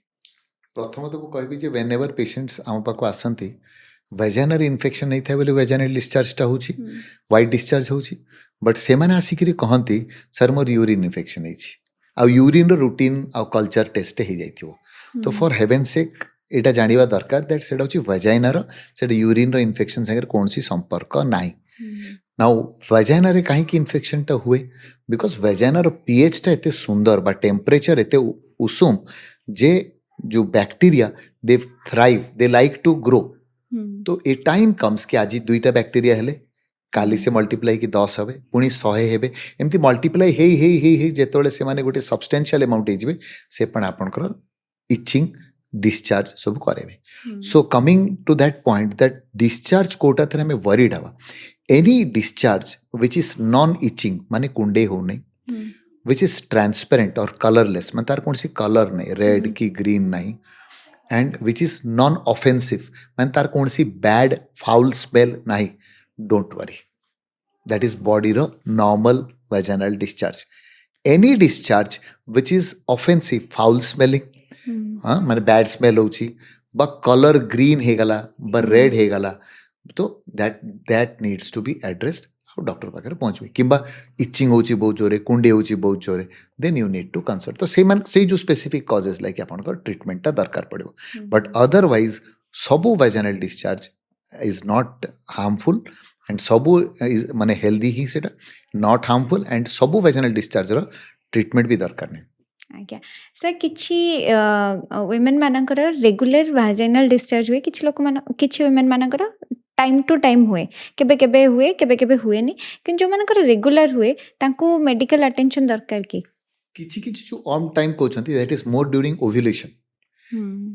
प्रथम तो कहबी जे व्हेन एवर पेशेंट्स आम पाखु आसती वेजाइनर इन्फेक्शन नहीं था बोले वेजाइनल डिस्चार्जटा होची व्हाइट डिस्चार्ज होची बट से मैंने आसिक कहती सर मोर यूरिन इन्फेक्शन होची आ यूरिन रूटीन आ कल्चर टेस्ट हो जाइथिबो तो फॉर हेवन सेक एटा जानिबा दरकार दैट सेटा होची वेजाइनर सेटा यूरिन रो इन्फेक्शन संगे कोनसी संपर्क नाही। नाउ वेजाइनर कहीं इन्फेक्शनटा हुए बिकॉज वेजाइनर पीएच टा एते सुंदर बा टेम्परेचर एते उषुम जे जो bacteria they thrive they like to grow तो ए टाइम कम्स कि आज 2टा बैक्टीरिया हेले काली से मल्टीप्लाई कि 10 हे पुणी 100 हेबे एमती मल्टीप्लाई हे जेतोले से माने गोटे सब्सटेंशियल अमाउंट हे जिवे से पण आपनकर इचिंग डिस्चार्ज सब करेबे। So coming to that point that discharge कोटा थरे में वरीड हवा any discharge which is non itching माने कुंडे हो नहीं which is transparent or colorless मतलब तार कौन सी कलर नहीं रेड की ग्रीन नहीं and which is non offensive मतलब तार कौन सी बैड फाउल स्मेल नहीं don't worry that is body रो normal vaginal discharge any discharge which is offensive foul smelling हाँ माने बैड स्मेल होची बा कलर ग्रीन हे गला बा रेड हे गला तो that needs to be addressed doctor पाखे पहुँचे कि इचिंग होची बहुत जोरे कुंडे होची बहुत जोरे then you need to consult तो से जो स्पेसिफिक कॉजेस लाइक आपनकर ट्रीटमेंटा दरकार पड़ो बट अदरवाइज सबू vaginal discharge is not harmful and सबू इज माने हेल्दी ही सेटा नॉट हार्मफुल एंड सबू वेजाइनल डिस्चार्ज रो ट्रीटमेंट भी दरकार नहीं। आज्ञा सर किछि वुमेन मानकर रेगुलर भाजाइनाल डिस्चार्ज हुए किछि लोक मान किछि वुमेन मानकर टाइम टू टाइम हुए केबे केबे हुए केबे केबे हुए नहीं कि जो मानकर रेगुलर हुए तांको मेडिकल अटेंशन दरकार की किछि किछि जो ऑन टाइम कहउछंती that is more during ovulation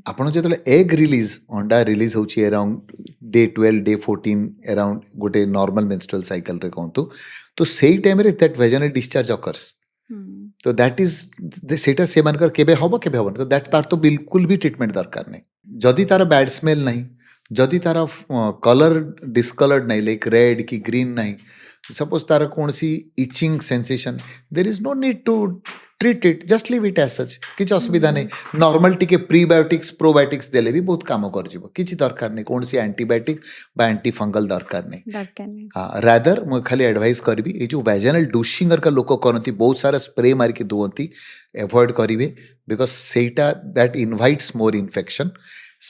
आपण जेतले एग रिलीज अंडा रिलीज होची अराउंड डे 12 डे 14 अराउंड गोटे नॉर्मल मेंस्ट्रुअल साइकिल रे कहंतु तो सेही टाइम रे दैट वेजाइनल डिस्चार्ज अकर्स तो दैट इज सेटा से मानकर केबे हबो केबे हबो तो दैट तार तो बिल्कुल भी ट्रीटमेंट दरकार नहीं जदि तार बैड स्मेल नहीं जदि तार कलर डिस्कलर्ड नहीं लाइक रेड की ग्रीन नहीं सपोज तार कौन सी itching sensation there is no need to treat it just leave it as such किसी असुविधा नहीं नॉर्मल टिके प्रीबायोटिक्स प्रोबायोटिक्स देले भी बहुत काम कर किसी दरकार नहीं कौन सी एंटीबायोटिक बा एंटी फंगल दरकार नहीं हाँ रादर मुझे खाली एडवाइस करी ये जो वेजाइनल डूशिंग का लोक करती बहुत सारा स्प्रे मारिक दुहती एवॉइड करेंगे बिकॉज सेटा दैट इनवाइट्स मोर इन्फेक्शन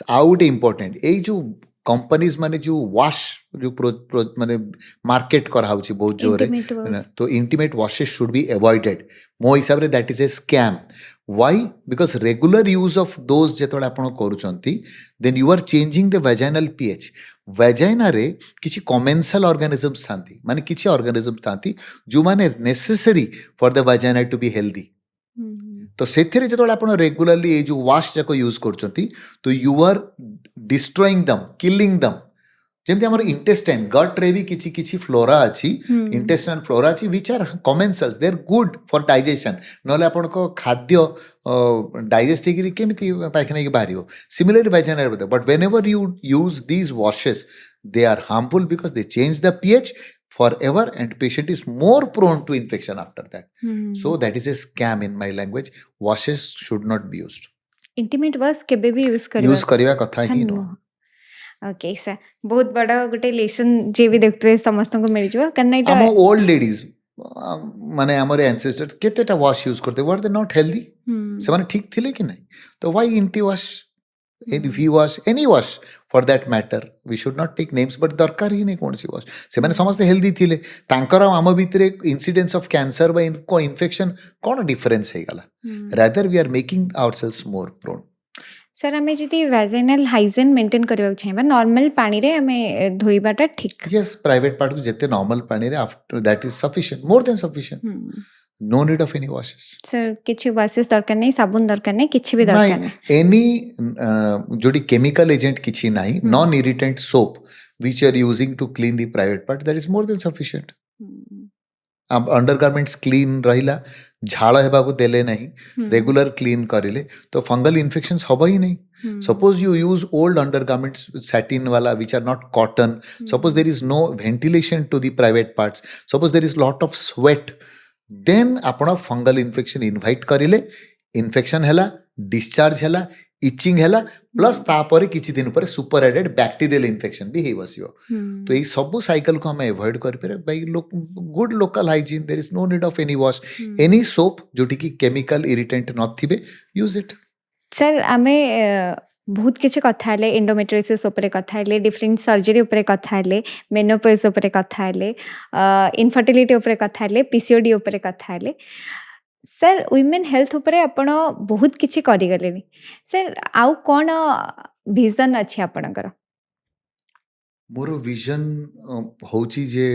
आउ गोटे इम्पोर्टेंट यही जो कंपनीज माने जो वाश जो माने मार्केट कराउची बहुत जोरे तो intimate washes should be avoided मो हिसाब रे that is a scam why because regular use of those जेतोळे आपण करूचंती then you are changing the vaginal pH vagina रे किछि कमेंसल ऑर्गेनिजम्स थांती माने किछि ऑर्गेनिजम थांती जो माने necessary for the vagina to be healthy तो सेथिरे जेतोळे आपण रेगुलरली ए जो वाश जाको यूज करचंती तो यू आर डिस्ट्रॉइंग दम किलिंग दम जेमती हमर इंटेस्टाइन गट रे भी किछि किछि फ्लोरा अछि इंटेस्टाइनल फ्लोरा अछि which are commensals they are good for digestion नले आपण को खाद्य डाइजेस्ट करी केमिति पाखने के बाहरियो similarly vaginal but whenever you use these washes they are harmful because they change the pH forever and patient is more prone to infection after that. So that is a scam in my language. Washes should not be used. Intimate wash केबे भी use करिवा कथा ही no. Okay sir बहुत बड़ा गोटे lesson जे भी देखते समस्त को मिल जो करना इटा हम ओल्ड लेडीज माने हमर एंसेस्टर्स केतेटा वाश यूज करते वर दे नॉट हेल्दी से माने ठीक थिले कि नहीं तो why intimate wash V wash any wash for that matter we should not take names but दरकार ही नहीं कौन सी वाश से समस्त हेल्दी थिले तांकर आम भितर इनसीडेंस ऑफ कैंसर बा इन्फेक्शन कौन डिफरेंस है गला rather we are making ourselves more prone sir आमे जदी वैजिनल हाइजीन मेंटेन करबा चाहिबा नॉर्मल पानी रे आमे धोइबाटा ठीक यस प्राइवेट पार्ट को जते नॉर्मल पानी रे after that is sufficient more than sufficient no need of any washes sir किछि वॉशेस दरकार नहीं साबुन दरकार नहीं किछि भी दरकार नहीं एनी जोडी केमिकल एजेंट किछि नाही non irritant soap which you are using to clean the private part that is more than sufficient अब अंडरगारमेंट्स क्लीन रहिला झाड़ हेबाकू देले नहीं रेगुलर क्लीन करिले तो फंगल इन्फेक्शंस हबो ही नहीं suppose you use old undergarments satin वाला which are not cotton suppose there is no ventilation to the private parts suppose there is lot of sweat then आपण फंगल इन्फेक्शन इनवाइट करिले infection हैला discharge हैला etching हैला plus तापर किछि दिन पर सुपर एडेड बैक्टीरियल इन्फेक्शन भी हे बसियो तो ये सब साइकिल को हम अवॉइड कर पे by good local hygiene there is no need of any wash any soap जोटी की केमिकल इरिटेंट नथिबे यूज इट सर आमे बहुत किसी कथा हेले एंडोमेट्रियोसिस उपरे कथा हेले डिफरेंट सर्जरी उपरे कथा हेले मेनोपॉज उपरे कथा हेले इनफर्टिलिटी उपरे कथा हेले पीसीओडी उपरे कथा हेले सर वुमेन हेल्थ उपरे आपण बहुत किसी करि गलेनी सर आउ कोन विजन अछि आपणकर मोर विजन होची जे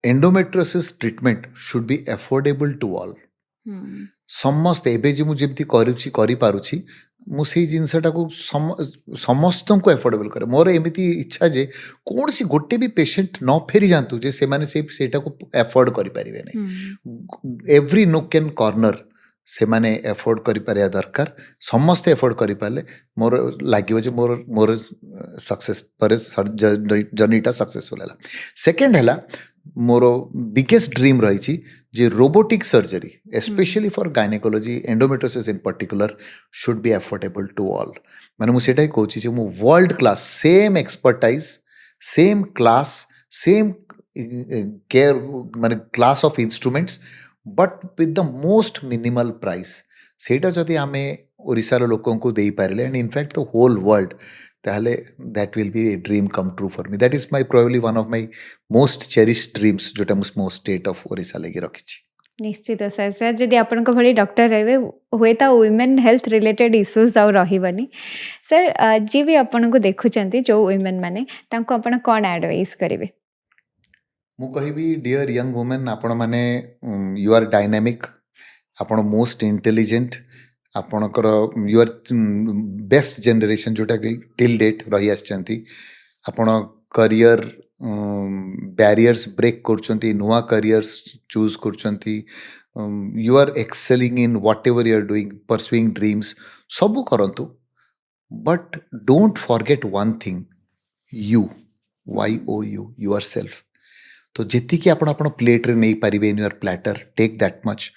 endometriosis treatment should be affordable to all समस्त एबे जे मु जेमती करूची करि पारुची मु सेही जिनसटा को समस्त को अफोर्डेबल करे मोर एमिति इच्छा जे कौन सी गोटे भी पेशेंट न फेरी जानतु जे से माने सेटा को अफोर्ड करि परिबे नै एवरी नोक एंड कॉर्नर से माने अफोर्ड करि पारिया दरकार समस्त अफोर्ड करि पाले मोर लागियो जे मोर सक्सेस पर जर्नीटा सक्सेसफुल हला सेकंड हला मोर बिगेस्ट ड्रीम रही जे robotic surgery especially for gynaecology endometriosis in particular should be affordable to all माने मु सेटा कहूची जे मु world class same expertise same class same care माने class of instruments but with the most minimal price सेटा जदि आमे ओरिसार लोकों को देई पारले and in fact the whole world ताहले that will be a dream come true for me that is my probably one of my most cherished dreams जोटा मु मो स्टेट ऑफ ओरिसा लगी रखिछि निश्चित सर सर जदि आपण को भली डॉक्टर रहबे हुए ता वुमेन हेल्थ रिलेटेड इश्यूज आउ रहिबनी सर जे भी आपण को देखुचंती जो वुमेन माने तांको आपण कोन एडवाइस करिवे मु कहिबी डियर यंग वुमेन आपण माने यू आर डायनामिक आपण मोस्ट इंटेलिजेंट आपणकर यू आर बेस्ट जनरेशन जोटा कि टिल डेट रही आछंती आपण करियर बैरियर्स ब्रेक करछंती नुवा करियर्स चूज करछंती you are excelling in what ever you are doing pursuing dreams सब करंतु but don't forget one thing you YOU yourself तो जेति कि आपण आपण प्लेट रे नहीं पारिबे in your platter take that much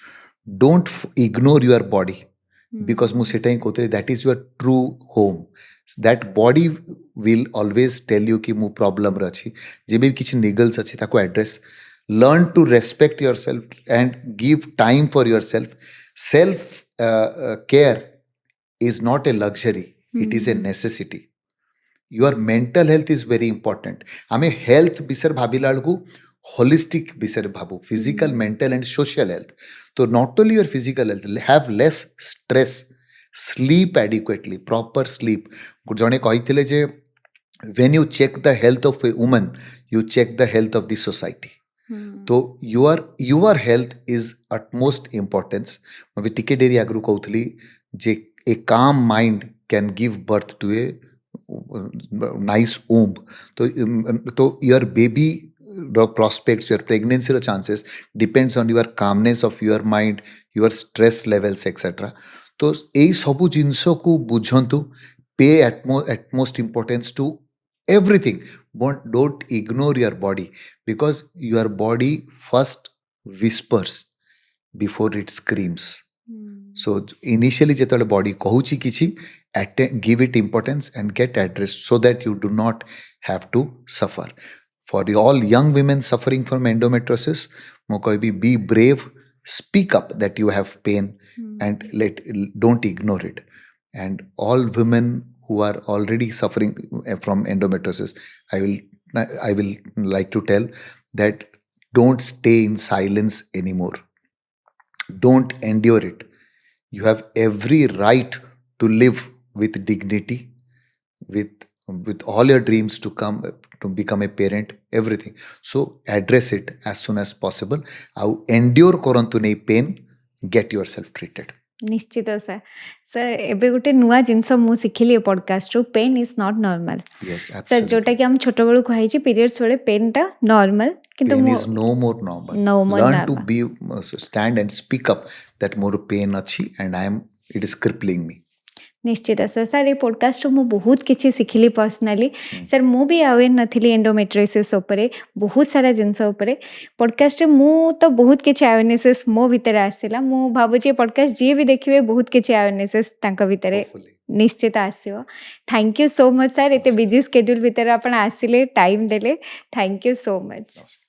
don't ignore your body because mu seta hi kote that is your true home that body will always tell you ki mu problem रे अछि जेबे किछि निगल्स अछि ताको address learn to respect yourself and give time for yourself self care is not a luxury it is a necessity your mental health is very important आमे health विषय भाबिला को holistic विषय भाबू physical mental and social health तो not only your physical health have less stress sleep adequately proper sleep जने कहिथिले जे when you check the health of a woman you check the health of the society तो your health is utmost importance मैं टिके dairy आगु कहउथली जे a calm mind can give birth to a nice womb तो your baby prospects your pregnancy chances depends on your calmness of your mind your stress levels etc तो एई सबु जिंसो को बुझंतु पे utmost importance to everything but don't ignore your body because your body first whispers before it screams so initially जेतले body कहूची किछि give it importance and get addressed so that you do not have to suffer for all young women suffering from endometriosis mo koi be brave speak up that you have pain and don't ignore it and all women who are already suffering from endometriosis, I will like to tell that don't stay in silence anymore. Don't endure it. You have every right to live with dignity, with all your dreams to come to become a parent, everything. So address it as soon as possible. Au endure korantu nei pain, get yourself treated. ନିଶ୍ଚିତ sir. Sir ଏବେ ଗୋଟେ ନୂଆ ଜିନିଷ ମୁଁ ଶିଖିଲି ଏ ପଡ଼କାଷ୍ଟରୁ, pain is not normal. Yes, sir absolutely. ଯୋଉଟାକି ଆମେ ଛୋଟବେଳୁ କୁହାହେଇଛି ପିରିୟଡ଼୍ସ ବେଳେ ପେନ୍ଟା ନର୍ମାଲ୍, କିନ୍ତୁ Pain ମୁଁ is no more normal. No more Learn to normal. be so stand and speak up that more pain achi and it is crippling me. ନିଶ୍ଚିତ sir. Sir ଏ ପଡ଼କାଷ୍ଟରୁ ମୁଁ ବହୁତ କିଛି ଶିଖିଲି ପର୍ସନାଲି। ସାର୍ ମୁଁ ବି ଆୱେର୍ ନଥିଲି endometriosis ଉପରେ, ବହୁତ ସାରା ଜିନିଷ ଉପରେ। ପଡ଼କାଷ୍ଟରେ ମୁଁ ତ ବହୁତ କିଛି ଆୱେରନେସେସ୍ ମୋ ଭିତରେ ଆସିଲା। ମୁଁ ଭାବୁଛି ଏ ପଡ଼କାଷ୍ଟ ଯିଏ ବି ଦେଖିବେ ବହୁତ କିଛି ଆୱେରନେସେସ୍ ତାଙ୍କ ଭିତରେ Hopefully. ନିଶ୍ଚିତ ଆସିବ। Thank you so much sir, ଏତେ ବିଜି ସ୍କେଡ୍ୟୁଲ୍ ଭିତରେ ଆପଣ ଆସିଲେ, ଟାଇମ୍ ଦେଲେ। Thank you so much. Namaskar.